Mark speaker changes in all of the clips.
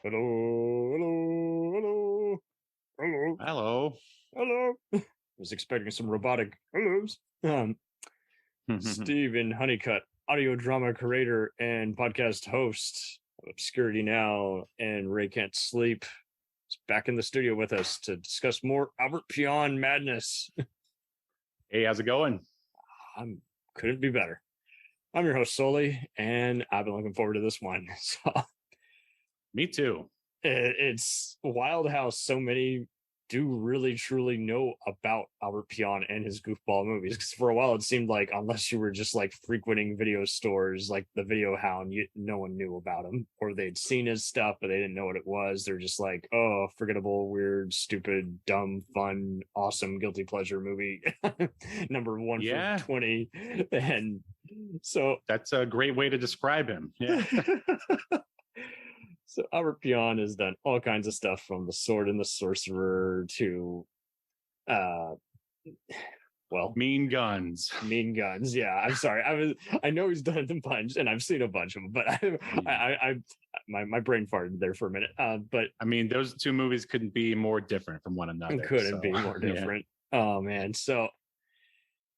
Speaker 1: Hello, hello, hello,
Speaker 2: Hello.
Speaker 1: hello. I was expecting some robotic hellos. Steven Honeycutt, audio drama creator and podcast host of Obscurity Now and Ray Can't Sleep, is back in the studio with us to discuss more Albert Pyun madness.
Speaker 2: Hey, how's it going?
Speaker 1: Couldn't be better. I'm your host, Sully, and I've been looking forward to this one. So
Speaker 2: Me too.
Speaker 1: it's wild how so many do really truly know about Albert Pyun and his goofball movies. Because for a while it seemed like unless you were just like frequenting video stores like the Video Hound, no one knew about him, or they'd seen his stuff but they didn't know what it was. They're just like, oh, forgettable, weird, stupid, dumb, fun, awesome, guilty pleasure movie. Number one
Speaker 2: Yeah.
Speaker 1: for 20. And so
Speaker 2: That's a great way to describe him. Yeah.
Speaker 1: So Albert Pyun has done all kinds of stuff, from The Sword and the Sorcerer to
Speaker 2: Mean Guns.
Speaker 1: Mean Guns. Yeah, I'm sorry. I know he's done a bunch, and I've seen a bunch of them, but my brain farted there for a minute. But
Speaker 2: I mean, those two movies couldn't be more different from one another.
Speaker 1: it couldn't be more different. Yeah. Oh man, so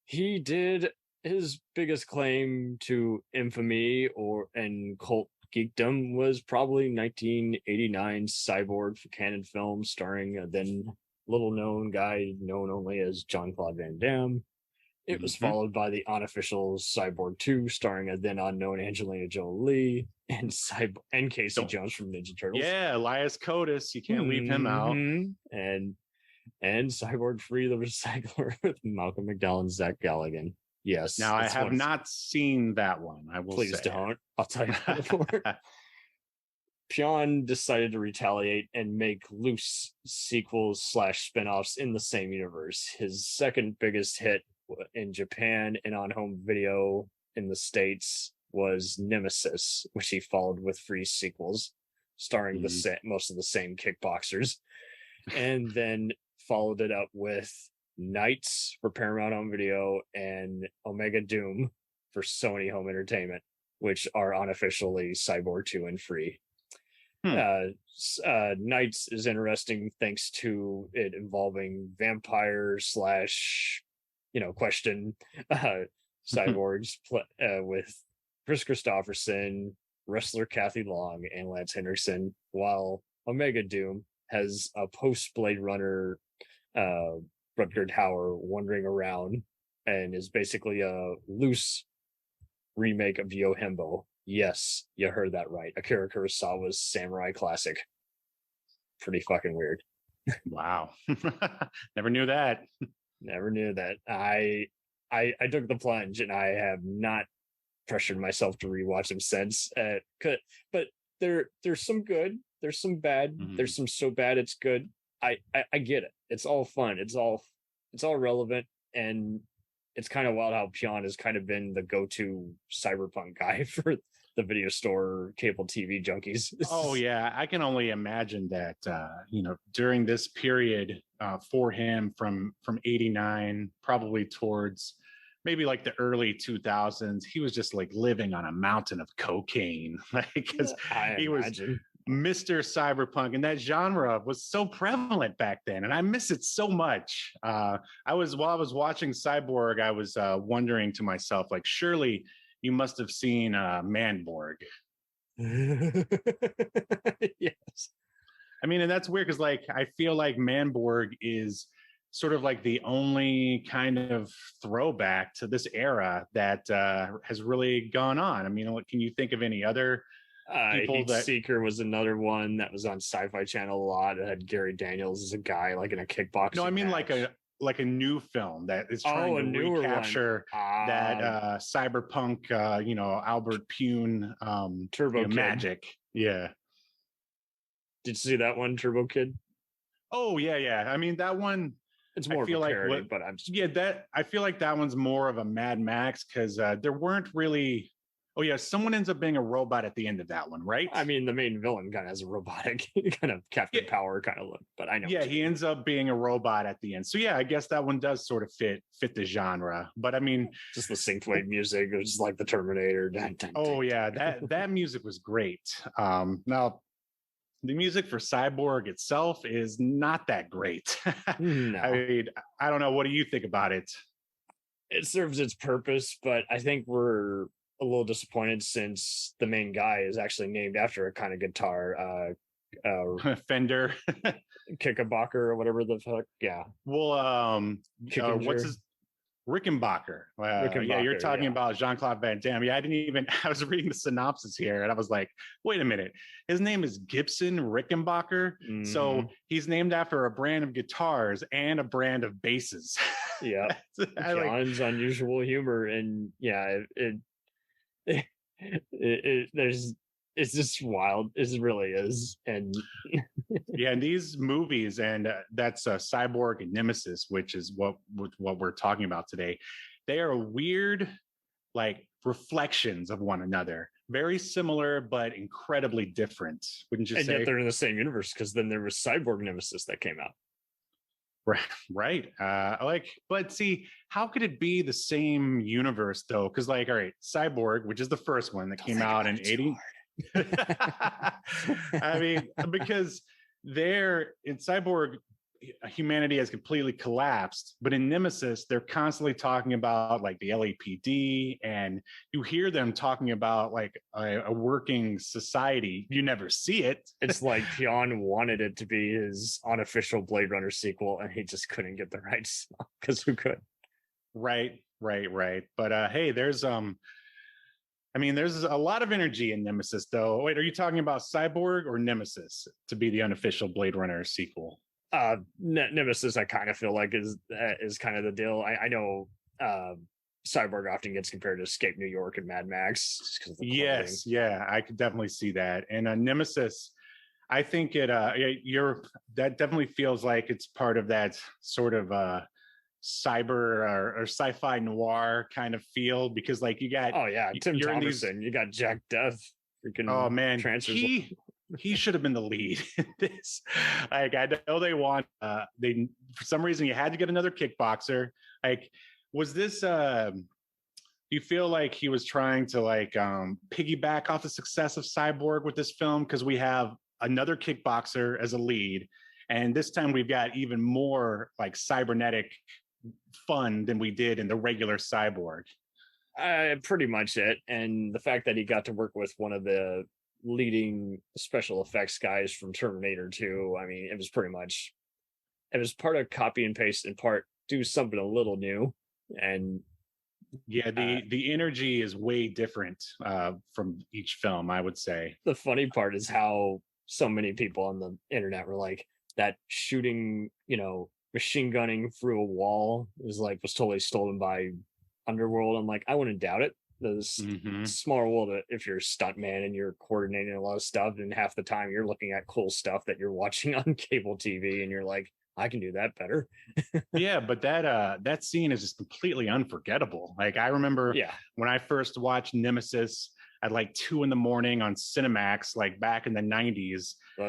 Speaker 1: he did his biggest claim to infamy and cult geekdom was probably 1989's Cyborg for Canon Films, starring a then little-known guy known only as Jean-Claude Van Damme. It was followed by the unofficial Cyborg 2, starring a then unknown Angelina Jolie and Casey Jones from Ninja Turtles.
Speaker 2: Yeah, Elias Koteas. You can't leave him out.
Speaker 1: And Cyborg 3, The Recycler, with Malcolm McDowell and Zach Galligan. Yes.
Speaker 2: Now, I have not seen that one. I will
Speaker 1: Please
Speaker 2: say.
Speaker 1: don't. I'll tell you that. Pyun decided to retaliate and make loose sequels / spinoffs in the same universe. His second biggest hit in Japan and on home video in the States was Nemesis, which he followed with 3 sequels starring most of the same kickboxers, and then followed it up with Knights for Paramount Home Video and Omega Doom for Sony Home Entertainment, which are unofficially Cyborg 2 and free. Knights is interesting thanks to it involving vampire / question cyborgs with Chris Christopherson, wrestler Kathy Long, and Lance Henriksen, while Omega Doom has a post-Blade Runner Rutger Hauer wandering around and is basically a loose remake of Yohimbo. Yes, you heard that right. Akira Kurosawa's samurai classic. Pretty fucking weird.
Speaker 2: Wow. Never knew that.
Speaker 1: Never knew that. I took the plunge and I have not pressured myself to rewatch them since. But there's some good, there's some bad, there's some so bad it's good. I get it. It's all fun. It's all relevant, and it's kind of wild how Pyun has kind of been the go-to cyberpunk guy for the video store cable TV junkies.
Speaker 2: Oh yeah, I can only imagine that during this period for him from 89 probably towards maybe like the early 2000s, he was just like living on a mountain of cocaine, like because he was Mr. Cyberpunk, and that genre was so prevalent back then, and I miss it so much. While I was watching Cyborg, I was wondering to myself, like, surely you must have seen Manborg.
Speaker 1: Yes.
Speaker 2: I mean, and that's weird because, like, I feel like Manborg is sort of like the only kind of throwback to this era that has really gone on. I mean, can you think of any other
Speaker 1: Heat Seeker was another one that was on Sci-Fi Channel a lot. It had Gary Daniels as a guy like in a kickboxing.
Speaker 2: No, I mean
Speaker 1: match.
Speaker 2: like a new film that is trying to recapture that cyberpunk, Albert Pyun,
Speaker 1: Turbo Kid.
Speaker 2: magic. Yeah.
Speaker 1: Did you see that one, Turbo Kid?
Speaker 2: Oh yeah. I mean, that one.
Speaker 1: It's more of a parody, but I'm just...
Speaker 2: I feel like that one's more of a Mad Max because there weren't really. Oh yeah, someone ends up being a robot at the end of that one, right?
Speaker 1: I mean, the main villain kind of has a robotic kind of Captain Power kind of look, but I know.
Speaker 2: Yeah, he ends up being a robot at the end. So yeah, I guess that one does sort of fit the genre. But I mean,
Speaker 1: just the synth-wave music, it was like the Terminator.
Speaker 2: Oh yeah, that music was great. Now the music for Cyborg itself is not that great.
Speaker 1: No.
Speaker 2: I mean, I don't know. What do you think about it?
Speaker 1: It serves its purpose, but I think we're a little disappointed since the main guy is actually named after a kind of guitar,
Speaker 2: Fender,
Speaker 1: Kickerbocker or whatever the fuck. Yeah.
Speaker 2: well, what's
Speaker 1: Kickinger.
Speaker 2: his Rickenbacker. Yeah,
Speaker 1: Rickenbacker,
Speaker 2: you're talking
Speaker 1: yeah.
Speaker 2: about Jean-Claude Van Damme. Yeah, I was reading the synopsis here and I was like, wait a minute. His name is Gibson Rickenbacker. So he's named after a brand of guitars and a brand of basses.
Speaker 1: Yeah. John's unusual humor. And yeah, it's just wild. It really is. And
Speaker 2: yeah, and these movies, and that's Cyborg and Nemesis, which is what we're talking about today. They are weird, like reflections of one another, very similar but incredibly different. Wouldn't you say?
Speaker 1: And yet they're in the same universe, because then there was Cyborg Nemesis that came out.
Speaker 2: Right. But see, how could it be the same universe though? Because all right, Cyborg, which is the first one that came out in 80. I mean, because there in Cyborg, humanity has completely collapsed, but in Nemesis, they're constantly talking about like the LAPD, and you hear them talking about like a working society. You never see it.
Speaker 1: It's like Pyun wanted it to be his unofficial Blade Runner sequel, and he just couldn't get the rights because who could?
Speaker 2: Right. But hey, there's there's a lot of energy in Nemesis, though. Wait, are you talking about Cyborg or Nemesis to be the unofficial Blade Runner sequel?
Speaker 1: Nemesis, I kind of feel like is kind of the deal. I know Cyborg often gets compared to Escape New York and Mad Max.
Speaker 2: Yes, yeah, I could definitely see that. And Nemesis, I think that definitely feels like it's part of that sort of cyber or sci-fi noir kind of feel, because like you got
Speaker 1: Tim Thomerson, you got Jack Death, freaking
Speaker 2: oh man, he should have been the lead in this. Like I know they want they for some reason you had to get another kickboxer. Like was this do you feel like he was trying to like piggyback off the success of Cyborg with this film, because we have another kickboxer as a lead, and this time we've got even more like cybernetic fun than we did in the regular Cyborg?
Speaker 1: Pretty much it. And the fact that he got to work with one of the leading special effects guys from Terminator 2, I mean, it was part of copy and paste and part do something a little new. And
Speaker 2: yeah, the energy is way different from each film, I would say.
Speaker 1: The funny part is how so many people on the internet were like, that shooting, machine gunning through a wall was totally stolen by Underworld. I'm like, I wouldn't doubt it. There's small world if you're a stuntman and you're coordinating a lot of stuff, and half the time you're looking at cool stuff that you're watching on cable TV, and you're like, I can do that better.
Speaker 2: Yeah, but that scene is just completely unforgettable. Like I remember when I first watched Nemesis at like 2 a.m. on Cinemax, like back in the 90s.
Speaker 1: No.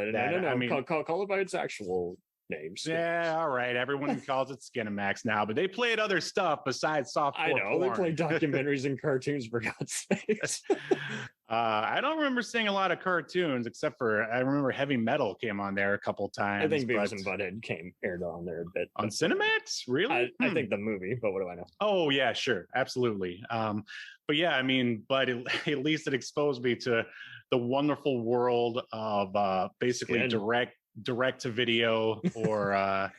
Speaker 1: I mean, call it by its actual names.
Speaker 2: Yeah, all right. Everyone calls it Skinemax now, but they played other stuff besides softcore.
Speaker 1: I know, they play documentaries and cartoons, for God's sakes.
Speaker 2: I don't remember seeing a lot of cartoons, except for I remember Heavy Metal came on there a couple times.
Speaker 1: I think Beavis and Butthead aired on there a bit.
Speaker 2: On Cinemax? Really?
Speaker 1: I think the movie, but what do I know?
Speaker 2: Oh, yeah, sure. Absolutely. But yeah, I mean, but at least it exposed me to the wonderful world of basically direct to video or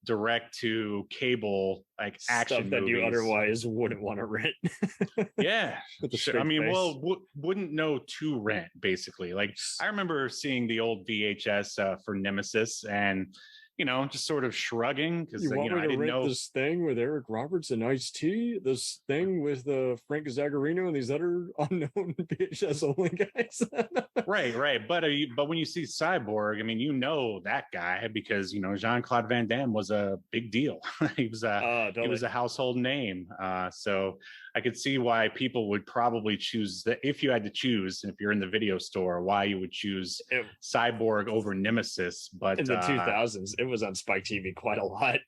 Speaker 2: direct to cable, like action
Speaker 1: stuff that
Speaker 2: movies.
Speaker 1: You otherwise wouldn't want to rent.
Speaker 2: Yeah, sure. I mean, wouldn't know to rent, basically. Like I remember seeing the old VHS for Nemesis, and just sort of shrugging because
Speaker 1: I didn't
Speaker 2: know
Speaker 1: this thing with Eric Roberts and Ice-T, this thing with Frank Zagarino and these other unknown VHS only guys.
Speaker 2: Right. But when you see Cyborg, I mean, that guy because Jean-Claude Van Damme was a big deal. He was a household name. So I could see why people would probably choose that if you had to choose, if you're in the video store, why you would choose Cyborg over Nemesis. But
Speaker 1: in the 2000s, it was on Spike TV quite a lot.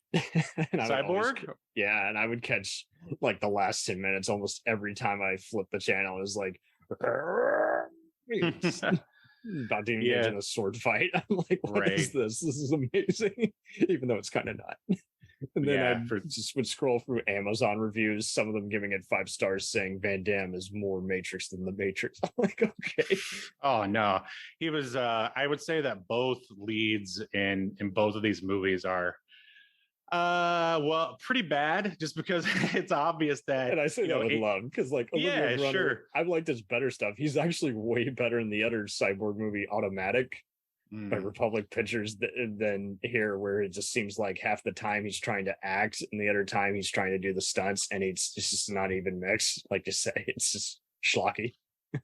Speaker 2: Cyborg?
Speaker 1: And I would catch like the last 10 minutes almost every time I flipped the channel. It was like, about to engage in a sword fight. I'm like, what is this? This is amazing. Even though it's kind of not. And then I just would scroll through Amazon reviews, some of them giving it 5 stars, saying Van Damme is more Matrix than the Matrix. I'm like, okay.
Speaker 2: Oh no, he was. I would say that both leads in both of these movies are, well, pretty bad. Just because it's obvious that.
Speaker 1: And I say that with love, because like,
Speaker 2: yeah, sure.
Speaker 1: I've liked his better stuff. He's actually way better in the other Cyborg movie, Automatic. By Republic Pictures than here, where it just seems like half the time he's trying to act and the other time he's trying to do the stunts, and it's just not even mixed. Like you say, it's just schlocky.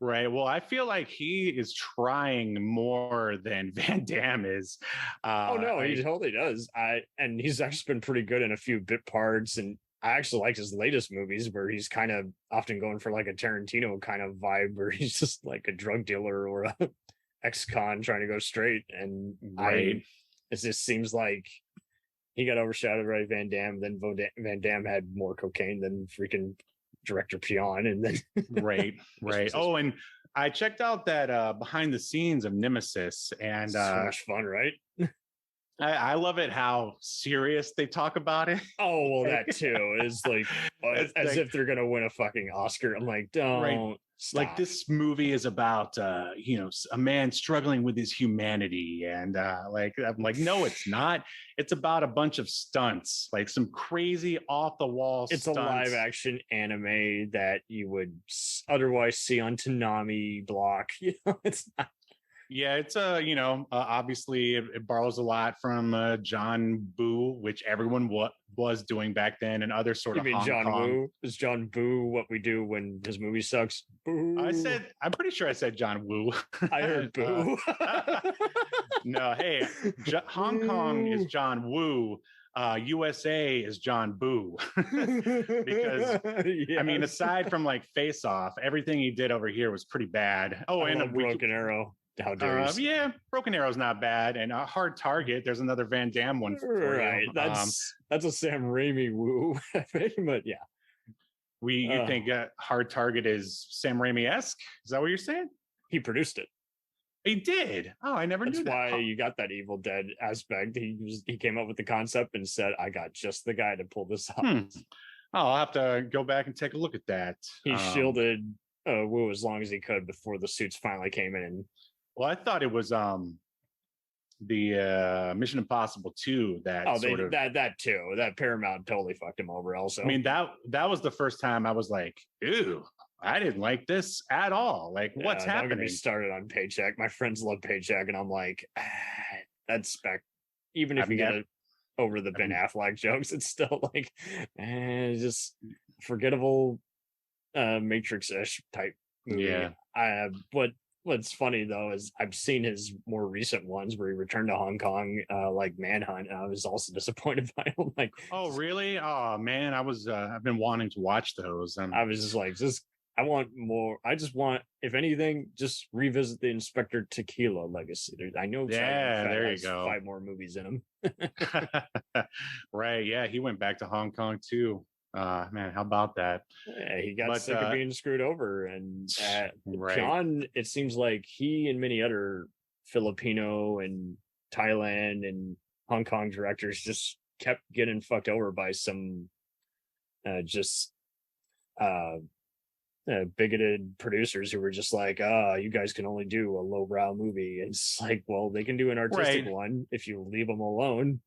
Speaker 2: Right. Well, I feel like he is trying more than Van Damme is.
Speaker 1: Oh no, he totally does. And he's actually been pretty good in a few bit parts, and I actually like his latest movies where he's kind of often going for like a Tarantino kind of vibe, where he's just like a drug dealer or a ex-con trying to go straight. And it just seems like he got overshadowed by Van Damme. Then Van Damme had more cocaine than freaking director Pyun. And then
Speaker 2: right. Oh, and I checked out that behind the scenes of Nemesis, and
Speaker 1: so much fun, right?
Speaker 2: I love it how serious they talk about it.
Speaker 1: Oh, well, that too is like as if they're gonna win a fucking Oscar. I'm like, don't. Stop.
Speaker 2: Like, this movie is about a man struggling with his humanity, and I'm like, no, it's not. It's about a bunch of stunts, like some crazy off the wall.
Speaker 1: It's stunts. A live action anime that you would otherwise see on Toonami Block. It's not.
Speaker 2: Yeah, it's obviously it borrows a lot from John Woo, which everyone was doing back then, and other sort of.
Speaker 1: You mean John Woo? Is John Woo what we do when his movie sucks? Boo.
Speaker 2: I'm pretty sure I said John Woo.
Speaker 1: I heard boo.
Speaker 2: No, hey, Hong Kong is John Woo. USA is John Boo. Because yes. I mean, aside from like Face Off, everything he did over here was pretty bad. Oh, and
Speaker 1: Broken Arrow. How dare you?
Speaker 2: Yeah, Broken Arrow's not bad, and a Hard Target. There's another Van Damme one for
Speaker 1: right.
Speaker 2: You.
Speaker 1: That's a Sam Raimi woo, but yeah.
Speaker 2: You think Hard Target is Sam Raimi-esque? Is that what you're saying?
Speaker 1: He produced it.
Speaker 2: He did. Oh, I never knew that.
Speaker 1: That's why you got that Evil Dead aspect. He came up with the concept and said, "I got just the guy to pull this off."
Speaker 2: I'll have to go back and take a look at that.
Speaker 1: He shielded Woo as long as he could before the suits finally came in.
Speaker 2: Well, I thought it was the Mission Impossible 2 that
Speaker 1: that too. That Paramount totally fucked him over also.
Speaker 2: I mean, that was the first time I was like, ew, I didn't like this at all. Like, what's happening?
Speaker 1: Don't get me started on Paycheck. My friends love Paycheck, and I'm like, that's spec. Even if you get it over the Ben Affleck jokes, it's still like just forgettable Matrix-ish type movie. Yeah. But what's funny though is I've seen his more recent ones where he returned to Hong Kong, like Manhunt, and I was also disappointed by him. Like,
Speaker 2: oh really? Oh man, I've been wanting to watch those.
Speaker 1: I was just like, I want more. I just want, if anything, just revisit the Inspector Tequila legacy. I know.
Speaker 2: Yeah, there you go.
Speaker 1: 5 more movies in him.
Speaker 2: Right. Yeah, he went back to Hong Kong too. Man, how about that?
Speaker 1: Yeah, he got sick of being screwed over, and John. It seems like he and many other Filipino and Thailand and Hong Kong directors just kept getting fucked over by some bigoted producers who were just like, you guys can only do a lowbrow movie. And it's like, well, they can do an artistic one if you leave them alone.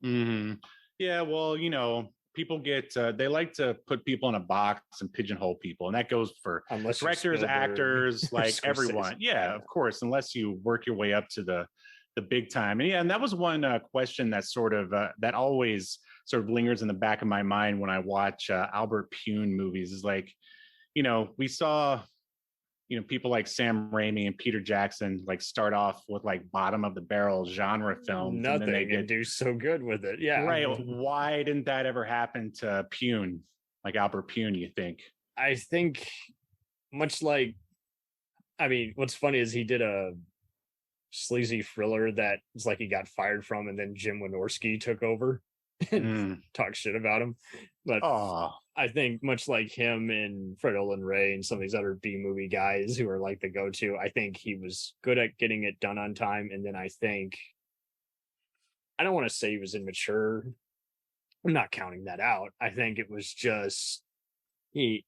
Speaker 2: Mm-hmm. Yeah, well, people get they like to put people in a box and pigeonhole people, and that goes for directors, actors, like everyone. Yeah, of course, unless you work your way up to the big time. And that was one question that sort of that always sort of lingers in the back of my mind when I watch Albert Pyun movies. Is like, we saw people like Sam Raimi and Peter Jackson like start off with like bottom of the barrel genre films.
Speaker 1: Nothing, and then they do so good with it. Yeah.
Speaker 2: Right. Why didn't that ever happen to Pyun, like Albert Pyun, you think?
Speaker 1: I think much like, what's funny is he did a sleazy thriller that it's like he got fired from, and then Jim Wynorski took over and talked shit about him. But I think much like him and Fred Olen Ray and some of these other B movie guys who are like the go-to, I think he was good at getting it done on time. And then I think, I don't want to say he was immature. I'm not counting that out. I think it was just he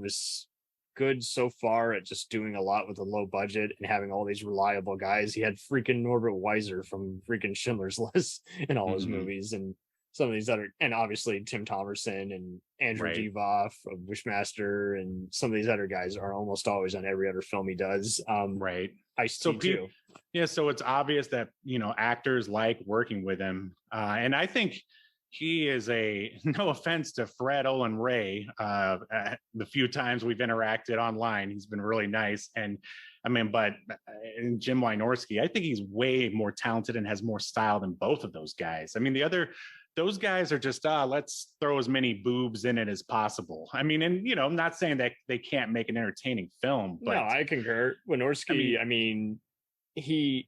Speaker 1: was good so far at just doing a lot with a low budget and having all these reliable guys. He had freaking Norbert Weiser from freaking Schindler's List in all his movies, and some of these other, and obviously Tim Thomerson and Andrew Divoff of Wishmaster, and some of these other guys are almost always on every other film he does. Ice-T too.
Speaker 2: Yeah, so it's obvious that, you know, actors like working with him, and I think he is no offense to Fred Olen Ray, the few times we've interacted online, he's been really nice. And I mean, but Jim Wynorski, I think he's way more talented and has more style than both of those guys. I mean, those guys are just, let's throw as many boobs in it as possible. I mean, and, you know, I'm not saying that they can't make an entertaining film, but.
Speaker 1: No, I concur. Wynorski, I mean, he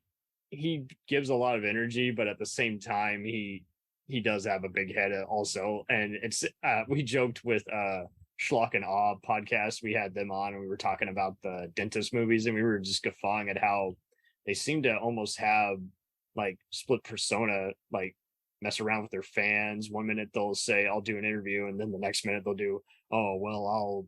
Speaker 1: gives a lot of energy, but at the same time, he does have a big head also. And it's, we joked with Schlock and Awe podcast. We had them on and we were talking about the dentist movies, and we were just guffawing at how they seem to almost have like split persona, like mess around with their fans. One minute they'll say, I'll do an interview. And then the next minute they'll do, oh, well,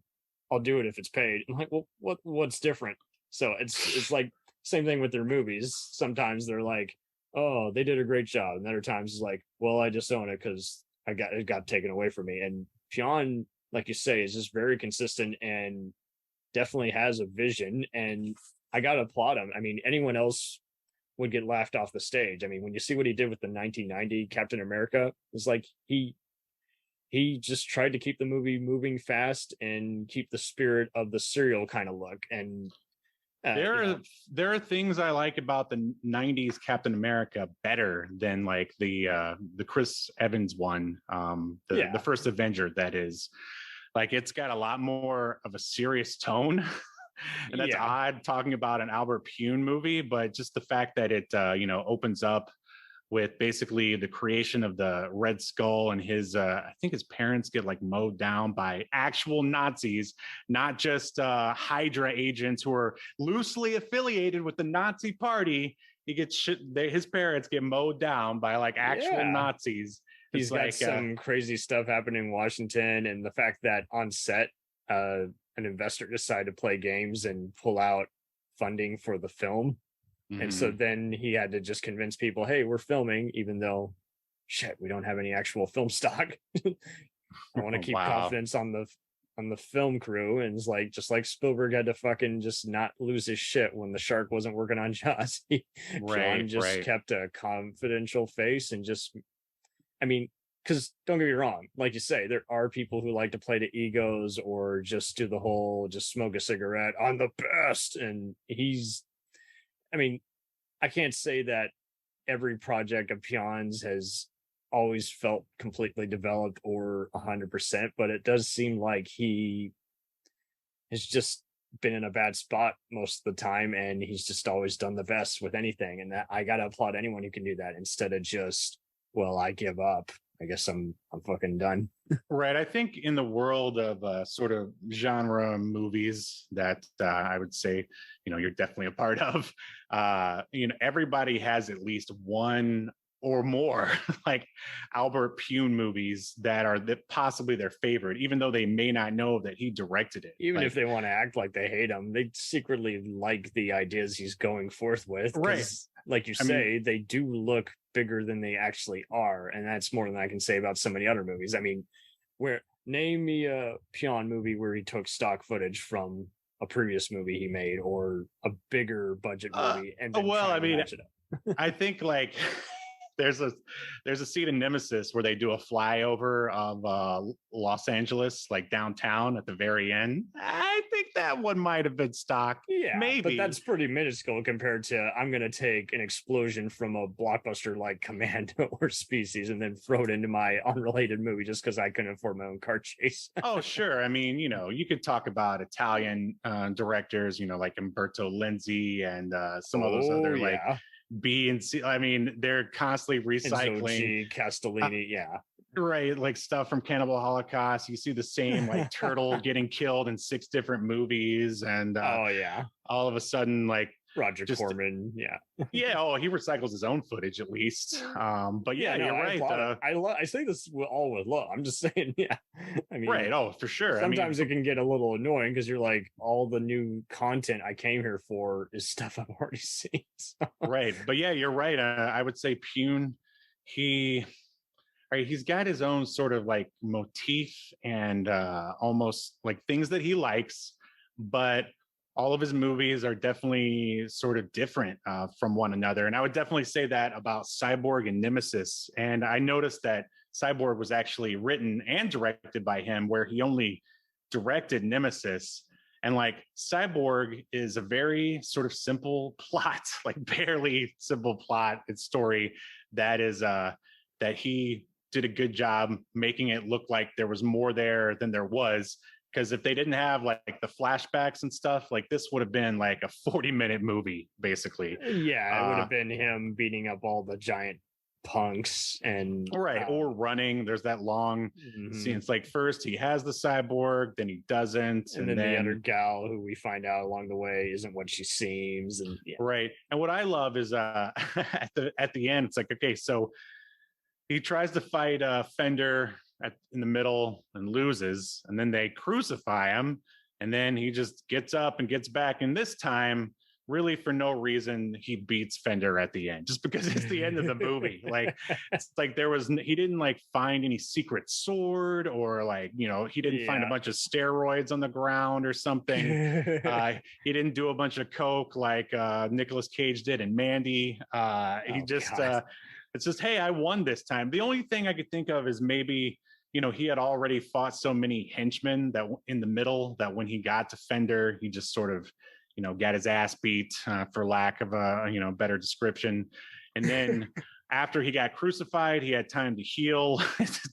Speaker 1: I'll do it if it's paid. I'm like, well, what's different? So it's like same thing with their movies. Sometimes they're like, oh, they did a great job. And other times it's like, well, I just own it because it got taken away from me. And Pyun, like you say, is just very consistent and definitely has a vision. And I got to applaud him. I mean, anyone else would get laughed off the stage. I mean, when you see what he did with the 1990 Captain America, it's like he just tried to keep the movie moving fast and keep the spirit of the serial kind of look. And
Speaker 2: there are things I like about the 90s Captain America better than like the Chris Evans one, the first Avenger. That is, like, it's got a lot more of a serious tone. And that's odd talking about an Albert Pyun movie, but just the fact that it opens up with basically the creation of the Red Skull, and his I think his parents get like mowed down by actual Nazis, not just Hydra agents who are loosely affiliated with the Nazi party. His parents get mowed down by like actual Nazis.
Speaker 1: He's got some crazy stuff happening in Washington, and the fact that on set an investor decided to play games and pull out funding for the film. And so then he had to just convince people, hey, we're filming, even though, shit, we don't have any actual film stock. I want to keep confidence on the film crew. And it's like, just like Spielberg had to fucking just not lose his shit when the shark wasn't working on Jaws. John just kept a confidential face and just, I mean, because don't get me wrong, like you say, there are people who like to play to egos or just do the whole, just smoke a cigarette, I'm the best. And I mean, I can't say that every project of Pyun's has always felt completely developed or 100%, but it does seem like he has just been in a bad spot most of the time, and he's just always done the best with anything. And that I gotta applaud anyone who can do that instead of just, well, I give up. I guess I'm fucking done.
Speaker 2: Right. I think in the world of sort of genre movies that I would say, you're definitely a part of, everybody has at least one or more like Albert Pyun movies that are possibly their favorite, even though they may not know that he directed it.
Speaker 1: Even if they want to act like they hate him, they secretly like the ideas he's going forth with.
Speaker 2: Right.
Speaker 1: Like you say, they do look bigger than they actually are. And that's more than I can say about so many other movies. I mean, name me a Pyun movie where he took stock footage from a previous movie he made or a bigger budget movie.
Speaker 2: I think like there's a scene in Nemesis where they do a flyover of Los Angeles, like downtown at the very end. I think that one might have been stock.
Speaker 1: Yeah,
Speaker 2: maybe.
Speaker 1: But that's pretty minuscule compared to I'm going to take an explosion from a blockbuster like Commando or Species and then throw it into my unrelated movie just because I couldn't afford my own car chase.
Speaker 2: Oh, sure. I mean, you could talk about Italian directors, like Umberto Lenzi and some of those other like B and C. I mean, they're constantly recycling.
Speaker 1: Castellini,
Speaker 2: right, like stuff from Cannibal Holocaust. You see the same like turtle getting killed in 6 different movies, and
Speaker 1: Oh yeah,
Speaker 2: all of a sudden, like
Speaker 1: Roger Corman. Yeah,
Speaker 2: yeah, oh, he recycles his own footage at least. But yeah,
Speaker 1: no,
Speaker 2: you're
Speaker 1: I
Speaker 2: right.
Speaker 1: applaud it. I say this all with love. I'm just saying, yeah. I mean,
Speaker 2: Right. Oh, for sure.
Speaker 1: sometimes it can get a little annoying because you're like, all the new content I came here for is stuff I've already seen. So.
Speaker 2: Right. But yeah, you're right. I would say Pyun, he, right, he's got his own sort of like motif and almost like things that he likes, but all of his movies are definitely sort of different from one another. And I would definitely say that about Cyborg and Nemesis. And I noticed that Cyborg was actually written and directed by him, where he only directed Nemesis. And like Cyborg is a very sort of simple plot, like barely simple plot and story that is that he did a good job making it look like there was more there than there was. Because if they didn't have like the flashbacks and stuff, like this would have been like a 40-minute movie, basically.
Speaker 1: Yeah, it would have been him beating up all the giant punks and
Speaker 2: right, or running. There's that long scene. It's like first he has the cyborg, then he doesn't,
Speaker 1: and then the other gal who we find out along the way isn't what she seems. And yeah.
Speaker 2: Right. And what I love is at the end, it's like, okay, so he tries to fight Fender in the middle and loses, and then they crucify him, and then he just gets up and gets back, and this time really for no reason he beats Fender at the end, just because it's the end of the movie. Like it's like he didn't like find any secret sword, or like, you know, he didn't find a bunch of steroids on the ground or something. He didn't do a bunch of coke like Nicolas Cage did in Mandy. He just it's just, hey, I won this time. The only thing I could think of is maybe, you know, he had already fought so many henchmen that in the middle that when he got to Fender, he just sort of, you know, got his ass beat for lack of a, you know, better description. And then after he got crucified, he had time to heal,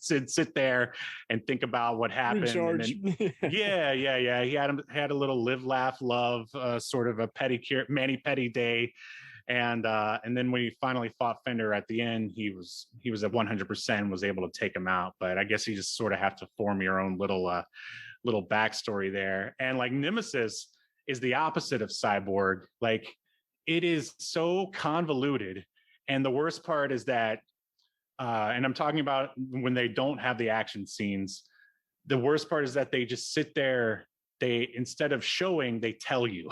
Speaker 2: sit there and think about what happened.
Speaker 1: Recharge.
Speaker 2: And then, yeah. He had a little live, laugh, love, sort of a mani-pedi day. And then when he finally fought Fender at the end, he was at 100%, was able to take him out. But I guess you just sort of have to form your own little backstory there. And like Nemesis is the opposite of Cyborg. Like it is so convoluted. And the worst part is that, and I'm talking about when they don't have the action scenes, the worst part is that they just sit there. They, instead of showing, they tell you.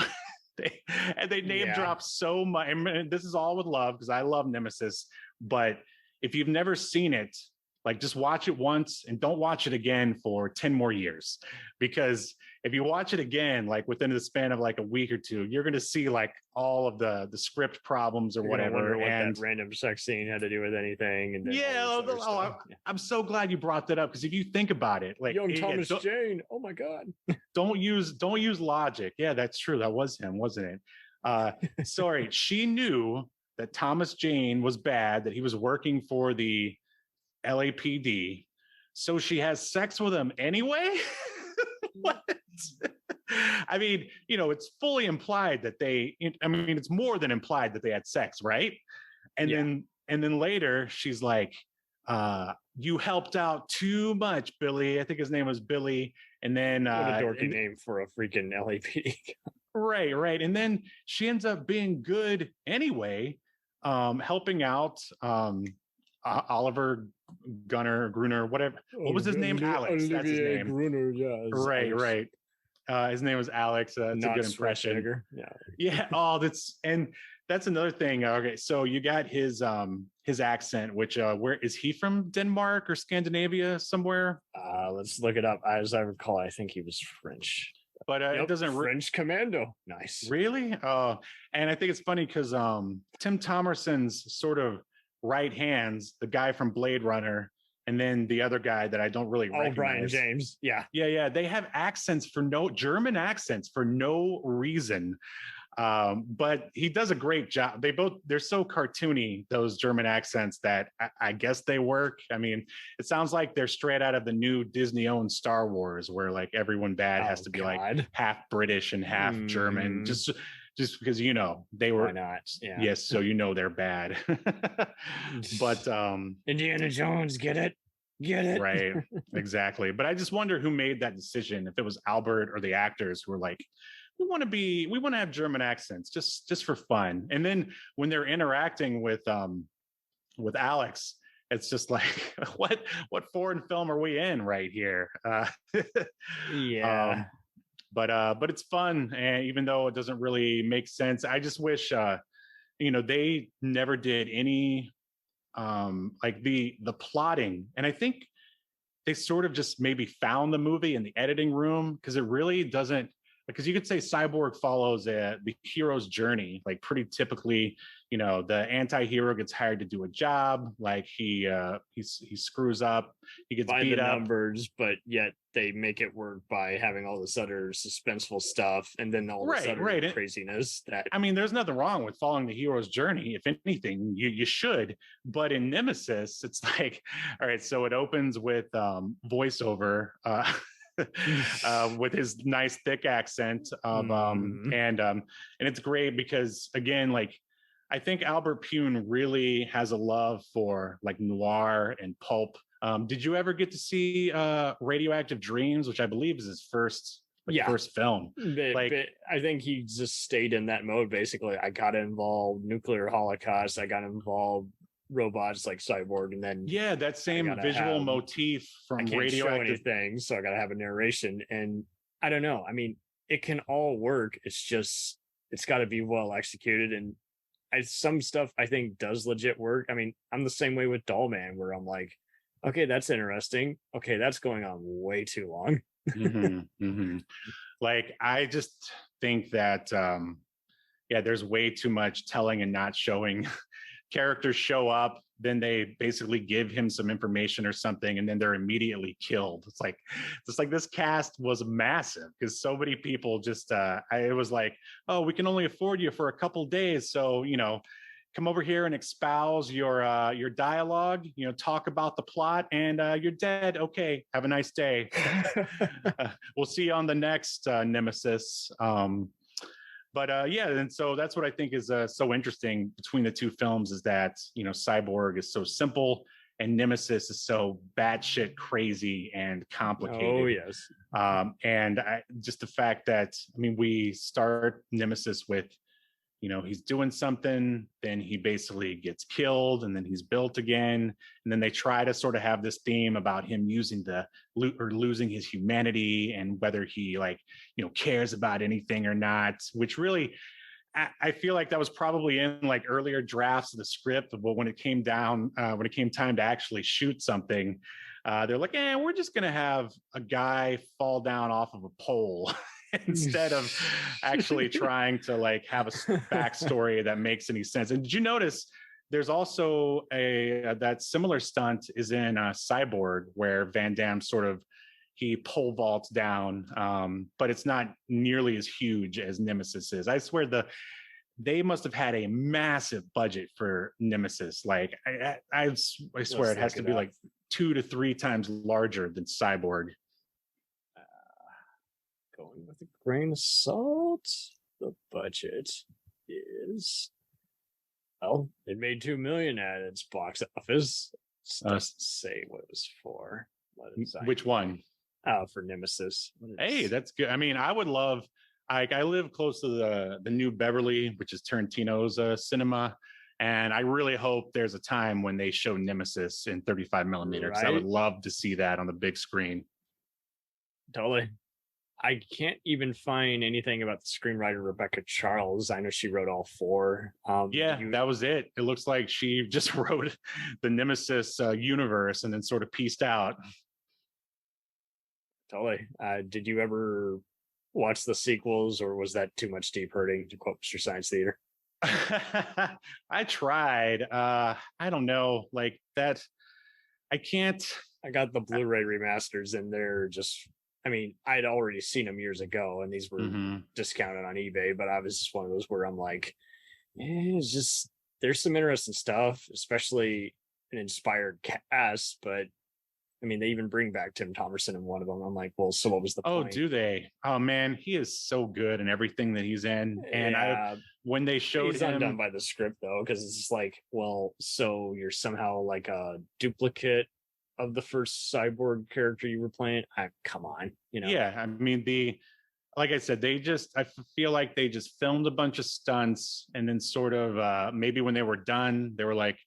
Speaker 2: They name drop so much. And this is all with love, because I love Nemesis. But if you've never seen it, like just watch it once and don't watch it again for 10 more years. Because if you watch it again, like within the span of like a week or two, you're going to see like all of the script problems or whatever.
Speaker 1: And that random sex scene had to do with anything. And
Speaker 2: I'm so glad you brought that up, because if you think about it, like
Speaker 1: young Thomas Jane, oh my God.
Speaker 2: Don't use logic. Yeah, that's true. That was him, wasn't it? Sorry, she knew that Thomas Jane was bad, that he was working for the LAPD. So she has sex with him anyway? What? I mean, you know, it's fully implied that it's more than implied that they had sex, right? And then later she's like, you helped out too much, Billy. I think his name was Billy. And then
Speaker 1: what a dorky name for a freaking LAPD.
Speaker 2: Right. And then she ends up being good anyway, helping out Oliver Gruner, whatever. What was his name? Alex.
Speaker 1: Olivier,
Speaker 2: that's his name.
Speaker 1: Gruner, yeah.
Speaker 2: Right. His name was Alex. That's a good impression. Yeah. Oh, that's another thing. Okay, so you got his accent, which where is he from? Denmark or Scandinavia somewhere?
Speaker 1: Let's look it up. As I recall, I think he was French.
Speaker 2: But it doesn't
Speaker 1: French commando. Nice.
Speaker 2: Really? And I think it's funny because Tim Thomerson's sort of right hands, the guy from Blade Runner, and then the other guy that I don't really recognize.
Speaker 1: Brian James. Yeah.
Speaker 2: They have German accents for no reason. But he does a great job. They're so cartoony, those German accents, that I guess they work. I mean, it sounds like they're straight out of the new Disney-owned Star Wars, where like everyone bad has to be like half British and half German, just because, you know, they were.
Speaker 1: Why not? Yeah.
Speaker 2: Yes, so you know they're bad. But
Speaker 1: Indiana Jones, get it? Get it?
Speaker 2: Right. Exactly. But I just wonder who made that decision, if it was Albert or the actors who were like, we want to have German accents just for fun. And then when they're interacting with Alex, it's just like, what foreign film are we in right here?
Speaker 1: Yeah.
Speaker 2: But it's fun, and even though it doesn't really make sense, I just wish they never did any like the plotting, and I think they sort of just maybe found the movie in the editing room, because it really doesn't, because you could say Cyborg follows the hero's journey, like pretty typically. The anti-hero gets hired to do a job, like he screws up, he gets
Speaker 1: by
Speaker 2: beat
Speaker 1: the
Speaker 2: up
Speaker 1: numbers, but yet they make it work by having all this other suspenseful stuff, and then all this other craziness. That,
Speaker 2: I mean, there's nothing wrong with following the hero's journey. If anything, you should. But in Nemesis, it's like, all right, so it opens with voiceover. With his nice thick accent of and it's great because, again, like, I think Albert Pyun really has a love for like noir and pulp. Did you ever get to see Radioactive Dreams, which I believe is his first film?
Speaker 1: But I think he just stayed in that mode. Basically, I got involved nuclear holocaust. I got involved robots like Cyborg, and then
Speaker 2: that same visual motif from Radioactive
Speaker 1: things. So I got to have a narration, and I don't know. I mean, it can all work. It's got to be well executed, and some stuff I think does legit work. I mean, I'm the same way with Doll Man, where I'm like, okay, that's interesting. Okay, that's going on way too long.
Speaker 2: Like, I just think that there's way too much telling and not showing. Characters show up, then they basically give him some information or something, and then they're immediately killed. It's like this cast was massive, because so many people just it was like, oh, we can only afford you for a couple days, so come over here and espouse your dialogue, talk about the plot, and you're dead. Okay, have a nice day. We'll see you on the next Nemesis. But and so that's what I think is so interesting between the two films, is that Cyborg is so simple and Nemesis is so batshit crazy and complicated.
Speaker 1: Oh yes.
Speaker 2: And just the fact that, I mean, we start Nemesis with, he's doing something, then he basically gets killed, and then he's built again, and then they try to sort of have this theme about him losing his humanity, and whether he cares about anything or not, which really, I feel like that was probably in like earlier drafts of the script, but when it came time to actually shoot something, they're like, we're just gonna have a guy fall down off of a pole. Instead of actually trying to have a backstory that makes any sense. And did you notice there's also that similar stunt is in Cyborg, where Van Damme he pole vaults down, but it's not nearly as huge as Nemesis is. I swear they must have had a massive budget for Nemesis. Like I swear it has to be like 2 to 3 times larger than Cyborg.
Speaker 1: Going with a grain of salt, the budget is, well, it made $2 million at its box office. Doesn't say what it was for.
Speaker 2: Which one?
Speaker 1: For Nemesis.
Speaker 2: Hey, that's good. I mean, I would love. I live close to the New Beverly, which is Tarantino's cinema, and I really hope there's a time when they show Nemesis in 35 millimeters. Right? I would love to see that on the big screen.
Speaker 1: Totally. I can't even find anything about the screenwriter Rebecca Charles. I know she wrote all 4.
Speaker 2: That was it. It looks like she just wrote the Nemesis universe and then sort of pieced out.
Speaker 1: Totally. Did you ever watch the sequels, or was that too much deep hurting, to quote Mr. Science Theater?
Speaker 2: I tried. I don't know, like that. I can't.
Speaker 1: I got the Blu-ray remasters, and they're just, I mean, I'd already seen them years ago, and these were discounted on eBay, but I was just one of those where I'm like, it's just, there's some interesting stuff, especially an inspired cast, but I mean, they even bring back Tim Thomerson in one of them. I'm like, well, so what was the point?
Speaker 2: Oh, do they? Oh man, he is so good in everything that he's in. And when they showed
Speaker 1: he's
Speaker 2: him,
Speaker 1: undone by the script though, because it's just like, well, so you're somehow like a duplicate of the first Cyborg character you were playing. Come on,
Speaker 2: Yeah, I mean, like I said, I feel like they just filmed a bunch of stunts, and then sort of maybe when they were done, they were like,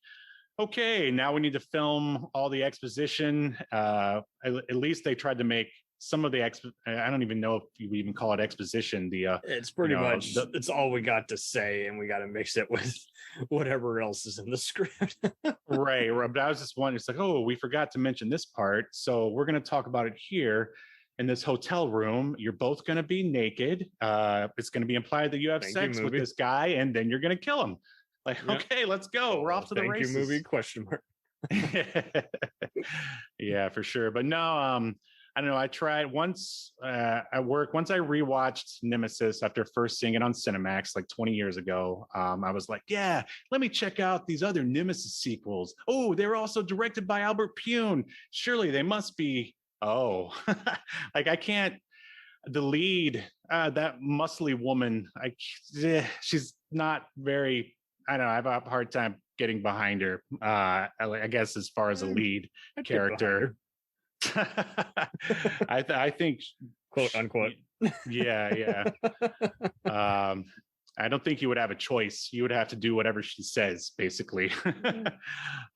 Speaker 2: okay, now we need to film all the exposition. At least they tried to make some of the I don't even know if you even call it exposition.
Speaker 1: It's pretty much it's all we got to say, and we got to mix it with whatever else is in the script.
Speaker 2: right. But I was just wondering, it's like, oh, we forgot to mention this part, so we're going to talk about it here. In this hotel room, you're both going to be naked. It's going to be implied that you have sex with this guy, and then you're going to kill him. Like, okay, let's go. We're off to the races.
Speaker 1: Thank you, movie? Question mark.
Speaker 2: Yeah, for sure. But no, I don't know. I tried once at work. Once I rewatched Nemesis after first seeing it on Cinemax like 20 years ago, I was like, yeah, let me check out these other Nemesis sequels. Oh, they were also directed by Albert Pyun. Surely they must be. Oh, like I can't. The lead, that muscly woman, she's not very. I don't know. I have a hard time getting behind her. I guess as far as a lead character, I think
Speaker 1: quote unquote.
Speaker 2: Yeah. I don't think you would have a choice. You would have to do whatever she says, basically. But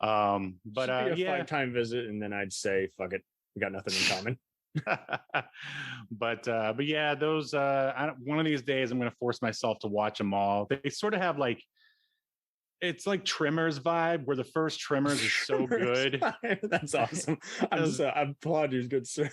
Speaker 1: should be a 5-time visit, and then I'd say, fuck it. We got nothing in common.
Speaker 2: but yeah, those one of these days I'm going to force myself to watch them all. They sort of have like, it's like Tremors vibe, where the first Tremors is so good.
Speaker 1: That's awesome. I applaud you, good sir.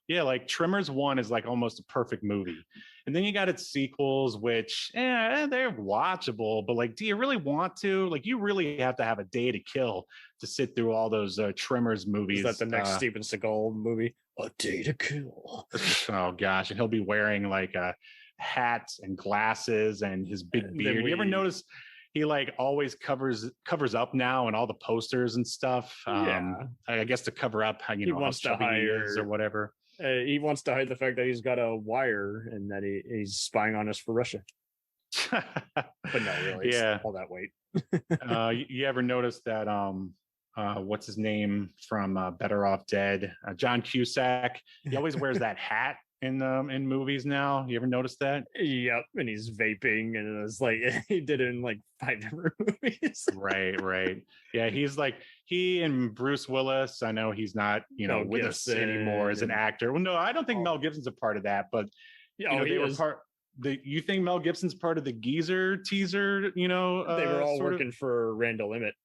Speaker 2: Yeah, like Tremors 1 is like almost a perfect movie. And then you got its sequels, which they're watchable, but like, do you really want to? Like, you really have to have a day to kill to sit through all those Tremors movies.
Speaker 1: Is that the next Steven Seagal movie? A Day to Kill.
Speaker 2: Oh gosh, and he'll be wearing like a hat and glasses and his big beard. You ever notice he like always covers up now and all the posters and stuff? I guess to cover up how he wants how chubby he is or whatever.
Speaker 1: He wants to hide the fact that he's got a wire and that he's spying on us for Russia. But no, really, it's all that weight.
Speaker 2: You ever notice that what's his name from Better Off Dead? John Cusack. He always wears that hat in movies now. You ever notice that?
Speaker 1: Yep, and he's vaping, and it's like he did it in like 5 different movies.
Speaker 2: Right. Yeah, he's like he and Bruce Willis. I know he's not with us anymore as an actor. Well, no, I don't think Mel Gibson's a part of that, but they were part. You think Mel Gibson's part of the Geezer teaser? They
Speaker 1: were all working for Randall Emmett.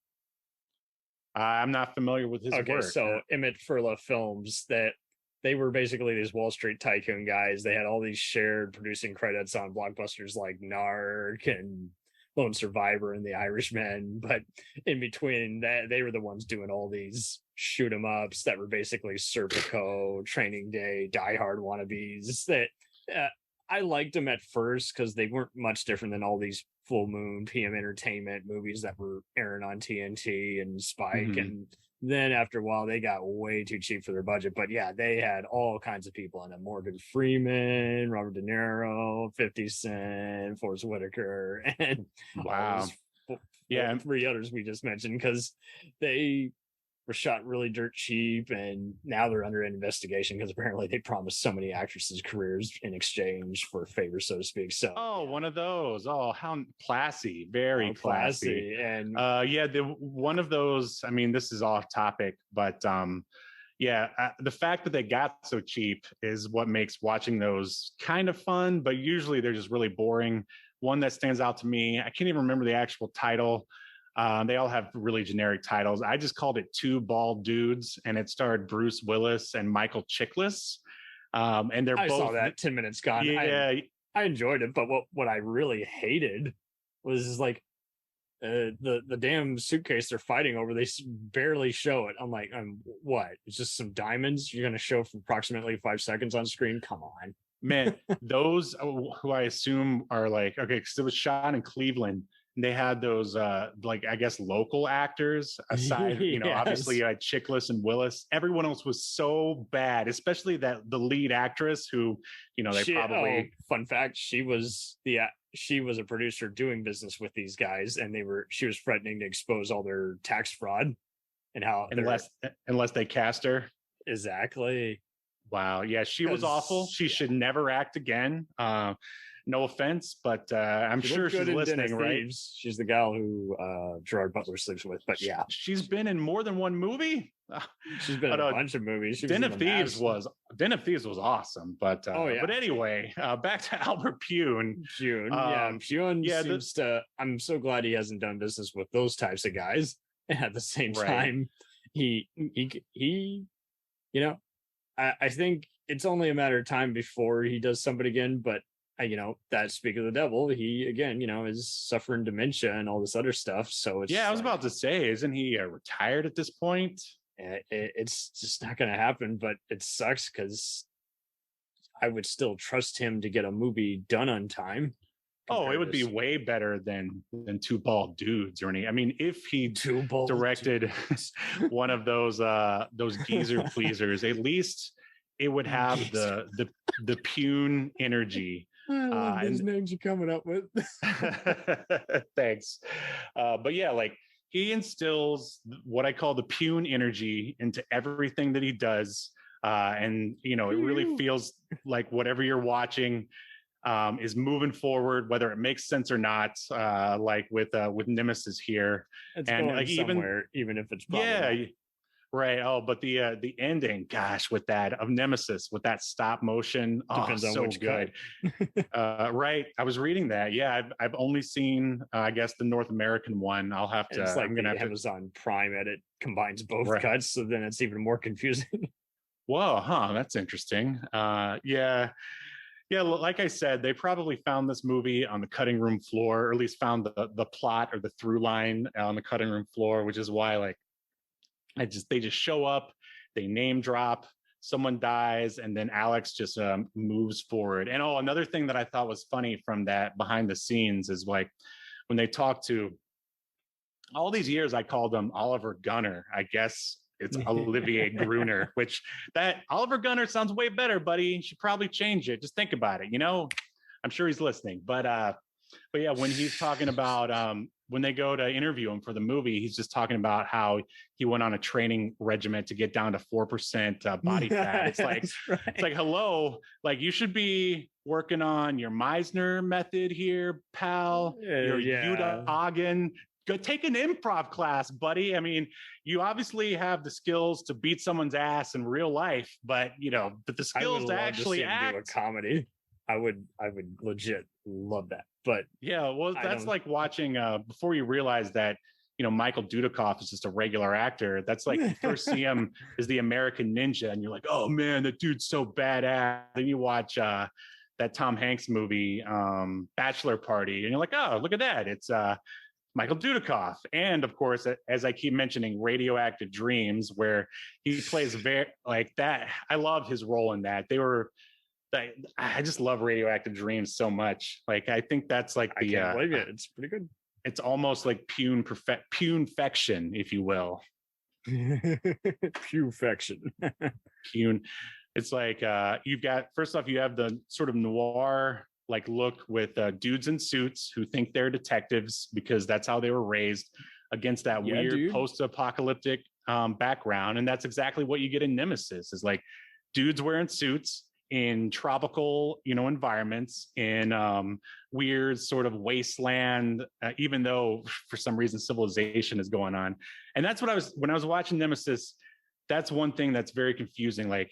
Speaker 2: I'm not familiar with his work.
Speaker 1: So Emmett Furla Films, that they were basically these Wall Street tycoon guys. They had all these shared producing credits on blockbusters like Narc and Lone Survivor and The Irishman. But in between that, they were the ones doing all these shoot 'em ups that were basically Serpico, Training Day, Die Hard wannabes. That I liked them at first because they weren't much different than all these Full Moon PM Entertainment movies that were airing on TNT and Spike. Mm-hmm. And then after a while, they got way too cheap for their budget. But yeah, they had all kinds of people in them: Morgan Freeman, Robert De Niro, 50 Cent, Forrest Whitaker, and
Speaker 2: wow,
Speaker 1: and 3 others we just mentioned, because they were shot really dirt cheap, and now they're under investigation because apparently they promised so many actresses careers in exchange for favors, so to speak. So
Speaker 2: one of those. Oh, how classy. Very classy.
Speaker 1: And
Speaker 2: one of those, I mean, this is off topic, but the fact that they got so cheap is what makes watching those kind of fun, but usually they're just really boring. One that stands out to me, I can't even remember the actual title. They all have really generic titles. I just called it Two Bald Dudes, and it starred Bruce Willis and Michael Chiklis. And they're both.
Speaker 1: I saw that 10 Minutes Gone.
Speaker 2: Yeah,
Speaker 1: I enjoyed it, but what I really hated was like the damn suitcase they're fighting over. They barely show it. I'm like, what? It's just some diamonds you're going to show for approximately 5 seconds on screen? Come on,
Speaker 2: man. Those who I assume are like, okay, because it was shot in Cleveland. They had those like, I guess, local actors aside,
Speaker 1: yes.
Speaker 2: Obviously you had Chiklis and Willis. Everyone else was so bad, especially the lead actress who,
Speaker 1: fun fact, she was a producer doing business with these guys, and she was threatening to expose all their tax fraud. and how
Speaker 2: unless they cast her.
Speaker 1: Exactly.
Speaker 2: Wow. Yeah, she was awful. She should never act again. No offense, but I'm sure she's listening, right?
Speaker 1: She's the gal who Gerard Butler sleeps with. But yeah,
Speaker 2: she's been in more than one movie.
Speaker 1: She's been in a bunch of movies.
Speaker 2: Den of Thieves was awesome. But but anyway, back to Albert Pyun.
Speaker 1: Pyun seems to. I'm so glad he hasn't done business with those types of guys. And at the same time, he you know, I think it's only a matter of time before he does something again. But that speak of the devil, he again, is suffering dementia and all this other stuff. So it's
Speaker 2: I was about to say, isn't he retired at this point?
Speaker 1: It's just not going to happen. But it sucks because I would still trust him to get a movie done on time.
Speaker 2: Oh, it would be way better than Two Bald Dudes or any. I mean, if he directed one of those geezer pleasers, at least it would have the Pyun energy.
Speaker 1: I love these names you're coming up with.
Speaker 2: Thanks. But yeah, like he instills what I call the Pyun energy into everything that he does. And it really feels like whatever you're watching is moving forward, whether it makes sense or not. Like with Nemesis here,
Speaker 1: it's and going somewhere, even if it's
Speaker 2: right. Oh, but the ending, gosh, with that of Nemesis, with that stop motion,
Speaker 1: depends on which
Speaker 2: good. Right. I was reading that. Yeah, I've only seen, I guess, the North American one. I'll have to.
Speaker 1: It's like I'm gonna have Amazon Prime edit combines both cuts, so then it's even more confusing.
Speaker 2: Whoa, that's interesting. Yeah, like I said, they probably found this movie on the cutting room floor, or at least found the plot or the through line on the cutting room floor, which is why they just show up, they name drop, someone dies, and then Alex just moves forward. And another thing that I thought was funny from that behind the scenes is like when they talk to all these years, I called him Oliver Gunner. I guess it's Olivier Gruner, which that Oliver Gunner sounds way better, buddy. You should probably change it. Just think about it. I'm sure he's listening. But yeah, when he's talking about when they go to interview him for the movie, he's just talking about how he went on a training regimen to get down to 4% body fat. It's like, It's like, hello, like you should be working on your Meisner method here, pal. Your Yuta Hagen. Go take an improv class, buddy. I mean, you obviously have the skills to beat someone's ass in real life, but the skills to actually act.
Speaker 1: Do a comedy. I would legit love that. But
Speaker 2: yeah, well, that's like watching before you realize that Michael Dudikoff is just a regular actor. That's like you first see him as the American Ninja, and you're like, oh man, that dude's so badass. Then you watch that Tom Hanks movie, Bachelor Party, and you're like, oh, look at that, it's Michael Dudikoff. And of course, as I keep mentioning, Radioactive Dreams, where he plays very like that. I love his role in that. I just love Radioactive Dreams so much. Like, I think that's like
Speaker 1: I can't believe it. It's pretty good.
Speaker 2: It's almost like Pyun-fection, if you will.
Speaker 1: Pyun-fection.
Speaker 2: Pyun. It's like first off, you have the sort of noir like look with dudes in suits who think they're detectives because that's how they were raised, against that weird post-apocalyptic background. And that's exactly what you get in Nemesis, is like dudes wearing suits in tropical, environments, in weird sort of wasteland, even though for some reason civilization is going on. And that's what when I was watching Nemesis, that's one thing that's very confusing. Like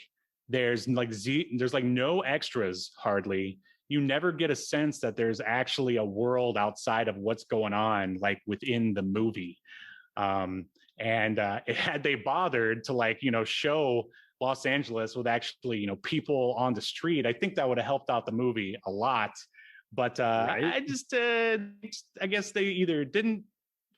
Speaker 2: there's like no extras hardly. You never get a sense that there's actually a world outside of what's going on, like within the movie. And had they bothered to show Los Angeles with actually, people on the street, I think that would have helped out the movie a lot. But right? I guess they either didn't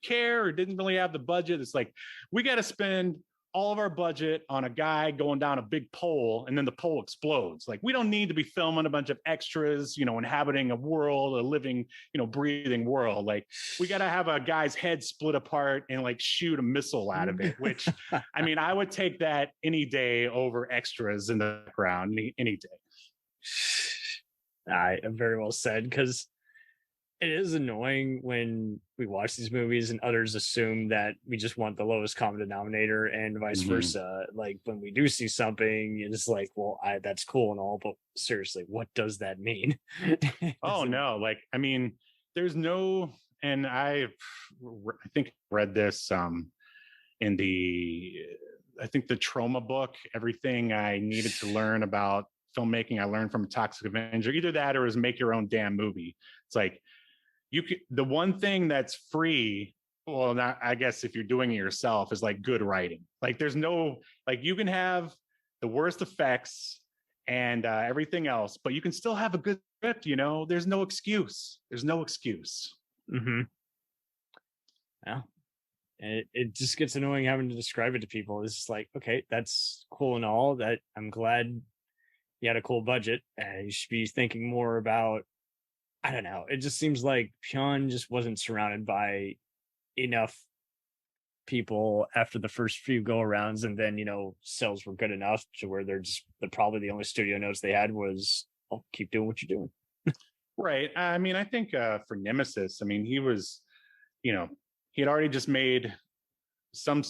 Speaker 2: care or didn't really have the budget. It's like, we got to spend all of our budget on a guy going down a big pole, and then the pole explodes. Like, we don't need to be filming a bunch of extras, inhabiting a world, a living, breathing world. Like, we got to have a guy's head split apart and like shoot a missile out of it, which I mean, I would take that any day over extras in the ground any day.
Speaker 1: I very well said, because it is annoying when we watch these movies and others assume that we just want the lowest common denominator and vice versa. Like when we do see something, it's like, well, that's cool and all, but seriously, what does that mean?
Speaker 2: Oh no, like I mean, there's no, and I think I read this in I think the Trauma book. Everything I needed to learn about filmmaking, I learned from a Toxic Avenger. Either that or is make your own damn movie. It's like the one thing that's free, well, not, I guess if you're doing it yourself, is like good writing. Like there's no, like you can have the worst effects and everything else, but you can still have a good script, you know. There's no excuse. There's no excuse.
Speaker 1: Yeah. It just gets annoying having to describe it to people. It's just like, okay, that's cool and all. That I'm glad you had a cool budget. You should be thinking more about, I don't know. It just seems like Pyun just wasn't surrounded by enough people after the first few go-arounds, and then, you know, sales were good enough to where probably the only studio notes they had was, oh, keep doing what you're doing.
Speaker 2: Right. I mean, I think for Nemesis, I mean, he was, you know, he had already just made some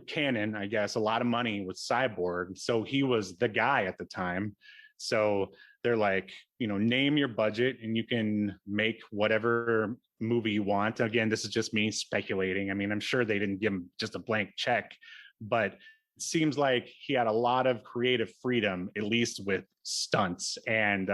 Speaker 2: canon, I guess, a lot of money with Cyborg. So he was the guy at the time. So they're like, you know, name your budget and you can make whatever movie you want. Again, this is just me speculating. I mean, I'm sure they didn't give him just a blank check, but it seems like he had a lot of creative freedom, at least with stunts and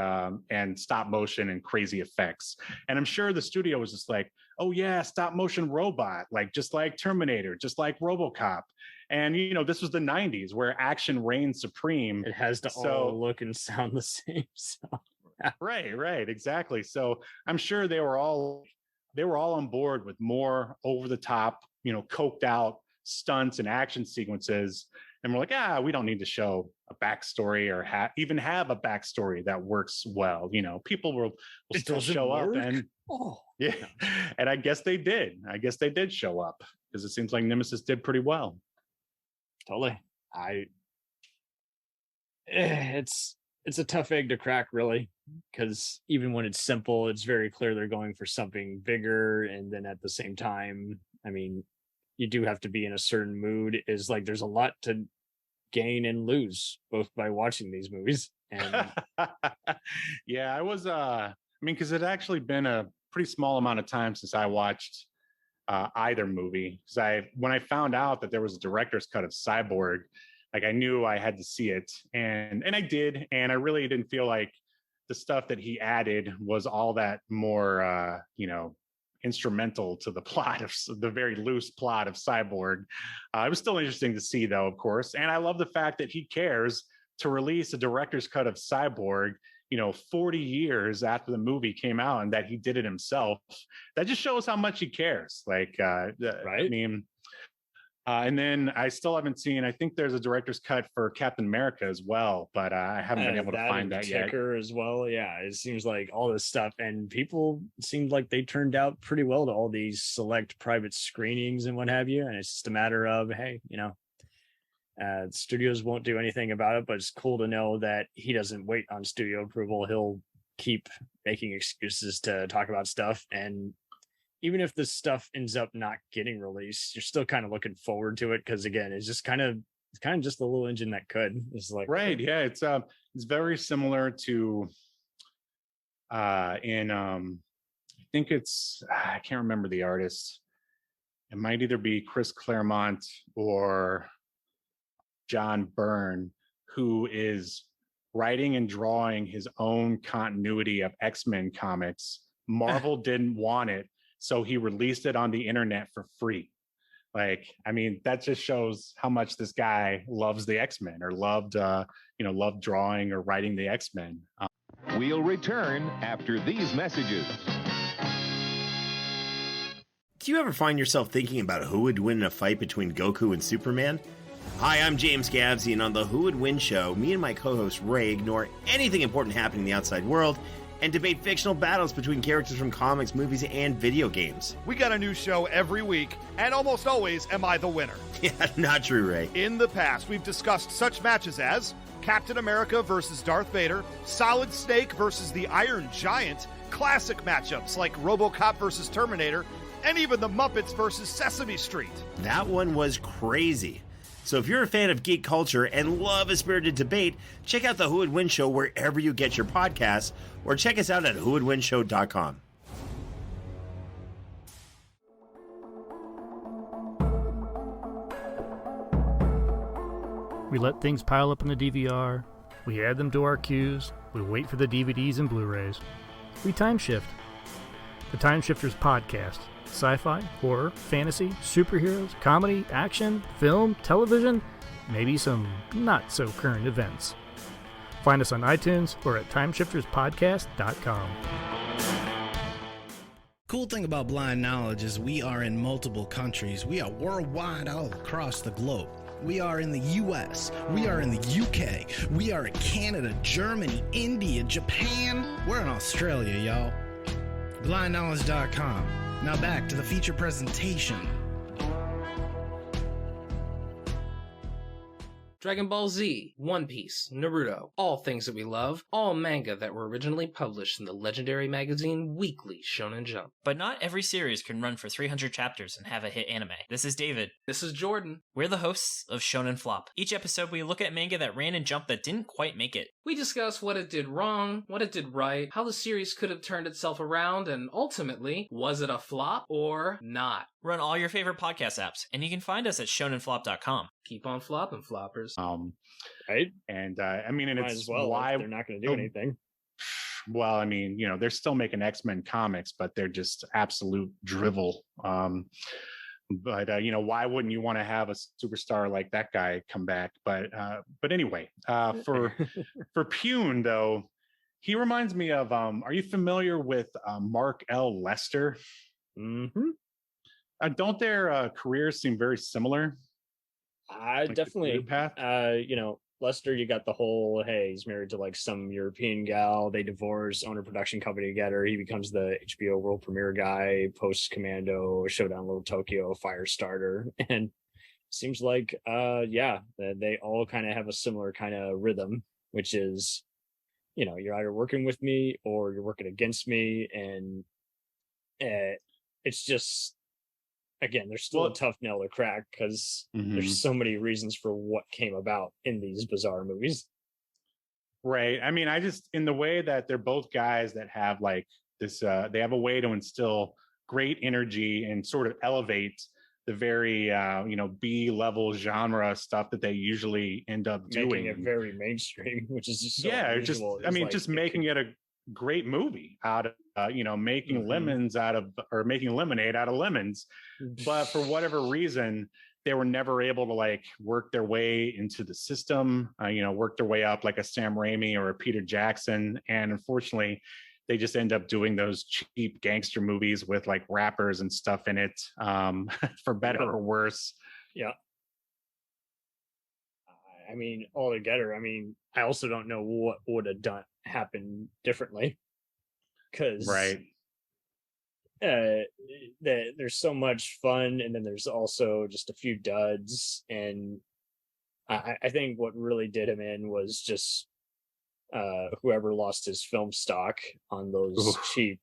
Speaker 2: stop motion and crazy effects. And I'm sure the studio was just like, oh yeah, stop motion robot, like just like Terminator, just like RoboCop. And you know, this was the 90s where action reigned supreme.
Speaker 1: It has to all look and sound the same. So.
Speaker 2: Right, exactly. So I'm sure they were all on board with more over the top, you know, coked out stunts and action sequences. And we're like, we don't need to show a backstory or even have a backstory that works well. You know, people will still show up, and yeah, and I guess they did. I guess they did show up because it seems like Nemesis did pretty well.
Speaker 1: Totally. It's a tough egg to crack, really, because even when it's simple, it's very clear they're going for something bigger, and then at the same time, I mean, you do have to be in a certain mood. Is like there's a lot to gain and lose both by watching these movies. And
Speaker 2: yeah, I was I mean, because it had actually been a pretty small amount of time since I watched either movie. Because when I found out that there was a director's cut of Cyborg, like I knew I had to see it, and I did, and I really didn't feel like the stuff that he added was all that more you know, instrumental to the plot of the very loose plot of Cyborg. It was still interesting to see, though, of course. And I love the fact that he cares to release a director's cut of Cyborg, you know, 40 years after the movie came out, and that he did it himself. That just shows how much he cares. Like, right? I mean, and then I still haven't seen, I think there's a director's cut for Captain America as well, but I haven't been able to find that yet. As
Speaker 1: well. Yeah, it seems like all this stuff, and people seemed like they turned out pretty well to all these select private screenings and what have you. And it's just a matter of, hey, you know, studios won't do anything about it, but it's cool to know that he doesn't wait on studio approval. He'll keep making excuses to talk about stuff, and even if this stuff ends up not getting released, you're still kind of looking forward to it, because again, it's kind of just a little engine that could. It's like,
Speaker 2: right, yeah, it's very similar to in I think it's, I can't remember the artist. It might either be Chris Claremont or John Byrne, who is writing and drawing his own continuity of X-Men comics. Marvel didn't want it, so he released it on the internet for free. Like, I mean, that just shows how much this guy loves the X-Men, or loved drawing or writing the X-Men.
Speaker 3: We'll return after these messages.
Speaker 4: Do you ever find yourself thinking about who would win in a fight between Goku and Superman? Hi, I'm James Gavsey, and on the Who Would Win show, me and my co-host Ray ignore anything important happening in the outside world and debate fictional battles between characters from comics, movies, and video games.
Speaker 5: We got a new show every week, and almost always am I the winner.
Speaker 4: Yeah, not true, Ray.
Speaker 5: In the past, we've discussed such matches as Captain America versus Darth Vader, Solid Snake versus the Iron Giant, classic matchups like RoboCop versus Terminator, and even the Muppets versus Sesame Street.
Speaker 4: That one was crazy. So if you're a fan of geek culture and love a spirited debate, check out the Who Would Win Show wherever you get your podcasts, or check us out at whowouldwinshow.com.
Speaker 6: We let things pile up in the DVR, we add them to our queues, we wait for the DVDs and Blu-rays. We time shift. The Time Shifters Podcast. Sci-fi, horror, fantasy, superheroes, comedy, action, film, television, maybe some not-so-current events. Find us on iTunes or at timeshifterspodcast.com.
Speaker 7: Cool thing about Blind Knowledge is we are in multiple countries. We are worldwide all across the globe. We are in the US, we are in the UK, we are in Canada, Germany, India, Japan. We're in Australia, y'all. BlindKnowledge.com. Now back to the feature presentation.
Speaker 8: Dragon Ball Z, One Piece, Naruto, all things that we love, all manga that were originally published in the legendary magazine Weekly Shonen Jump.
Speaker 9: But not every series can run for 300 chapters and have a hit anime. This is David.
Speaker 8: This is Jordan.
Speaker 9: We're the hosts of Shonen Flop. Each episode we look at manga that ran in Jump that didn't quite make it.
Speaker 8: We discuss what it did wrong, what it did right, how the series could have turned itself around, and ultimately, was it a flop or not?
Speaker 9: Run all your favorite podcast apps, and you can find us at shonenflop.com.
Speaker 8: Keep on flopping, floppers.
Speaker 1: Right?
Speaker 2: And I mean, and
Speaker 1: Might
Speaker 2: it's
Speaker 1: as well,
Speaker 2: why
Speaker 1: they're not going to do anything.
Speaker 2: Well, I mean, you know, they're still making X-Men comics, but they're just absolute drivel. But you know, why wouldn't you want to have a superstar like that guy come back? But anyway, for Pyun though, he reminds me of. Are you familiar with Mark L. Lester?
Speaker 1: Mm-hmm.
Speaker 2: Don't their careers seem very similar? Like
Speaker 1: Definitely.
Speaker 2: path?
Speaker 1: You know, Lester, you got the whole, hey, he's married to like some European gal. They divorce, own a production company together. He becomes the HBO world premiere guy, post Commando, Showdown Little Tokyo, Firestarter. And seems like, they all kind of have a similar kind of rhythm, which is, you know, you're either working with me or you're working against me. And it's just, again, there's still a tough nail to crack because there's so many reasons for what came about in these bizarre movies.
Speaker 2: Right. I mean, I just, in the way that they're both guys that have like this, they have a way to instill great energy and sort of elevate the very, B-level genre stuff that they usually end up doing.
Speaker 1: Making it very mainstream, which is just so
Speaker 2: unusual. Just making it a great movie out of making lemons out of, or making lemonade out of lemons. But for whatever reason, they were never able to like work their way into the system, work their way up like a Sam Raimi or a Peter Jackson. And unfortunately, they just end up doing those cheap gangster movies with like rappers and stuff in it, for better or worse.
Speaker 1: Yeah. I mean, altogether, I also don't know what would have happened differently. Because there's so much fun, and then there's also just a few duds. And I think what really did him in was just whoever lost his film stock on those cheap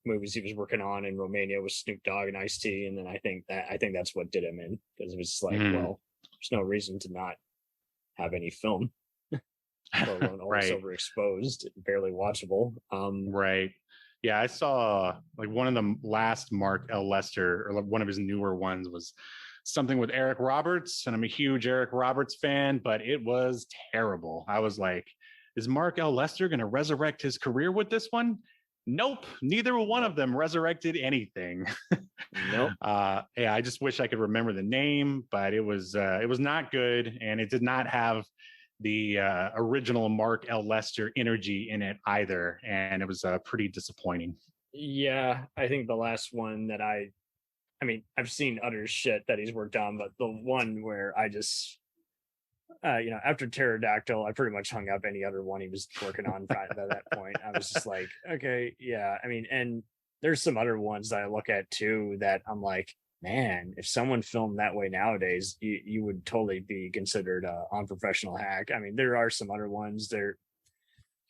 Speaker 1: movies he was working on in Romania with Snoop Dogg and Ice-T. And then I think that's what did him in, because it was like, well, there's no reason to not have any film. Let alone always overexposed, barely watchable.
Speaker 2: Right. Yeah, I saw like one of the last Mark L. Lester, or like one of his newer ones, was something with Eric Roberts, and I'm a huge Eric Roberts fan, but it was terrible. I was like, is Mark L. Lester going to resurrect his career with this one? Nope, neither one of them resurrected anything.
Speaker 1: Nope.
Speaker 2: I just wish I could remember the name, but it was not good, and it did not have the original Mark L. Lester energy in it either, and it was pretty disappointing.
Speaker 1: Yeah, I think the last one that I've seen other shit that he's worked on, but the one where I just after Pterodactyl, I pretty much hung up any other one he was working on at that point. I was just like, okay, yeah. And there's some other ones that I look at too that I'm like, man, if someone filmed that way nowadays, you would totally be considered an unprofessional hack. There are some other ones there.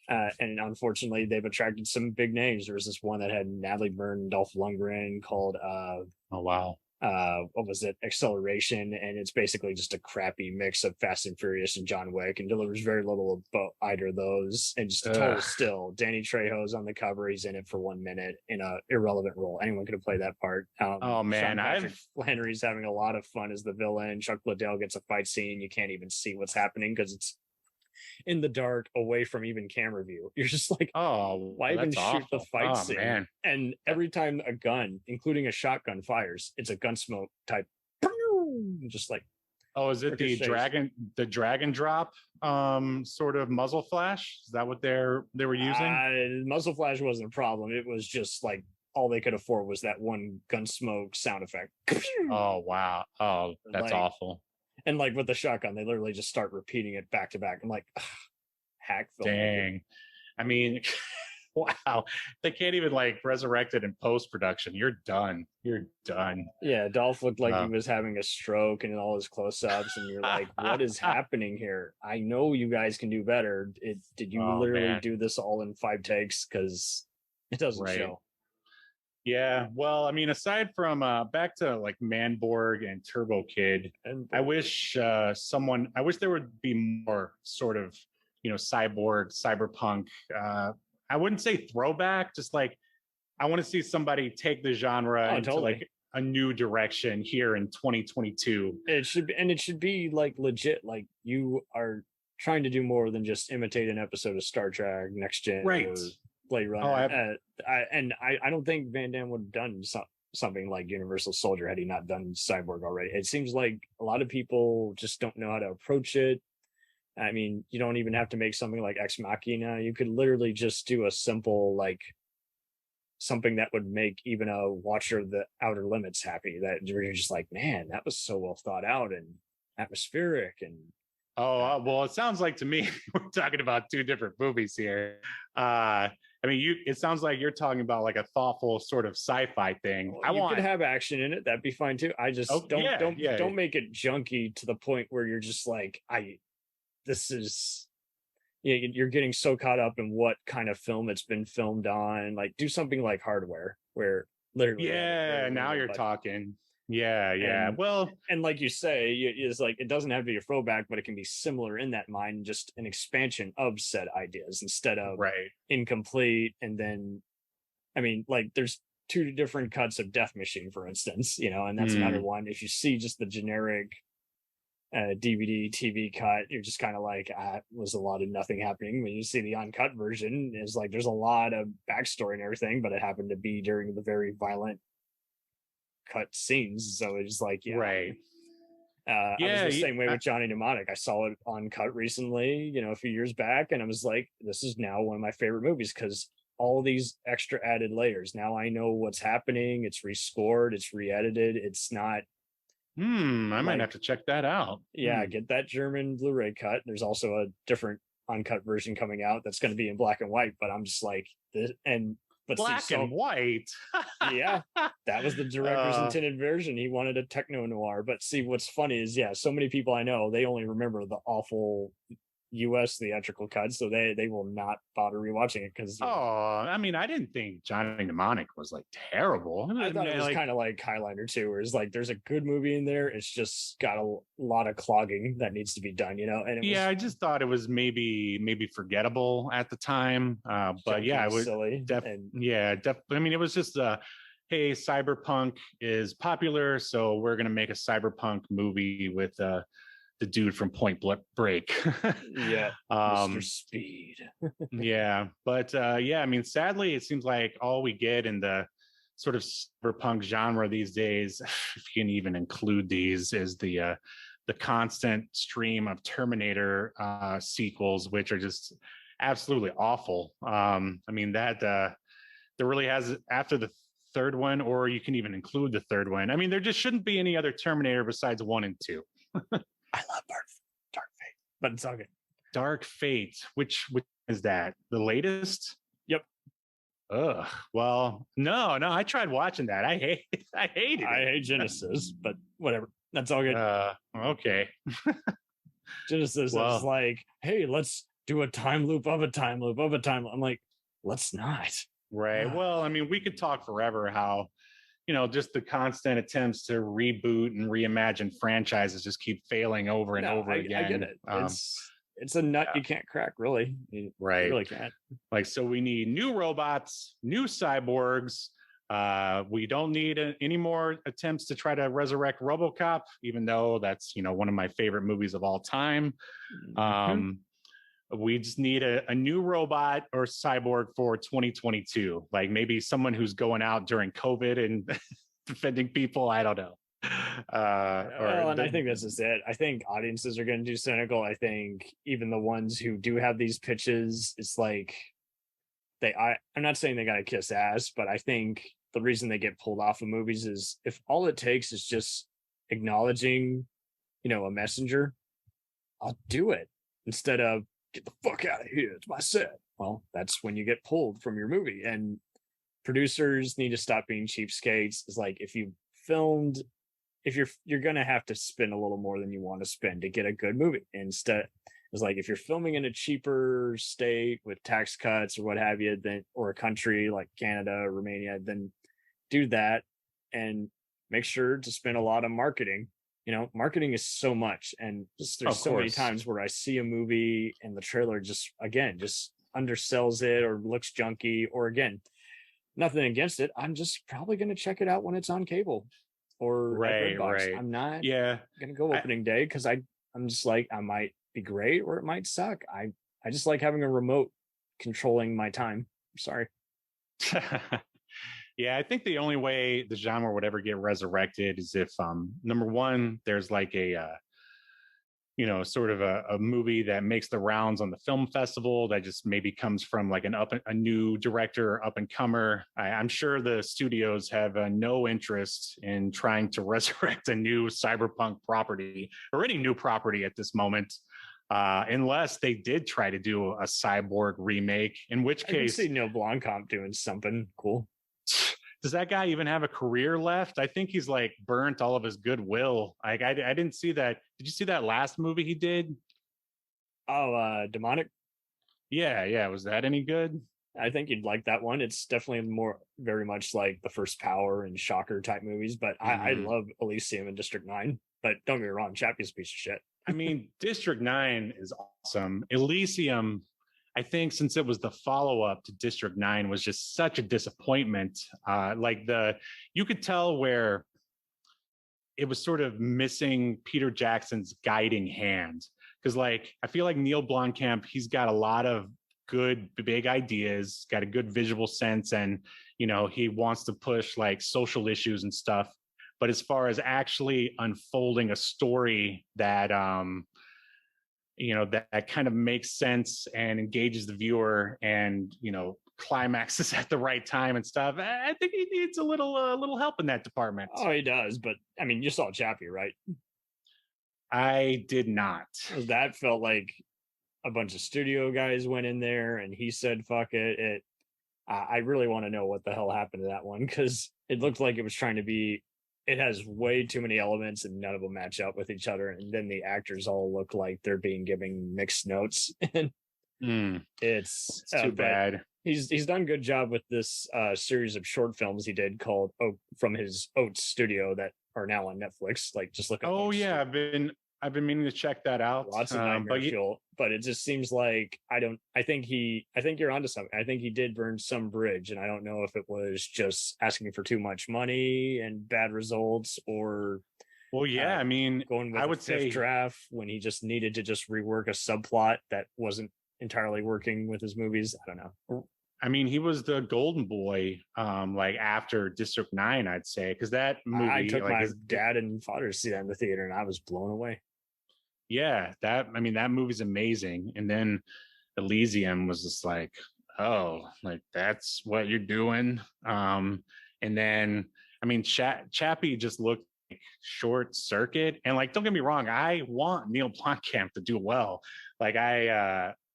Speaker 1: And unfortunately, they've attracted some big names. There was this one that had Natalie Burn and Dolph Lundgren called
Speaker 2: oh wow,
Speaker 1: what was it, Acceleration, and it's basically just a crappy mix of Fast and Furious and John Wick, and delivers very little about either of those, and just total still. Danny Trejo's on the cover. He's in it for 1 minute in a irrelevant role. Anyone could have played that part.
Speaker 2: Oh man,
Speaker 1: Flannery's having a lot of fun as the villain. Chuck Liddell gets a fight scene. You can't even see what's happening because it's in the dark, away from even camera view. You're just like,
Speaker 2: oh,
Speaker 1: why even shoot the fight scene?
Speaker 2: Man.
Speaker 1: And every time a gun, including a shotgun, fires, it's a gunsmoke type, just like.
Speaker 2: Oh, is it the dragon drop sort of muzzle flash? Is that what they were using?
Speaker 1: Muzzle flash wasn't a problem. It was just like all they could afford was that one gunsmoke sound effect.
Speaker 2: Oh wow! Oh, that's
Speaker 1: like,
Speaker 2: awful.
Speaker 1: And like with the shotgun, they literally just start repeating it back to back. I'm like, hack film.
Speaker 2: Dang. I mean, wow. They can't even like resurrect it in post-production. You're done. You're done.
Speaker 1: Yeah, Dolph looked like he was having a stroke and all his close-ups, and you're like, what is happening here? I know you guys can do better. Did you literally do this all in 5 takes? Because it doesn't show.
Speaker 2: Yeah, well, I mean, aside from back to like Manborg and Turbo Kid, I wish there would be more sort of, cyborg, cyberpunk. I wouldn't say throwback, just like I want to see somebody take the genre into like a new direction here in 2022.
Speaker 1: It should be like legit, like you are trying to do more than just imitate an episode of Star Trek, Next Gen,
Speaker 2: right?
Speaker 1: Blade Runner. I don't think Van Damme would have done something like Universal Soldier had he not done Cyborg already. It seems like a lot of people just don't know how to approach it. I mean, you don't even have to make something like Ex Machina. You could literally just do a simple, like, something that would make even a watcher of the Outer Limits happy. That you're just like, man, that was so well thought out and atmospheric. And
Speaker 2: well, it sounds like to me we're talking about 2 different movies here. I mean, it sounds like you're talking about like a thoughtful sort of sci-fi thing.
Speaker 1: You could have action in it. That'd be fine too. I just don't make it junky to the point where you're just like, you're getting so caught up in what kind of film it's been filmed on. Like, do something like Hardware, where literally.
Speaker 2: Yeah, now you're talking. Yeah. Well,
Speaker 1: and like you say, is like it doesn't have to be a throwback, but it can be similar in that mind, just an expansion of said ideas instead of incomplete. And then, I mean, like there's 2 different cuts of Death Machine, for instance, and that's another one. If you see just the generic DVD TV cut, you're just kind of like, it was a lot of nothing happening. When you see the uncut version, it's like there's a lot of backstory and everything, but it happened to be during the very violent cut scenes, so it's like I was the same way with Johnny Mnemonic. I saw it on cut recently, a few years back, and I was like, this is now one of my favorite movies because all these extra added layers. Now I know what's happening. It's rescored, it's re-edited. It's not
Speaker 2: I might have to check that out.
Speaker 1: Get that German Blu-ray cut. There's also a different uncut version coming out that's going to be in black and white, but I'm just like this. But
Speaker 2: black and white.
Speaker 1: Yeah, that was the director's intended version. He wanted a techno noir. But see, what's funny is, so many people I know, they only remember the awful U.S. theatrical cut, so they will not bother rewatching it because.
Speaker 2: I mean, I didn't think Johnny Mnemonic was like terrible.
Speaker 1: I thought it was kind of like Highlander 2, where it's like there's a good movie in there. It's just got a lot of clogging that needs to be done, And
Speaker 2: I just thought it was maybe forgettable at the time. But yeah, it was
Speaker 1: silly.
Speaker 2: I mean, it was just hey, cyberpunk is popular, so we're gonna make a cyberpunk movie with the dude from Point Break.
Speaker 1: Mr. Speed.
Speaker 2: But I mean, sadly, it seems like all we get in the sort of cyberpunk genre these days, if you can even include these, is the constant stream of Terminator sequels, which are just absolutely awful. I mean, that there really has, after the 3rd one, or you can even include the 3rd one. I mean, there just shouldn't be any other Terminator besides 1 and 2.
Speaker 1: I love Dark Fate, but it's okay.
Speaker 2: Dark Fate, which is that? The latest?
Speaker 1: Yep.
Speaker 2: Ugh. Well, no, I tried watching that. I hated it.
Speaker 1: I hate Genesis, but whatever. That's all good.
Speaker 2: Okay.
Speaker 1: Genesis is like, hey, let's do a time loop of a time loop of a time. I'm like, let's not.
Speaker 2: Right. Well, I mean, we could talk forever how, just the constant attempts to reboot and reimagine franchises just keep failing over and over again.
Speaker 1: I get it. It's a nut you can't crack, really. You really can't.
Speaker 2: Like, so we need new robots, new cyborgs. We don't need any more attempts to try to resurrect RoboCop, even though that's, one of my favorite movies of all time. We just need a new robot or cyborg for 2022. Like maybe someone who's going out during COVID and defending people. I don't know.
Speaker 1: And I think this is it. I think audiences are going to do cynical. I think even the ones who do have these pitches, it's like I'm not saying they got to kiss ass, but I think the reason they get pulled off of movies is if all it takes is just acknowledging, a messenger, I'll do it instead of get the fuck out of here. It's my set. Well, that's when you get pulled from your movie. And producers need to stop being cheapskates. It's like if you filmed, if you're gonna have to spend a little more than you want to spend to get a good movie. Instead, it's like if you're filming in a cheaper state with tax cuts or what have you, then or a country like Canada or Romania, then do that and make sure to spend a lot on marketing. Marketing is so much, and there's so many times where I see a movie and the trailer just undersells it or looks junky, or again, nothing against it. I'm just probably going to check it out when it's on cable or Redbox. I'm not going to go opening day because I'm just like, I might be great or it might suck. I just like having a remote controlling my time. I'm sorry.
Speaker 2: Yeah, I think the only way the genre would ever get resurrected is if, number one, there's like a, sort of a movie that makes the rounds on the film festival that just maybe comes from like a new director, up and comer. I'm sure the studios have no interest in trying to resurrect a new cyberpunk property or any new property at this moment. Unless they did try to do a Cyborg remake, in which case
Speaker 1: I can see Neil Blomkamp doing something cool.
Speaker 2: Does that guy even have a career left? I think he's like burnt all of his goodwill. I didn't see that. Did you see that last movie he did?
Speaker 1: Oh, Demonic.
Speaker 2: Yeah. Was that any good?
Speaker 1: I think you'd like that one. It's definitely very much like the First Power and Shocker type movies. But I love Elysium and District 9. But don't get me wrong, Chappie's a piece of shit.
Speaker 2: I mean, District 9 is awesome. Elysium, I think since it was the follow-up to District 9 was just such a disappointment. You could tell where it was sort of missing Peter Jackson's guiding hand. Because I feel like Neil Blomkamp, he's got a lot of good, big ideas, got a good visual sense. And, he wants to push like social issues and stuff. But as far as actually unfolding a story that, that kind of makes sense and engages the viewer and, climaxes at the right time and stuff, I think he needs a little help in that department.
Speaker 1: Oh, he does. But I mean, you saw Chappie, right?
Speaker 2: I did not.
Speaker 1: That felt like a bunch of studio guys went in there and he said, fuck it. I really want to know what the hell happened to that one, because it looked like it was trying to be, it has way too many elements and none of them match up with each other. And then the actors all look like they're being given mixed notes. And it's
Speaker 2: too bad.
Speaker 1: He's done a good job with this series of short films he did called from his Oats studio that are now on Netflix. Like, just look at
Speaker 2: I've been meaning to check that out.
Speaker 1: Lots of nightmare fuel, but it just seems like I think you're onto something. I think he did burn some bridge, and I don't know if it was just asking for too much money and bad results, or
Speaker 2: I mean,
Speaker 1: going with I would say draft when he just needed to just rework a subplot that wasn't entirely working with his movies. I don't know.
Speaker 2: I mean, he was the golden boy, after District 9, I'd say, because that movie.
Speaker 1: I took my dad and father to see that in the theater, and I was blown away.
Speaker 2: Yeah, that movie's amazing. And then Elysium was just like, oh, like that's what you're doing. And then, I mean, Chappie just looked like Short Circuit. And don't get me wrong, I want Neil Blomkamp to do well.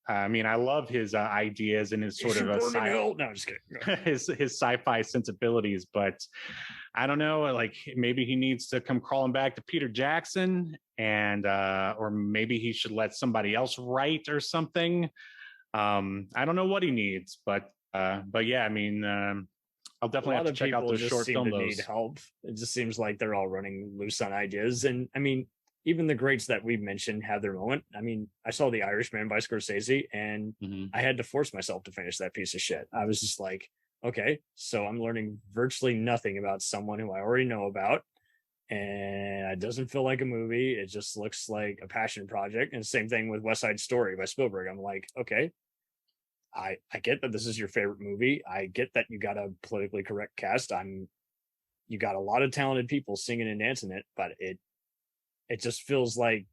Speaker 2: I mean, I love his ideas and his sort of
Speaker 1: no, I'm just kidding.
Speaker 2: his sci-fi sensibilities, but I don't know, like maybe he needs to come crawling back to Peter Jackson, and or maybe he should let somebody else write or something. I don't know what he needs, but yeah, I mean, I'll definitely have to check out those short film.
Speaker 1: Need help. It just seems like they're all running loose on ideas, and I mean, even the greats that we've mentioned have their moment. I mean, I saw The Irishman by Scorsese, and I had to force myself to finish that piece of shit. I was just like, okay, so I'm learning virtually nothing about someone who I already know about, and it doesn't feel like a movie. It just looks like a passion project. And same thing with West Side Story by Spielberg. I'm like, okay, I get that this is your favorite movie. I get that you got a politically correct cast. You got a lot of talented people singing and dancing it, but it just feels like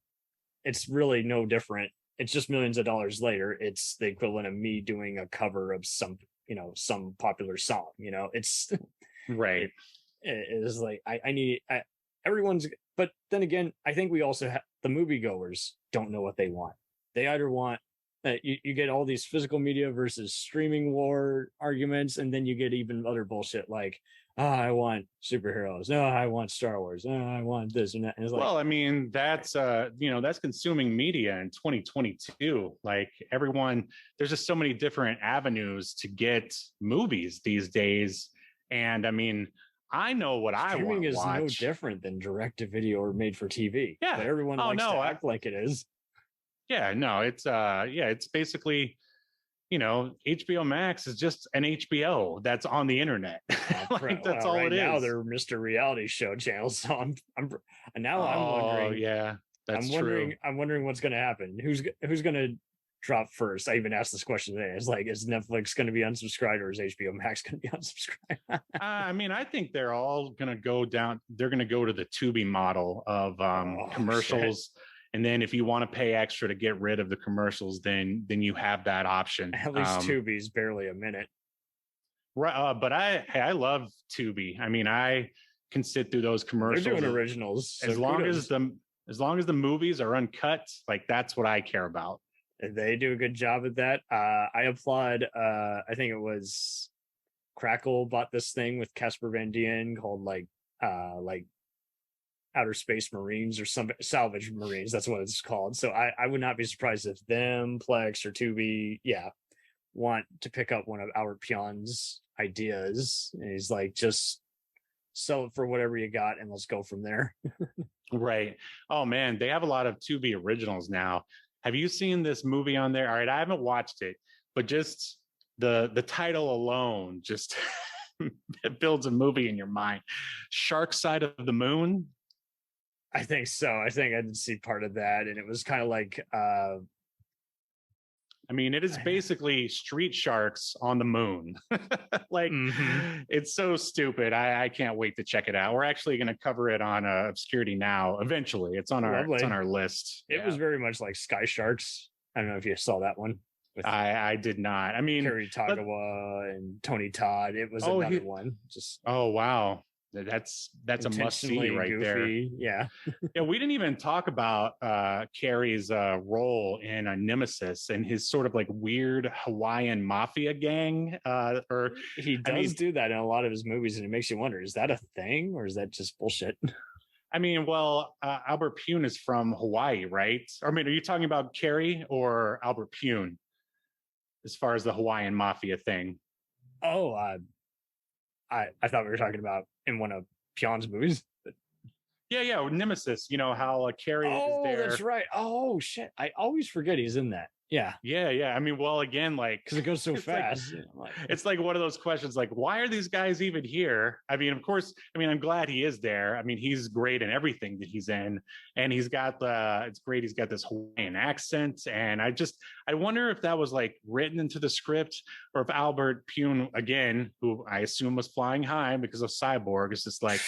Speaker 1: it's really no different. It's just millions of dollars later. It's the equivalent of me doing a cover of some popular song. It's
Speaker 2: right.
Speaker 1: It is like everyone's. But then again, I think we also have the moviegoers don't know what they want. They either want you get all these physical media versus streaming war arguments, and then you get even other bullshit like, I want superheroes. No, I want Star Wars. No, I want this and that. And it's like,
Speaker 2: well, I mean, that's that's consuming media in 2022. Like everyone, there's just so many different avenues to get movies these days. And I mean, I know what I want to watch. Streaming is no
Speaker 1: different than direct to video or made for TV.
Speaker 2: Yeah,
Speaker 1: but everyone likes to act like it is.
Speaker 2: Yeah, no, it's basically, HBO Max is just an HBO that's on the internet. That's all it is.
Speaker 1: Now they're Mr. Reality Show channels. So I'm wondering.
Speaker 2: Oh yeah, that's
Speaker 1: true. I'm wondering what's going to happen. Who's going to drop first? I even asked this question today. It's like, is Netflix going to be unsubscribed or is HBO Max going to be unsubscribed?
Speaker 2: I mean, I think they're all going to go down. They're going to go to the Tubi model of commercials. Shit. And then if you want to pay extra to get rid of the commercials, then you have that option.
Speaker 1: At least Tubi's barely a minute.
Speaker 2: Right. But I love Tubi. I mean, I can sit through those commercials.
Speaker 1: They're doing originals.
Speaker 2: As long as the movies are uncut, like that's what I care about.
Speaker 1: They do a good job at that. I applaud. I think it was Crackle bought this thing with Casper Van Dien called like Outer Space Marines or some Salvage Marines. That's what it's called. So I would not be surprised if them, Plex, or Tubi, want to pick up one of Albert Pyun's ideas. And he's like, just sell it for whatever you got and let's go from there.
Speaker 2: Right. Oh man, they have a lot of Tubi originals now. Have you seen this movie on there? All right, I haven't watched it, but just the title alone just it builds a movie in your mind. Shark Side of the Moon.
Speaker 1: I think so. I think I did see part of that, and it was kind of like
Speaker 2: I mean, it is basically Street Sharks on the moon. Like, It's so stupid. I can't wait to check it out. We're actually going to cover it on Obscurity Now. Eventually, it's on our list.
Speaker 1: It was very much like Sky Sharks. I don't know if you saw that one.
Speaker 2: I did not. I mean,
Speaker 1: Kerry Tagawa and Tony Todd. It was another one.
Speaker 2: Oh wow. That's a must see right goofy. There.
Speaker 1: Yeah.
Speaker 2: Yeah. We didn't even talk about Carrey's role in Nemesis and his sort of like weird Hawaiian mafia gang.
Speaker 1: He does do that in a lot of his movies, and it makes you wonder: is that a thing or is that just bullshit?
Speaker 2: I mean, well, Albert Pyun is from Hawaii, right? I mean, are you talking about Carrey or Albert Pyun as far as the Hawaiian mafia thing?
Speaker 1: Oh, I thought we were talking about in one of Pyun's movies.
Speaker 2: Yeah, Nemesis. You know how Carrey is there.
Speaker 1: Oh, that's right. Oh shit, I always forget he's in that. Yeah.
Speaker 2: I mean, well, again, like
Speaker 1: because it goes so fast.
Speaker 2: It's like one of those questions, like, why are these guys even here? I mean, of course, I'm glad he is there. I mean, he's great in everything that he's in, and he's got it's great. He's got this Hawaiian accent, and I wonder if that was like written into the script, or if Albert Pyun, again, who I assume was flying high because of Cyborg, is just like,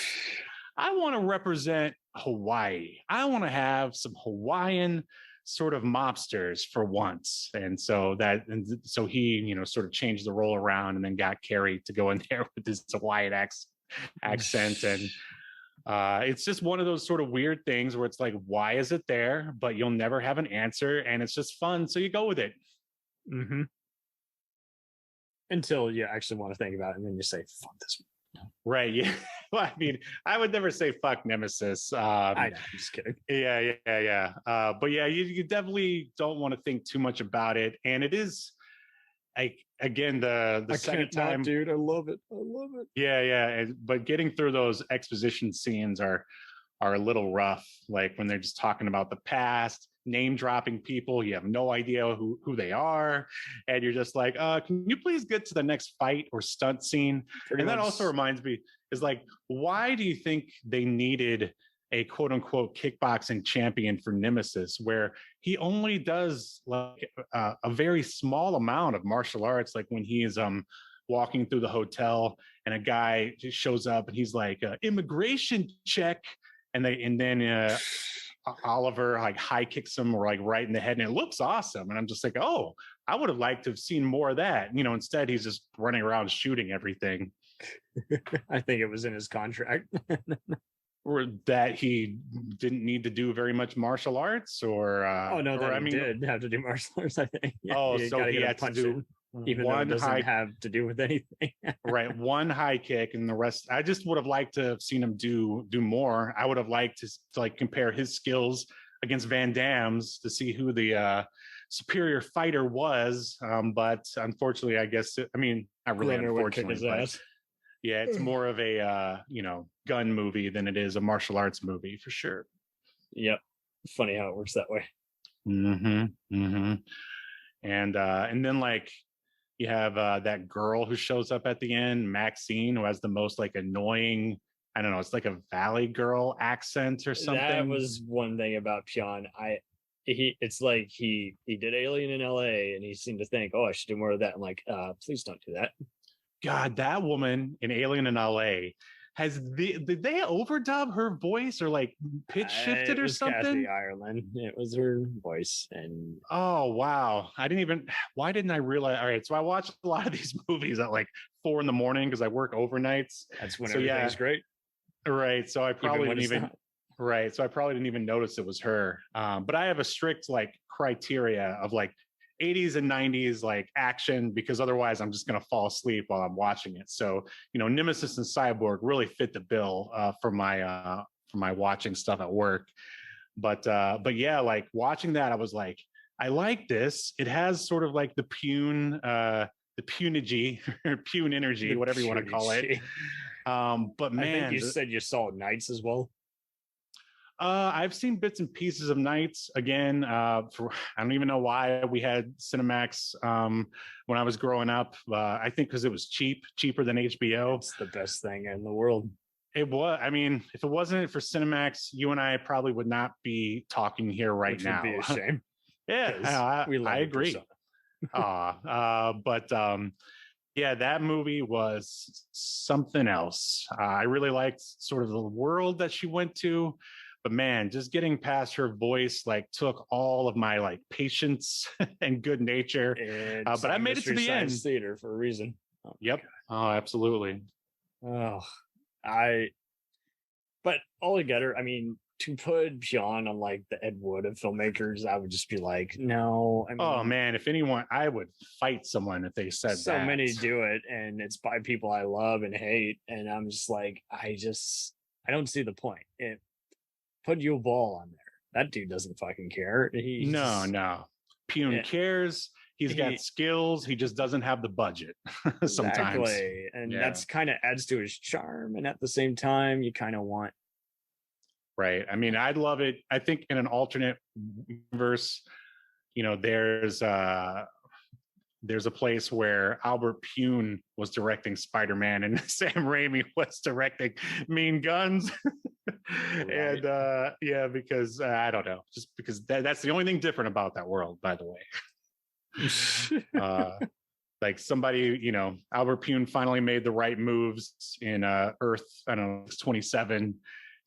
Speaker 2: I want to represent Hawaii. I want to have some Hawaiian sort of mobsters for once. And so he, sort of changed the role around and then got Carrey to go in there with his Hawaiian accent. And it's just one of those sort of weird things where it's like, why is it there? But you'll never have an answer. And it's just fun. So you go with it.
Speaker 1: Mm-hmm. Until you actually want to think about it, and then you say, "Fuck this."
Speaker 2: Right. Yeah. Well, I mean, I would never say fuck Nemesis.
Speaker 1: I know. I'm just kidding.
Speaker 2: Yeah. But yeah, you definitely don't want to think too much about it. And it is, again, the second time,
Speaker 1: dude. I love it.
Speaker 2: Yeah. But getting through those exposition scenes are a little rough. Like when they're just talking about the past, name dropping people, you have no idea who they are, and you're just like, can you please get to the next fight or stunt scene? That also reminds me, is like, why do you think they needed a quote unquote kickboxing champion for Nemesis, where he only does like a very small amount of martial arts? Like when he is walking through the hotel and a guy just shows up and he's like, immigration check, and then Oliver like high kicks him or like right in the head, and it looks awesome. And I'm just like, oh, I would have liked to have seen more of that. Instead he's just running around shooting everything.
Speaker 1: I think it was in his contract.
Speaker 2: Or that he didn't need to do very much martial arts, or
Speaker 1: he did have to do martial arts, I think.
Speaker 2: Yeah, so he had to do
Speaker 1: even though it doesn't have to do with anything.
Speaker 2: Right, one high kick, and the rest I just would have liked to have seen him do more. I would have liked to like compare his skills against Van Damme's to see who the superior fighter was. But unfortunately, I guess not really unfortunately, but yeah, it's more of a gun movie than it is a martial arts movie for sure.
Speaker 1: Yep. Funny how it works that way.
Speaker 2: And then like you have that girl who shows up at the end, Maxine, who has the most like annoying, I don't know, it's like a Valley Girl accent or something.
Speaker 1: That was one thing about Pyun. It's like he did Alien in LA and he seemed to think, oh, I should do more of that. I'm like, please don't do that.
Speaker 2: God, that woman in Alien in LA did they overdub her voice or like pitch shifted or something?
Speaker 1: Kathy Ireland. It was her voice. And
Speaker 2: oh wow, why didn't I realize? All right, so I watch a lot of these movies at like 4 a.m. because I work overnights.
Speaker 1: That's when everything's great.
Speaker 2: Right. So I probably didn't even notice it was her. But I have a strict like criteria of like 80s and 90s like action, because otherwise I'm just going to fall asleep while I'm watching it. So, Nemesis and Cyborg really fit the bill for my watching stuff at work. But yeah, like watching that, I was like, I like this. It has sort of like the Pyun, the Pyunergy or Pyun energy, whatever you want to call it. But man,
Speaker 1: I think you said you saw Knights as well.
Speaker 2: I've seen bits and pieces of Knights again. I don't even know why we had Cinemax when I was growing up. I think because it was cheaper than HBO.
Speaker 1: It's the best thing in the world.
Speaker 2: It was. I mean, if it wasn't for Cinemax, you and I probably would not be talking here right now.
Speaker 1: Would be a shame.
Speaker 2: Yeah, I agree. Yeah, that movie was something else. I really liked sort of the world that she went to. But man, just getting past her voice like took all of my like patience and good nature. But I made it to the end.
Speaker 1: Theater for a reason.
Speaker 2: Oh, yep. God. Oh, absolutely.
Speaker 1: But altogether, I mean, to put Pyun on like the Ed Wood of filmmakers, I would just be like, no. I mean,
Speaker 2: oh man, if anyone, I would fight someone if they said
Speaker 1: so
Speaker 2: that. So
Speaker 1: many do it, and it's by people I love and hate, and I'm just like, I don't see the point. Put you a ball on there. That dude doesn't fucking care.
Speaker 2: No. Pyun cares. He's got skills. He just doesn't have the budget sometimes.
Speaker 1: Exactly. And that's kind of adds to his charm. And at the same time, you kind of want.
Speaker 2: Right. I mean, I'd love it. I think in an alternate universe, there's a place where Albert Pyun was directing Spider-Man and Sam Raimi was directing Mean Guns. Right. And because I don't know, just because that's the only thing different about that world, by the way. Like somebody, Albert Pyun finally made the right moves in Earth, I don't know, 27,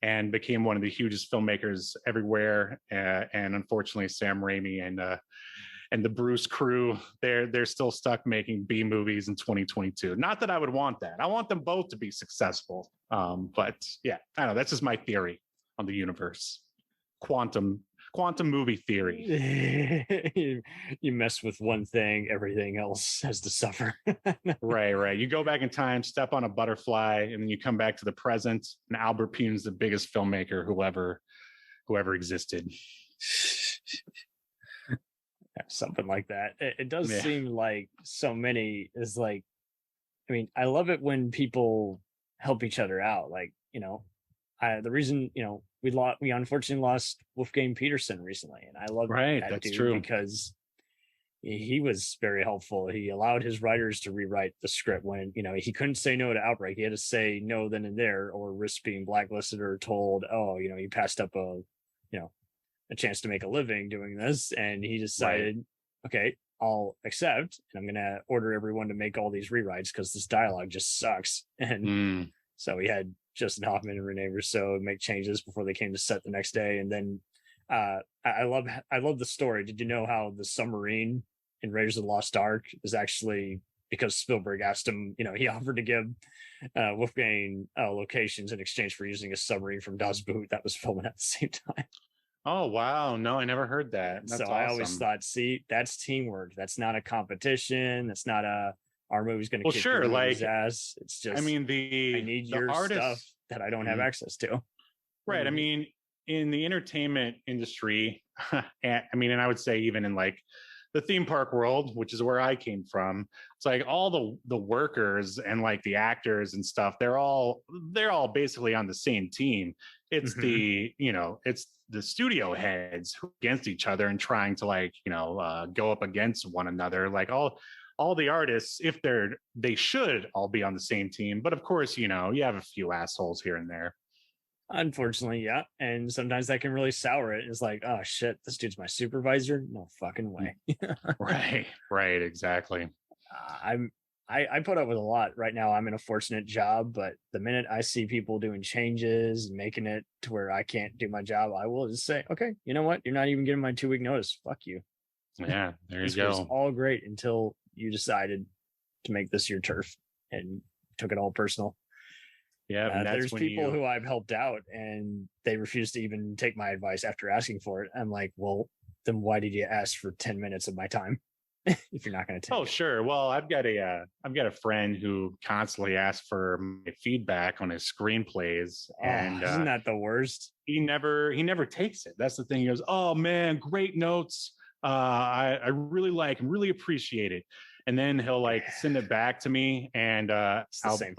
Speaker 2: and became one of the hugest filmmakers everywhere. And unfortunately, Sam Raimi and the Bruce crew, they're still stuck making B movies in 2022. Not that I would want that. I want them both to be successful. But yeah, I don't know. That's just my theory on the universe. Quantum quantum movie theory.
Speaker 1: You mess with one thing, everything else has to suffer.
Speaker 2: Right. You go back in time, step on a butterfly, and then you come back to the present, and Albert Pyun's the biggest filmmaker who ever existed.
Speaker 1: Something like that. It does seem like so many is like, I mean, I love it when people help each other out. Like, the reason, we unfortunately lost Wolfgang Peterson recently, and I love that dude
Speaker 2: true.
Speaker 1: because he was very helpful. He allowed his writers to rewrite the script when, he couldn't say no to Outbreak. He had to say no then and there, or risk being blacklisted or told, you passed up a chance to make a living doing this. And he decided, okay, I'll accept, and I'm going to order everyone to make all these rewrites because this dialogue just sucks. And so we had Justin Hoffman and Rene Rousseau make changes before they came to set the next day. And then I love the story. Did you know how the submarine in Raiders of the Lost Ark is actually because Spielberg asked him, he offered to give Wolfgang locations in exchange for using a submarine from Das Boot that was filming at the same time.
Speaker 2: Oh, wow. No, I never heard that. That's awesome.
Speaker 1: I always thought, see, that's teamwork. That's not a competition. That's not our movie's going to kick your movie's ass. It's just, I need your stuff that I don't have access to.
Speaker 2: Right. I mean, in the entertainment industry, and I would say even in like the theme park world, which is where I came from, it's like all the workers and like the actors and stuff, they're all basically on the same team. It's it's the studio heads who against each other and trying to go up against one another. Like all the artists, if they should all be on the same team. But of course, you have a few assholes here and there.
Speaker 1: Unfortunately, yeah. And sometimes that can really sour it. It's like, oh shit, this dude's my supervisor. No fucking way.
Speaker 2: Right. Exactly.
Speaker 1: I put up with a lot right now. I'm in a fortunate job, but the minute I see people doing changes and making it to where I can't do my job, I will just say, okay, you know what? You're not even getting my 2-week notice. Fuck you.
Speaker 2: Yeah, there you
Speaker 1: this
Speaker 2: go.
Speaker 1: was all great until you decided to make this your turf and took it all personal.
Speaker 2: Yeah,
Speaker 1: there's people who I've helped out and they refuse to even take my advice after asking for it. I'm like, well, then why did you ask for 10 minutes of my time if you're not going to take it?
Speaker 2: Sure. Well, I've got a friend who constantly asks for my feedback on his screenplays, and
Speaker 1: isn't that the worst?
Speaker 2: He never takes it. That's the thing. He goes, "Oh man, great notes. I really really appreciate it." And then he'll send it back to me, and I'll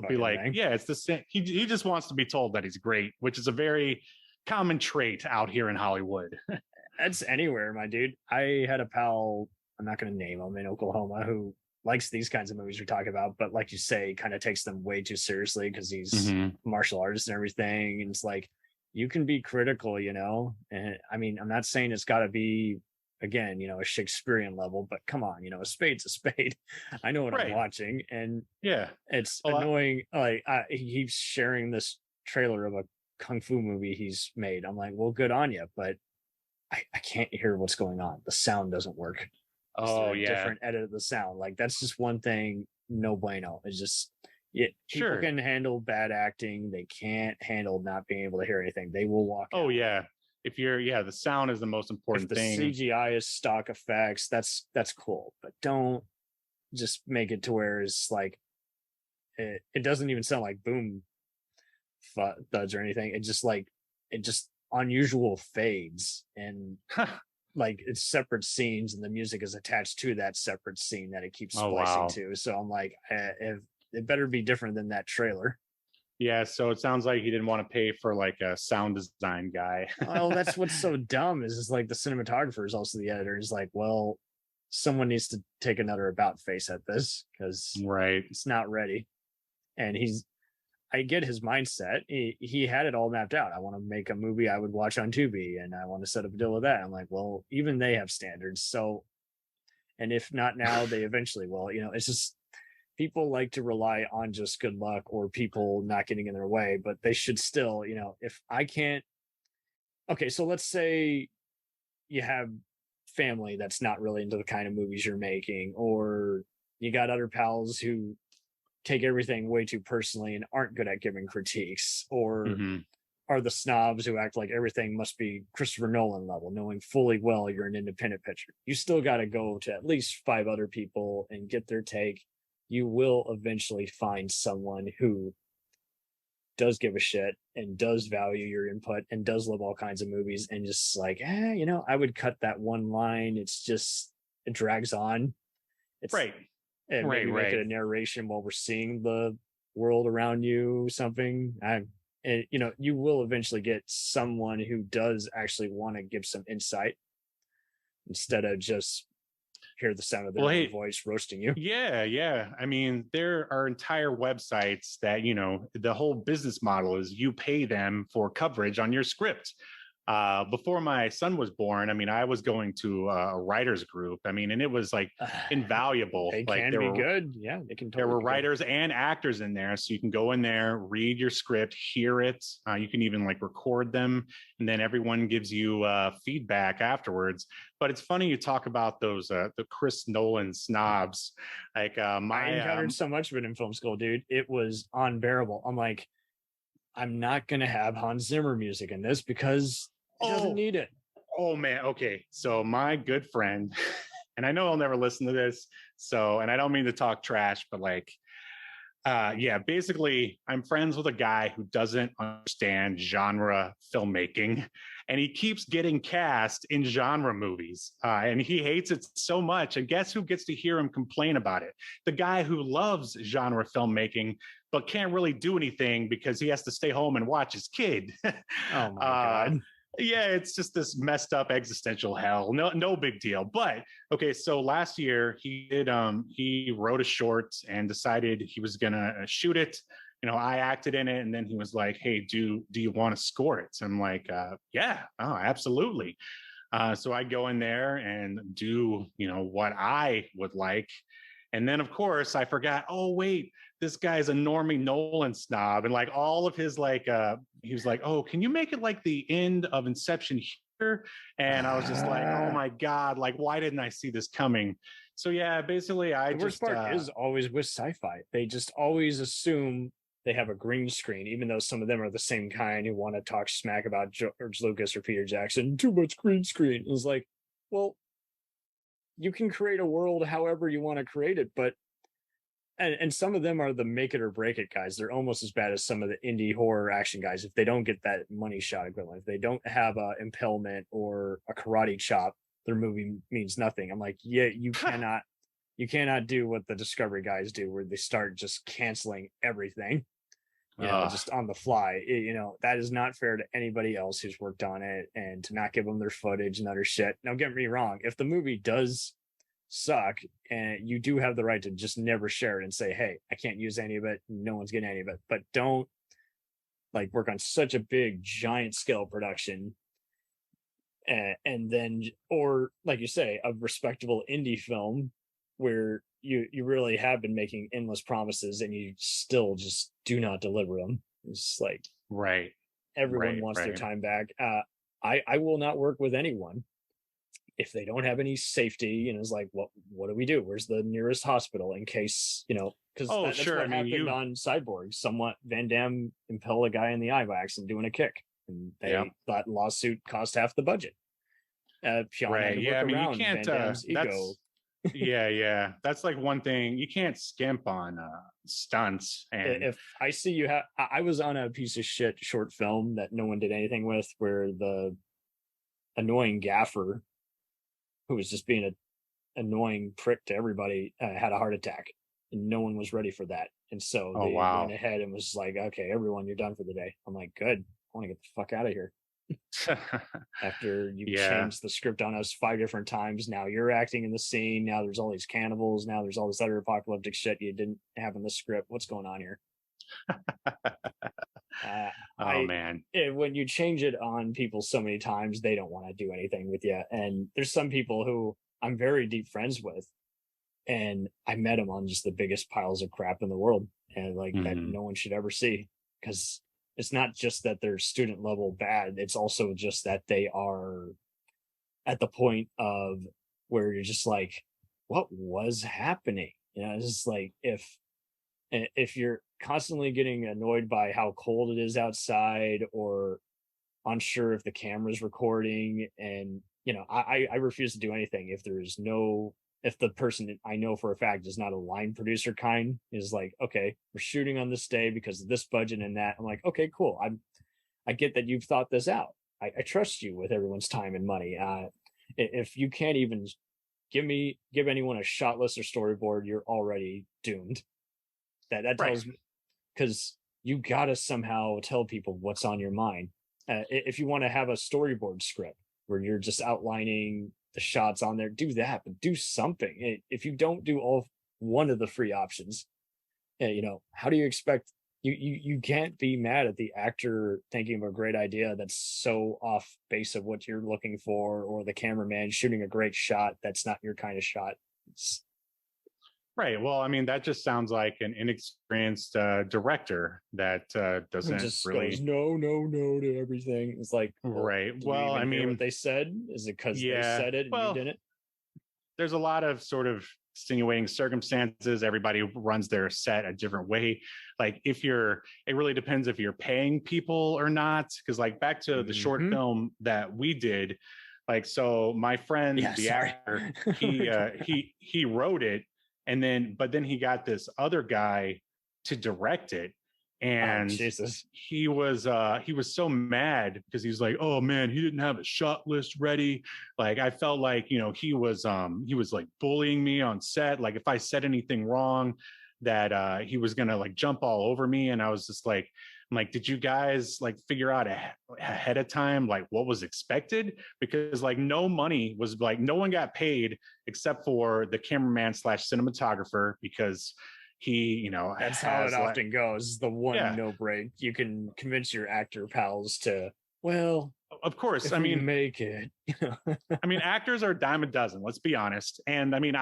Speaker 2: be like, thing. Yeah, it's the same. He just wants to be told that he's great, which is a very common trait out here in Hollywood.
Speaker 1: That's anywhere, my dude. I had a pal, I'm not going to name him, in Oklahoma, who likes these kinds of movies we're talking about, but like you say, kind of takes them way too seriously because he's a martial artist and everything. And it's like, you can be critical, and I mean, I'm not saying it's got to be, again, a Shakespearean level, but come on, a spade's a spade. I know what I'm watching, and it's annoying. He keeps sharing this trailer of a kung fu movie he's made. I'm like, well, good on you, but I can't hear what's going on. The sound doesn't work. Different edit of the sound. Like that's just one thing. No bueno. It's just people can handle bad acting. They can't handle not being able to hear anything. They will walk out.
Speaker 2: Yeah. If the sound is the most important thing.
Speaker 1: If the CGI is stock effects, that's cool, but don't just make it to where it's like it doesn't even sound like boom thuds or anything. It just unusual fades and like it's separate scenes, and the music is attached to that separate scene that it keeps splicing to. So I'm like, it better be different than that trailer.
Speaker 2: Yeah, so it sounds like he didn't want to pay for like a sound design guy.
Speaker 1: Oh, that's what's so dumb is like the cinematographer is also the editor. He's like, well, someone needs to take another about face at this because it's not ready. And I get his mindset. He had it all mapped out. I want to make a movie I would watch on Tubi, and I want to set up a deal with that. I'm like, well, even they have standards. So, and if not now, they eventually will. It's just, people like to rely on just good luck or people not getting in their way, but they should still, if I can't. Okay, so let's say you have family that's not really into the kind of movies you're making, or you got other pals who take everything way too personally and aren't good at giving critiques, or are the snobs who act like everything must be Christopher Nolan level, knowing fully well you're an independent pitcher. You still got to go to at least 5 other people and get their take. You will eventually find someone who does give a shit and does value your input and does love all kinds of movies and just like, I would cut that one line. It's just, it drags on. It's
Speaker 2: right.
Speaker 1: And maybe make it a narration while we're seeing the world around you, something. You will eventually get someone who does actually want to give some insight instead of just hear the sound of their own voice roasting you.
Speaker 2: Yeah. I mean, there are entire websites that, the whole business model is you pay them for coverage on your script. Before my son was born, I mean, I was going to a writers group. I mean, and it was like invaluable.
Speaker 1: They
Speaker 2: like
Speaker 1: can be good. Yeah, they can.
Speaker 2: There were writers and actors in there, so you can go in there, read your script, hear it. You can even like record them, and then everyone gives you feedback afterwards. But it's funny you talk about those the Chris Nolan snobs. Like I
Speaker 1: encountered so much of it in film school, dude. It was unbearable. I'm like, I'm not gonna have Hans Zimmer music in this because it doesn't need it.
Speaker 2: Oh man, okay. So my good friend, and I know he'll never listen to this, and I don't mean to talk trash, but basically I'm friends with a guy who doesn't understand genre filmmaking, and he keeps getting cast in genre movies, and he hates it so much. And guess who gets to hear him complain about it? The guy who loves genre filmmaking but can't really do anything because he has to stay home and watch his kid.
Speaker 1: Oh my God.
Speaker 2: Yeah, it's just this messed up existential hell. No big deal. But okay, so last year he wrote a short and decided he was gonna shoot it. I acted in it, and then he was like, "Hey, do you want to score it?" And I'm like, "Yeah, oh, absolutely." So I go in there and do what I would like, and then of course I forgot. Oh wait, this guy's a normie Nolan snob, and like all of his he was like, "Oh, can you make it like the end of Inception here?" And I was just like, "Oh my God, like why didn't I see this coming?" So yeah, basically
Speaker 1: the worst part is always with sci-fi. They just always assume they have a green screen, even though some of them are the same kind who want to talk smack about George Lucas or Peter Jackson. Too much green screen. It's like, well, you can create a world however you want to create it, but and some of them are the make it or break it guys. They're almost as bad as some of the indie horror action guys. If they don't get that money shot equivalent, if they don't have a impalement or a karate chop, their movie means nothing. I'm like, yeah, you cannot do what the Discovery guys do, where they start just canceling everything, just on the fly. That is not fair to anybody else who's worked on it, and to not give them their footage and other shit. Now, get me wrong, if the movie does suck, and you do have the right to just never share it and say, "Hey, I can't use any of it. No one's getting any of it." But don't work on such a big, giant scale production, and then, or like you say, a respectable indie film where you really have been making endless promises and you still just do not deliver them. It's like,
Speaker 2: right.
Speaker 1: Everyone wants their time back. I will not work with anyone if they don't have any safety. It's like, what do we do? Where's the nearest hospital in case, because that's
Speaker 2: sure.
Speaker 1: what happened on Cyborg. Somewhat Van Damme impaled a guy in the eye by accident doing a kick, and that lawsuit cost half the budget. Pyun had to work around
Speaker 2: you can't,
Speaker 1: Van Damme's ego.
Speaker 2: yeah, that's like one thing you can't skimp on stunts. And
Speaker 1: if I see you have, I was on a piece of shit short film that no one did anything with, where the annoying gaffer, who was just being an annoying prick to everybody, had a heart attack, and no one was ready for that. And so they went ahead and was like, "Okay, everyone, you're done for the day." I'm like, "Good, I want to get the fuck out of here." After you changed the script on us 5 different times, now you're acting in the scene. Now there's all these cannibals. Now there's all this other apocalyptic shit you didn't have in the script. What's going on here?
Speaker 2: Man,
Speaker 1: when you change it on people so many times, they don't want to do anything with you. And there's some people who I'm very deep friends with, and I met them on just the biggest piles of crap in the world, and that no one should ever see, because it's not just that they're student level bad. It's also just that they are at the point of where you're just like, what was happening? It's just like, if you're, constantly getting annoyed by how cold it is outside, or unsure if the camera's recording. And I refuse to do anything if the person I know for a fact is not a line producer kind, is like, okay, we're shooting on this day because of this budget and that. I'm like, okay, cool. I get that you've thought this out. I trust you with everyone's time and money. If you can't even give anyone a shot list or storyboard, you're already doomed. That tells me, because you gotta somehow tell people what's on your mind. If you want to have a storyboard script where you're just outlining the shots on there, do that, but do something. If you don't do all one of the free options, how do you expect you can't be mad at the actor thinking of a great idea that's so off base of what you're looking for, or the cameraman shooting a great shot that's not your kind of shot.
Speaker 2: Right. Well, I mean, that just sounds like an inexperienced director that doesn't
Speaker 1: just
Speaker 2: really
Speaker 1: goes no to everything. It's like,
Speaker 2: right. Well, I mean,
Speaker 1: what they said, is it because they said it and you didn't?
Speaker 2: There's a lot of sort of extenuating circumstances. Everybody runs their set a different way. Like it really depends if you're paying people or not. Because like back to the short film that we did, like, so my friend, actor, he wrote it. But then he got this other guy to direct it. And he was so mad because he's like, oh man, he didn't have a shot list ready. Like I felt like, he was like bullying me on set. Like if I said anything wrong, that he was gonna like jump all over me. And I was just like, I'm like, did you guys like figure out ahead of time like what was expected? Because like no money was, like no one got paid except for the cameraman / cinematographer, because he,
Speaker 1: that's how it often goes. The one no break. You can convince your actor pals to, well,
Speaker 2: of course,
Speaker 1: I mean, make it.
Speaker 2: I mean, actors are a dime a dozen, let's be honest. And I mean,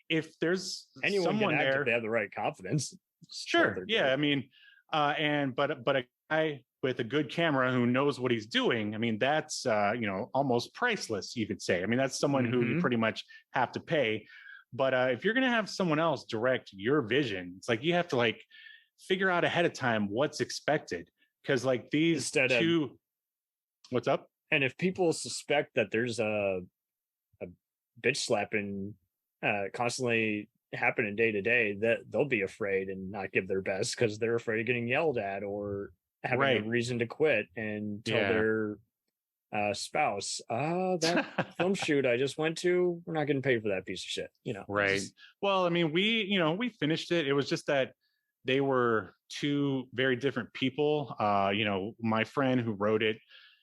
Speaker 2: if there's
Speaker 1: anyone
Speaker 2: someone
Speaker 1: can act
Speaker 2: there,
Speaker 1: if they have the right confidence.
Speaker 2: Sure. Yeah. I mean, but a guy with a good camera who knows what he's doing, I mean, that's, almost priceless, you could say. I mean, that's someone who you pretty much have to pay. But if you're going to have someone else direct your vision, it's like you have to like figure out ahead of time what's expected. Because like these what's up?
Speaker 1: And if people suspect that there's a bitch slapping constantly happening day to day, that they'll be afraid and not give their best because they're afraid of getting yelled at or having a reason to quit and tell their spouse, that film shoot I just went to, we're not getting paid for that piece of shit.
Speaker 2: Right. Well, I mean, we finished it. It was just that they were two very different people. My friend who wrote it,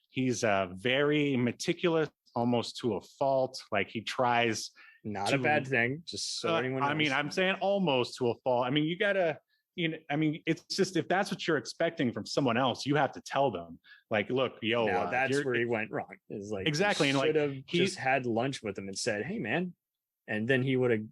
Speaker 2: he's very meticulous, almost to a fault. Like he tries.
Speaker 1: Not a bad thing, just so anyone knows.
Speaker 2: I mean, I'm saying almost to a fault. I mean, you gotta, it's just, if that's what you're expecting from someone else, you have to tell them, like, look,
Speaker 1: that's where he went wrong. Is like,
Speaker 2: exactly. And
Speaker 1: should have just had lunch with him and said, hey man, and then he would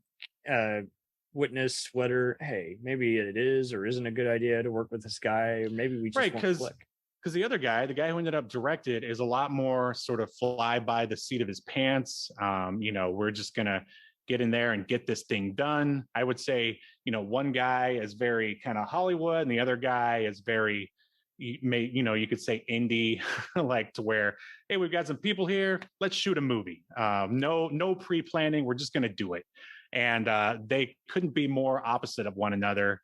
Speaker 1: have witnessed whether, hey, maybe it is or isn't a good idea to work with this guy, or maybe we just won't click.
Speaker 2: Because the other guy, the guy who ended up directed, is a lot more sort of fly by the seat of his pants. We're just going to get in there and get this thing done. I would say, one guy is very kind of Hollywood and the other guy is very, you could say indie, like to where, hey, we've got some people here. Let's shoot a movie. No pre-planning. We're just going to do it. And they couldn't be more opposite of one another.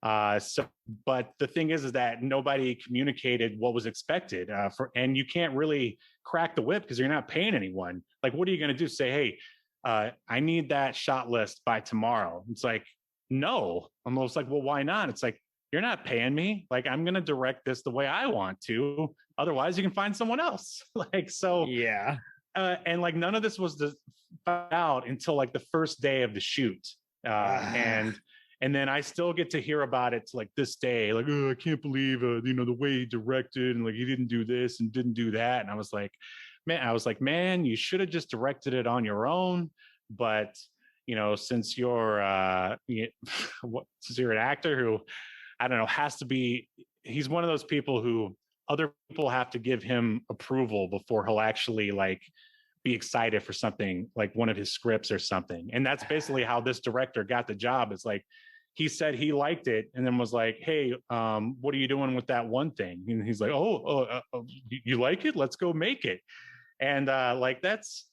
Speaker 2: But the thing is that nobody communicated what was expected and you can't really crack the whip because you're not paying anyone. Like, what are you going to do? Say, hey, I need that shot list by tomorrow. It's like, no. I'm almost like, well, why not? It's like, you're not paying me. Like, I'm going to direct this the way I want to. Otherwise you can find someone else. Like, so
Speaker 1: yeah.
Speaker 2: And like, none of this was out until like the first day of the shoot. And then I still get to hear about it like this day, like, oh, I can't believe, the way he directed and like he didn't do this and didn't do that. And I was like, man, you should have just directed it on your own. But, since you're since you're an actor who, I don't know, has to be, he's one of those people who other people have to give him approval before he'll actually like be excited for something like one of his scripts or something. And that's basically how this director got the job. It's like, he said he liked it, and then was like, "Hey, what are you doing with that one thing?" And he's like, you like it? Let's go make it. And like that's,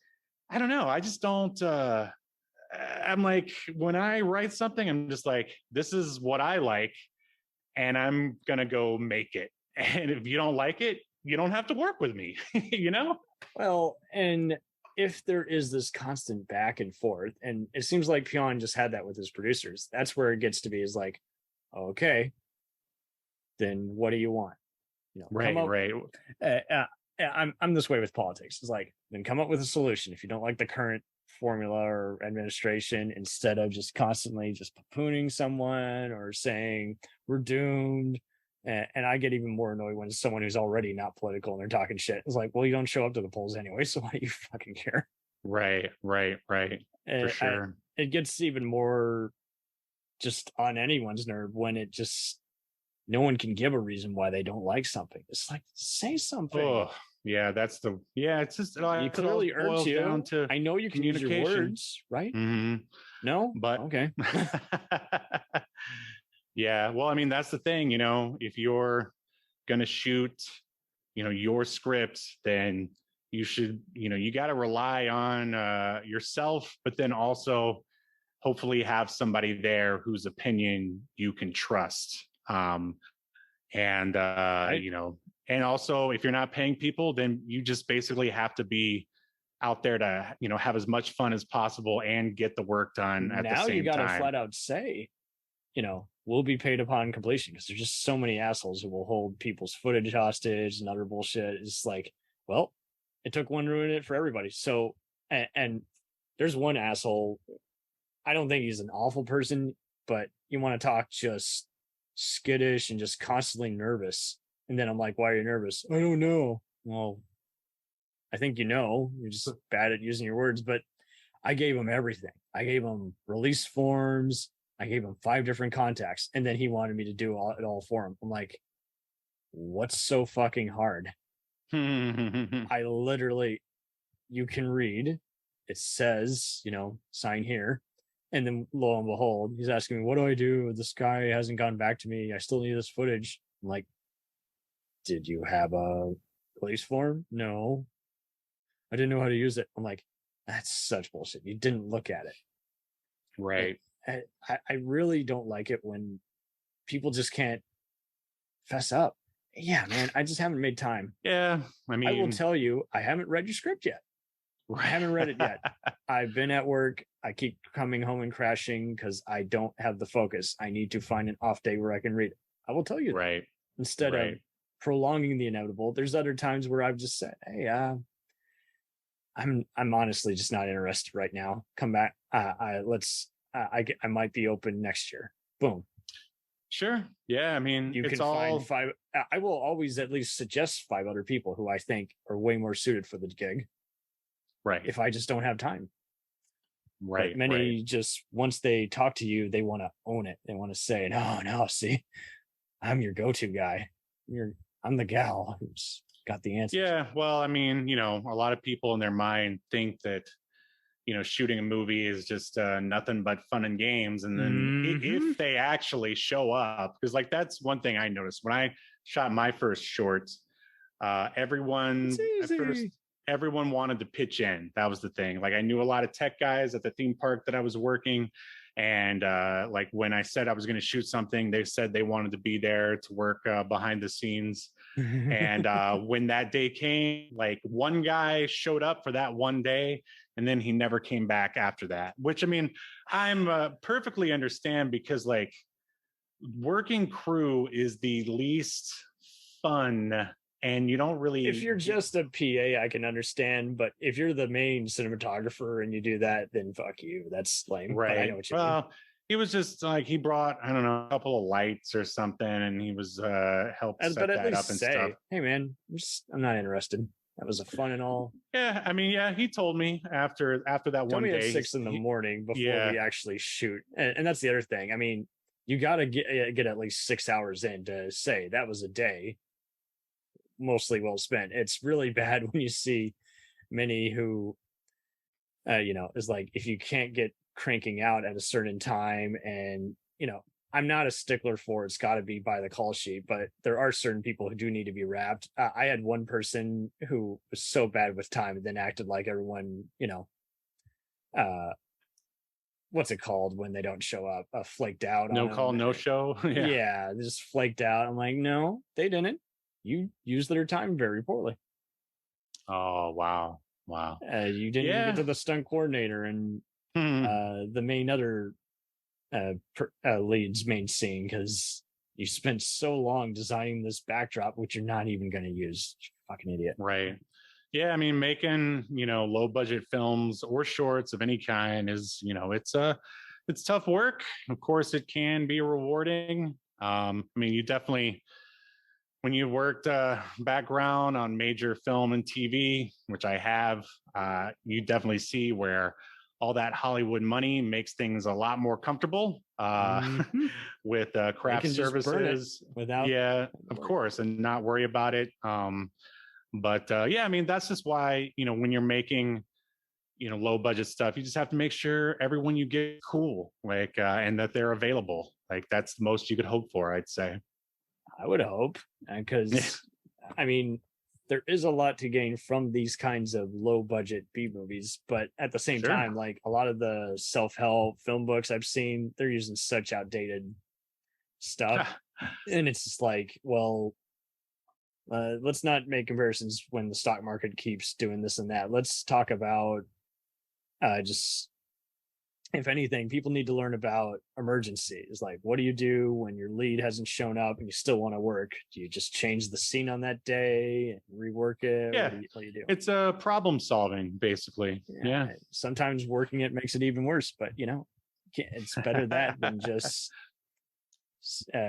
Speaker 2: I don't know. I just don't. I'm like, when I write something, I'm just like, this is what I like, and I'm gonna go make it. And if you don't like it, you don't have to work with me, you know?
Speaker 1: Well, and if there is this constant back and forth, and it seems like Pyun just had that with his producers, that's where it gets to be, is like, okay, then what do you want? You know,
Speaker 2: Right.
Speaker 1: I'm this way with politics. It's like, then come up with a solution. If you don't like the current formula or administration, instead of just constantly just papooning someone or saying we're doomed. And I get even more annoyed when it's someone who's already not political and they're talking shit. It's like, well, you don't show up to the polls anyway, so why do you fucking care?
Speaker 2: Right. For sure.
Speaker 1: It gets even more just on anyone's nerve when it just, no one can give a reason why they don't like something. It's like, say something.
Speaker 2: Oh, yeah, it's just,
Speaker 1: you clearly earned
Speaker 2: down to
Speaker 1: I know you can use your words, right?
Speaker 2: Mm-hmm.
Speaker 1: No?
Speaker 2: But
Speaker 1: okay.
Speaker 2: Yeah, well, I mean, that's the thing, you know, if you're going to shoot, you know, your script, then you should, you know, you got to rely on yourself, but then also hopefully have somebody there whose opinion you can trust. Right. You know, and also if you're not paying people, then you just basically have to be out there to, you know, have as much fun as possible and get the work done at the same time. Now you got to
Speaker 1: flat out say, you know, we'll be paid upon completion, because there's just so many assholes who will hold people's footage hostage and other bullshit. It's like, well, it took one to ruin it for everybody. So, and there's one asshole. I don't think he's an awful person, but you want to talk just skittish and just constantly nervous. And then I'm like, why are you nervous? I don't know. Well, I think you know, you're just bad at using your words. But I gave him everything. I gave him release forms. I gave him 5 different contacts, and then he wanted me to do it all for him. I'm like, what's so fucking hard? I literally, you can read, it says, you know, sign here. And then lo and behold, he's asking me, what do I do? This guy hasn't gotten back to me. I still need this footage. I'm like, did you have a release form? No. I didn't know how to use it. I'm like, that's such bullshit. You didn't look at it.
Speaker 2: Right.
Speaker 1: I really don't like it when people just can't fess up. Yeah, man, I just haven't made time.
Speaker 2: Yeah, I mean,
Speaker 1: I will tell you, I haven't read your script yet. I haven't read it yet. I've been at work. I keep coming home and crashing because I don't have the focus. I need to find an off day where I can read it. I will tell you that. Instead of prolonging the inevitable. There's other times where I've just said, hey, I'm honestly just not interested right now. Come back. I might be open next year. Boom.
Speaker 2: Sure. Yeah. I mean,
Speaker 1: you can find 5. I will always at least suggest 5 other people who I think are way more suited for the gig.
Speaker 2: Right.
Speaker 1: If I just don't have time.
Speaker 2: Right.
Speaker 1: But many just, once they talk to you, they want to own it. They want to say, no, see, I'm your go-to guy. I'm the gal who's got the answer.
Speaker 2: Yeah. Well, I mean, you know, a lot of people in their mind think that, you know, shooting a movie is just nothing but fun and games. And then if they actually show up, because like, that's one thing I noticed when I shot my first short, everyone wanted to pitch in. That was the thing. Like I knew a lot of tech guys at the theme park that I was working. And like when I said I was going to shoot something, they said they wanted to be there to work behind the scenes. And when that day came, like one guy showed up for that one day, and then he never came back after that, which I mean, I'm perfectly understand, because like working crew is the least fun, and you don't really,
Speaker 1: if you're just a PA, I can understand, but if you're the main cinematographer and you do that, then fuck you. That's lame.
Speaker 2: Right.
Speaker 1: But I know what you mean.
Speaker 2: He was just like, he brought, I don't know, a couple of lights or something, and he was helped set that up and stuff.
Speaker 1: Hey man, I'm not interested. That was a fun and all.
Speaker 2: Yeah, I mean, yeah, he told me after that one day.
Speaker 1: At 6 a.m. before we actually shoot, and that's the other thing. I mean, you got to get at least 6 hours in to say that was a day mostly well spent. It's really bad when you see many who, you know, is like, if you can't get cranking out at a certain time and I'm not a stickler for it's got to be by the call sheet, but there are certain people who do need to be wrapped. I had one person who was so bad with time and then acted like everyone, what's it called when they don't show up? Flaked out.
Speaker 2: No call, no show.
Speaker 1: Yeah, they just flaked out. I'm like, no, they didn't. You used their time very poorly.
Speaker 2: Oh, wow.
Speaker 1: You didn't get to the stunt coordinator and the main other lead's main scene because you spent so long designing this backdrop, which you're not even going to use. Fucking idiot.
Speaker 2: Right. Yeah, I mean, making low budget films or shorts of any kind is it's tough work. Of course, it can be rewarding. I mean, you definitely, when you worked background on major film and TV, which I have, you definitely see where all that Hollywood money makes things a lot more comfortable with craft services. Of course, and not worry about it. But I mean, that's just why, when you're making, low budget stuff, you just have to make sure everyone you get is cool, like, and that they're available. Like, that's the most you could hope for, I'd say.
Speaker 1: I would hope, because I mean, there is a lot to gain from these kinds of low budget B movies, but at the same time, like a lot of the self-help film books I've seen, they're using such outdated stuff. And it's just like, well, let's not make comparisons when the stock market keeps doing this and that. Let's talk about just, if anything, people need to learn about emergencies. Like, what do you do when your lead hasn't shown up and you still want to work? Do you just change the scene on that day and rework it?
Speaker 2: Yeah,
Speaker 1: what do you do?
Speaker 2: It's a problem solving, basically. Yeah.
Speaker 1: Sometimes working it makes it even worse, but it's better that than just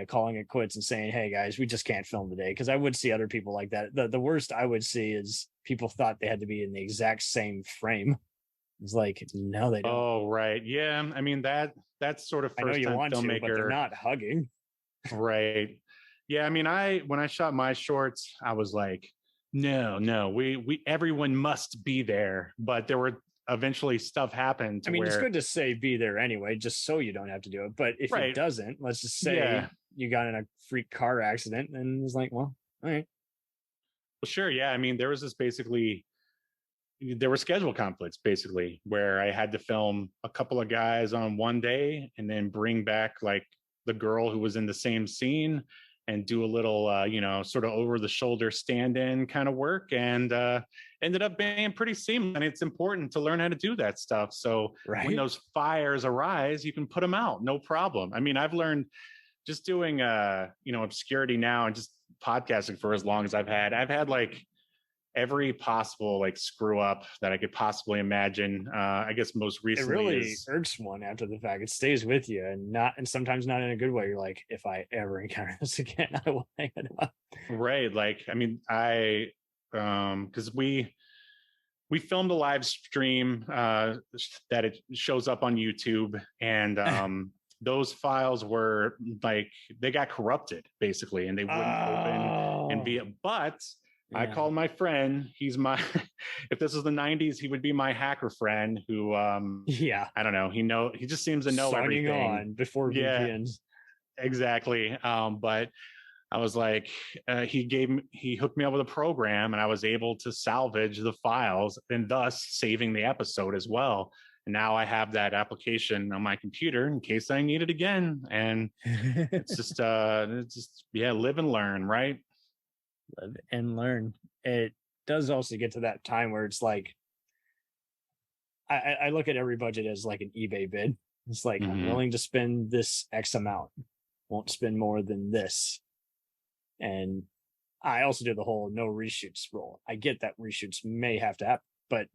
Speaker 1: calling it quits and saying, hey guys, we just can't film today. Because I would see other people like that. The worst I would see is people thought they had to be in the exact same frame. It's like, no, they don't.
Speaker 2: Oh, right. Yeah. I mean, that's sort of first time filmmaker.
Speaker 1: But they're not hugging.
Speaker 2: Right. Yeah. I mean, when I shot my shorts, I was like, no, we everyone must be there. But there were eventually stuff happened.
Speaker 1: I mean, it's good to say be there anyway, just so you don't have to do it. But if it doesn't, let's just say you got in a freak car accident, and it's like, well, all right.
Speaker 2: Well, sure. Yeah. I mean, there were schedule conflicts basically where I had to film a couple of guys on one day and then bring back like the girl who was in the same scene and do a little, sort of over the shoulder stand-in kind of work, and ended up being pretty seamless. And it's important to learn how to do that stuff. So when those fires arise, you can put them out, no problem. I mean, I've learned just doing, obscurity now and just podcasting for as long as I've had like every possible like screw up that I could possibly imagine. I guess most recently
Speaker 1: it really irks one after the fact. It stays with you, and sometimes not in a good way. You're like, if I ever encounter this again, I will hang it up.
Speaker 2: Right. Like, I mean, because we filmed a live stream that it shows up on YouTube, and those files were like, they got corrupted basically, and they wouldn't open and be, but I called my friend. He's my, if this was the 90s, he would be my hacker friend who, I don't know. He just seems to know
Speaker 1: signing
Speaker 2: everything.
Speaker 1: On before VPNs.
Speaker 2: Exactly. But I was like, he hooked me up with a program, and I was able to salvage the files and thus saving the episode as well. And now I have that application on my computer in case I need it again. And it's just, live and learn, right?
Speaker 1: Live and learn. It does also get to that time where it's like, I look at every budget as like an eBay bid. It's like, I'm willing to spend this X amount, won't spend more than this. And I also do the whole no reshoots rule. I get that reshoots may have to happen, but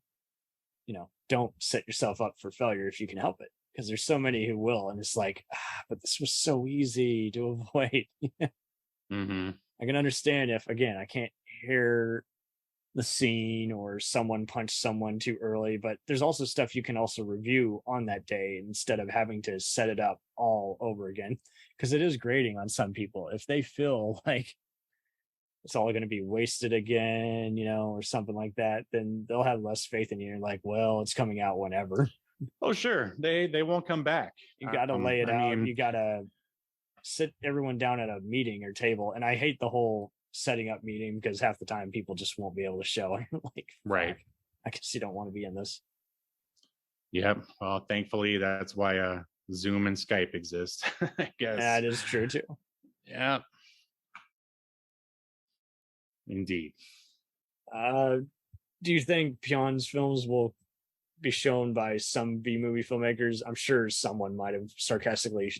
Speaker 1: don't set yourself up for failure if you can help it, because there's so many who will. And it's like, but this was so easy to avoid. I can understand if, again, I can't hear the scene or someone punched someone too early, but there's also stuff you can also review on that day instead of having to set it up all over again, because it is grating on some people. If they feel like it's all going to be wasted again, or something like that, then they'll have less faith in you. You're like, well, it's coming out whenever.
Speaker 2: Oh, sure. They won't come back.
Speaker 1: You got to lay it out. You got to sit everyone down at a meeting or table. And I hate the whole setting up meeting because half the time people just won't be able to show. Like,
Speaker 2: right.
Speaker 1: I guess you don't want to be in this.
Speaker 2: Yep. Well, thankfully, that's why Zoom and Skype exist. I guess
Speaker 1: that is true too.
Speaker 2: Yeah. Indeed.
Speaker 1: Do you think Pyun's films will be shown by some B-movie filmmakers? I'm sure someone might have sarcastically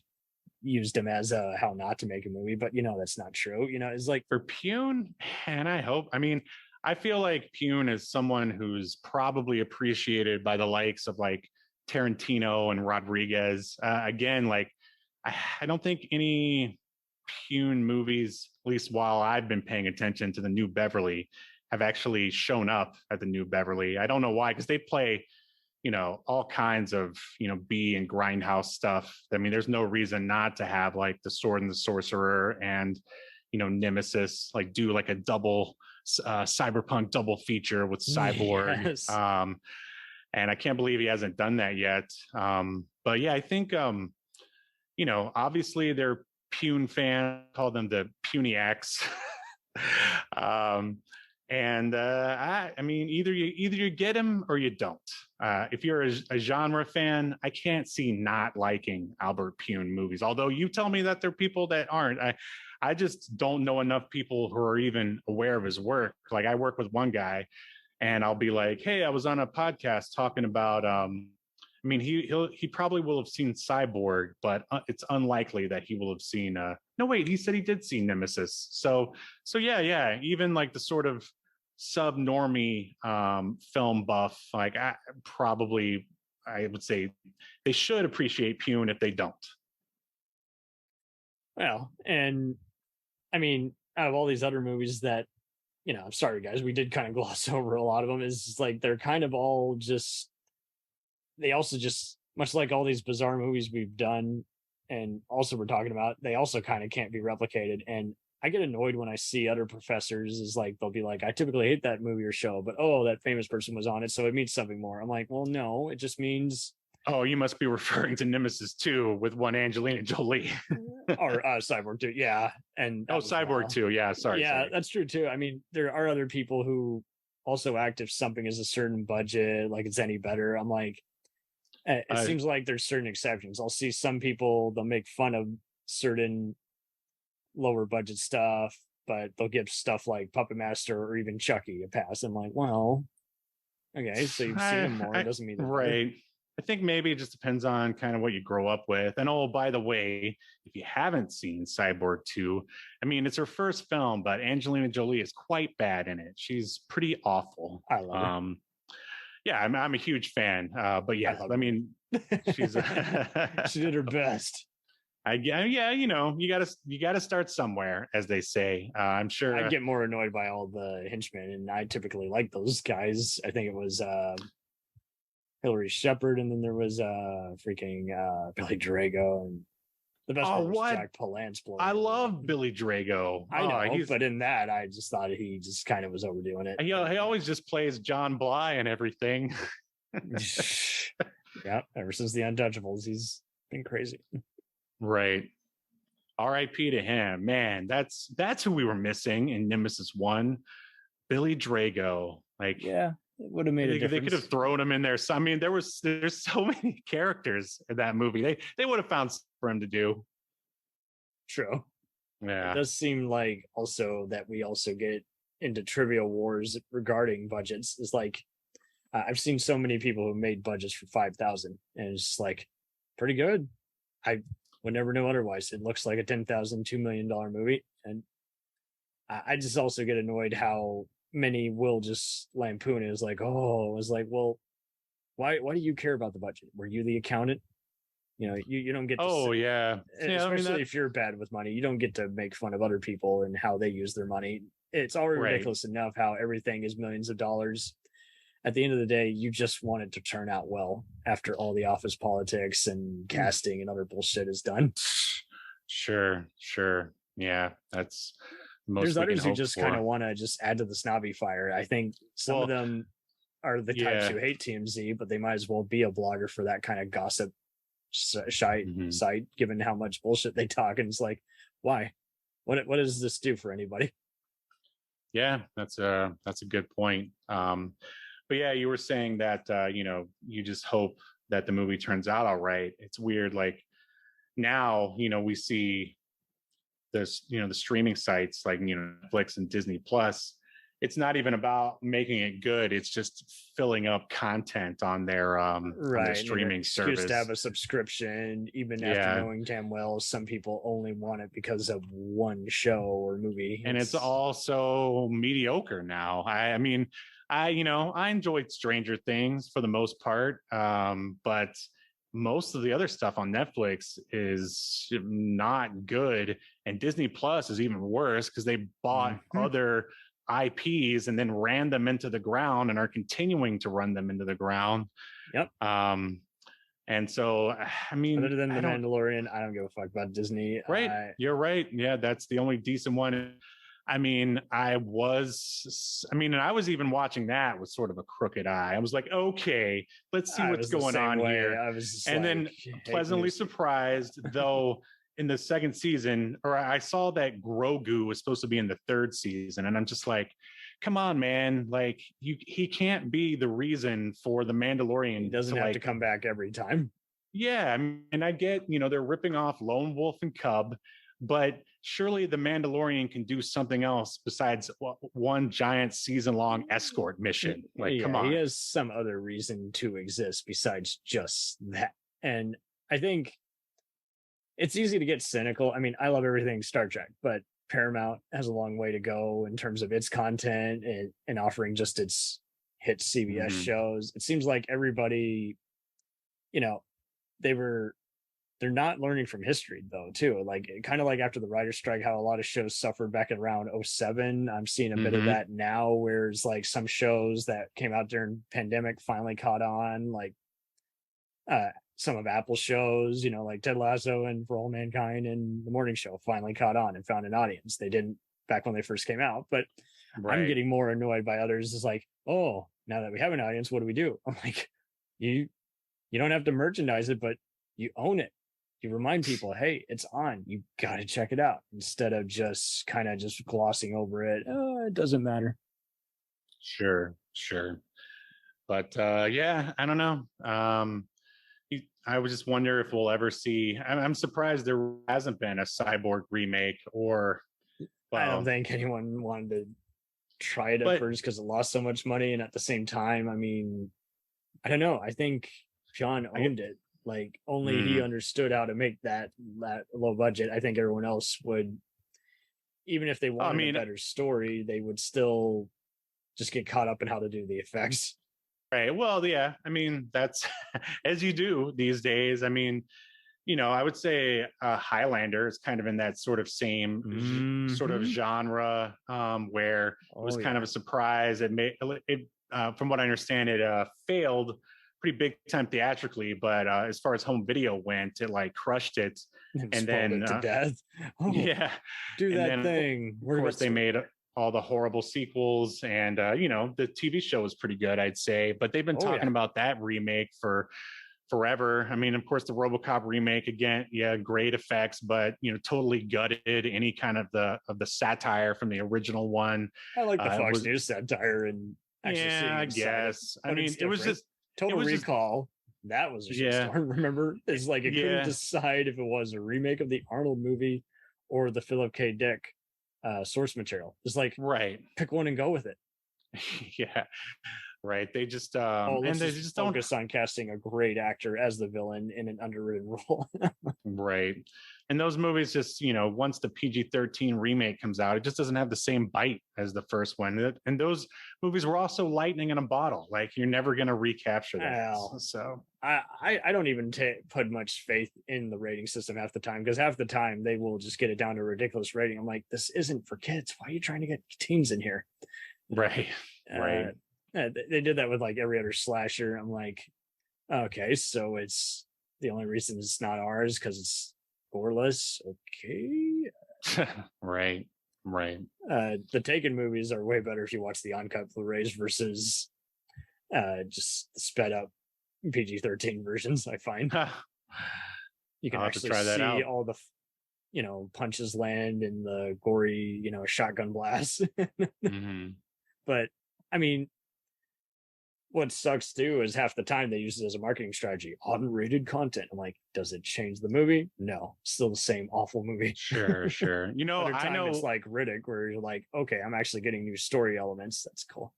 Speaker 1: used him as how not to make a movie, but that's not true. It's like
Speaker 2: for Pyun, and I feel like Pyun is someone who's probably appreciated by the likes of like Tarantino and Rodriguez. Again, like I don't think any Pyun movies, at least while I've been paying attention to the New Beverly, have actually shown up at the New Beverly. I don't know why, because they play, all kinds of, B and grindhouse stuff. I mean, there's no reason not to have like The Sword and the Sorcerer and, Nemesis, like do like a double cyberpunk double feature with Cyborg.
Speaker 1: Yes.
Speaker 2: And I can't believe he hasn't done that yet. But yeah, I think, obviously they're Pyun fan, call them the Puniacs. I mean, either you get him or you don't. If you're a genre fan, I can't see not liking Albert Pyun movies. Although you tell me that there are people that aren't. I just don't know enough people who are even aware of his work. Like I work with one guy, and I'll be like, "Hey, I was on a podcast talking about." He probably will have seen Cyborg, but it's unlikely that he will have seen. No, wait, he said he did see Nemesis. So yeah. Even like the sort of sub-normie film buff, like I would say they should appreciate Pyun if they don't.
Speaker 1: Well, and I mean, out of all these other movies that, I'm sorry guys, we did kind of gloss over a lot of them. Is like they're kind of all just. They also just, much like all these bizarre movies we've done and also we're talking about, they also kind of can't be replicated. And I get annoyed when I see other professors is like, they'll be like, I typically hate that movie or show, but that famous person was on it, so it means something more. I'm like, well, no, it just means.
Speaker 2: Oh, you must be referring to Nemesis 2 with one Angelina Jolie.
Speaker 1: Or Cyborg 2, yeah. And
Speaker 2: Cyborg 2, yeah, sorry.
Speaker 1: That's true too. I mean, there are other people who also act if something is a certain budget, like it's any better. I'm like, it seems like there's certain exceptions. I'll see some people, they'll make fun of certain lower budget stuff, but they'll give stuff like Puppet Master or even Chucky a pass. I'm like, well, okay, so you've seen them more. It doesn't mean that.
Speaker 2: Right. I think maybe it just depends on kind of what you grow up with. And by the way, if you haven't seen Cyborg 2, I mean, it's her first film, but Angelina Jolie is quite bad in it. She's pretty awful.
Speaker 1: I love her.
Speaker 2: Yeah, I'm a huge fan. But yeah, I mean, she's
Speaker 1: she did her best.
Speaker 2: Yeah, you gotta start somewhere, as they say. I'm sure
Speaker 1: I get more annoyed by all the henchmen, and I typically like those guys. I think it was Hillary Shepard, and then there was freaking Billy Drago, and the best one was Jack Palance.
Speaker 2: I love Billy Drago.
Speaker 1: I know, but in that, I just thought he just kind of was overdoing it.
Speaker 2: He always just plays John Bly and everything.
Speaker 1: Yeah, ever since The Untouchables, he's been crazy.
Speaker 2: Right. R.I.P. to him. Man, that's who we were missing in Nemesis 1. Billy Drago. Like,
Speaker 1: yeah, it would have made a difference.
Speaker 2: They could have thrown him in there. So, I mean, there's so many characters in that movie. They would have found something for him to do.
Speaker 1: True.
Speaker 2: Yeah.
Speaker 1: It does seem like also that we also get into trivia wars regarding budgets. Is like I've seen so many people who made budgets for 5,000, and it's just like pretty good. I would never know otherwise. It looks like a $10,000, $2 million movie, and I just also get annoyed how many will just lampoon it. It's like, oh, it was like, well, why do you care about the budget? Were you the accountant? You don't get to
Speaker 2: yeah,
Speaker 1: especially if you're bad with money, you don't get to make fun of other people and how they use their money. It's already ridiculous enough how everything is millions of dollars. At the end of the day, you just want it to turn out well after all the office politics and casting and other bullshit is done.
Speaker 2: Sure. Yeah, that's most.
Speaker 1: There's others who just kind of want to just add to the snobby fire. I think some of them are the types who hate TMZ, but they might as well be a blogger for that kind of gossip site, given how much bullshit they talk. And it's like, why? What does this do for anybody?
Speaker 2: Yeah, that's a good point. But yeah, you were saying that you just hope that the movie turns out all right. It's weird, like now, we see this, the streaming sites like Netflix and Disney Plus. It's not even about making it good. It's just filling up content on their streaming service.
Speaker 1: To have a subscription, even after knowing damn well some people only want it because of one show or movie.
Speaker 2: And it's also mediocre now. I mean, I enjoyed Stranger Things for the most part, but most of the other stuff on Netflix is not good, and Disney Plus is even worse because they bought other IPs and then ran them into the ground and are continuing to run them into the ground.
Speaker 1: Yep.
Speaker 2: And so, I mean,
Speaker 1: other than The Mandalorian, I don't give a fuck about Disney.
Speaker 2: Right. You're right. Yeah, that's the only decent one. I mean, I was even watching that with sort of a crooked eye. I was like, okay, let's see what's going on here. And then pleasantly surprised, though, in the second season, or I saw that Grogu was supposed to be in the third season. And I'm just like, come on, man. Like, he can't be the reason for the Mandalorian.
Speaker 1: He doesn't have to come back every time.
Speaker 2: Yeah. I mean, and I get, they're ripping off Lone Wolf and Cub, but surely the Mandalorian can do something else besides one giant season-long escort mission. Like, come on.
Speaker 1: He has some other reason to exist besides just that. And I think it's easy to get cynical. I mean, I love everything Star Trek, but Paramount has a long way to go in terms of its content and offering just its hit CBS shows. It seems like everybody, they're not learning from history though, too. Like kind of like after the writer's strike, how a lot of shows suffered back in around 2007. I'm seeing a bit of that now, whereas like some shows that came out during pandemic finally caught on, like some of Apple's shows, like Ted Lasso and For All Mankind and The Morning Show finally caught on and found an audience. They didn't back when they first came out, but I'm getting more annoyed by others. It's like, oh, now that we have an audience, what do we do? I'm like, you don't have to merchandise it, but you own it. You remind people, hey, it's on. You got to check it out instead of just kind of just glossing over it. Oh, it doesn't matter.
Speaker 2: Sure. But I don't know. I would just wonder if we'll ever see. I'm surprised there hasn't been a Cyborg remake, or
Speaker 1: I don't think anyone wanted to try it at first because it lost so much money, and at the same time, I mean, I don't know. I think John owned it. Like only he understood how to make that low budget. I think everyone else would, even if they wanted a better story, they would still just get caught up in how to do the effects.
Speaker 2: Right. Well, yeah. I mean, that's as you do these days. I mean, I would say Highlander is kind of in that sort of same sort of genre where it was kind of a surprise. It from what I understand, it failed pretty big time theatrically, but as far as home video went, it like crushed it.
Speaker 1: And then it to death. Do that thing.
Speaker 2: Of course, they made all the horrible sequels, and the TV show was pretty good, I'd say, but they've been talking about that remake for forever. I mean, of course, the RoboCop remake again, great effects, but totally gutted any kind of the satire from the original one.
Speaker 1: I like the Fox News satire, and
Speaker 2: I guess. I mean, it was just
Speaker 1: Total Recall. That was a shitstorm. Remember, it's like it couldn't decide if it was a remake of the Arnold movie or the Philip K. Dick source material. It's like, pick one and go with it. Right. They just and they just focus on casting a great actor as the villain in an underwritten role.
Speaker 2: Right. And those movies just, once the PG-13 remake comes out, it just doesn't have the same bite as the first one. And those movies were also lightning in a bottle. Like you're never going to recapture that. So
Speaker 1: I don't even put much faith in the rating system half the time, because half the time they will just get it down to a ridiculous rating. I'm like, this isn't for kids. Why are you trying to get teens in here?
Speaker 2: Right.
Speaker 1: They did that with like every other slasher. I'm like, okay, so it's the only reason it's not ours because it's goreless. Okay.
Speaker 2: Right.
Speaker 1: The Taken movies are way better if you watch the uncut Blu-rays versus just sped up PG-13 versions. I find you can actually see all the punches land and the gory shotgun blasts. But I mean, what sucks too is half the time they use it as a marketing strategy. Unrated content. I'm like, does it change the movie? No, still the same awful movie.
Speaker 2: Sure. I know
Speaker 1: it's like Riddick, where you're like, okay, I'm actually getting new story elements. That's cool.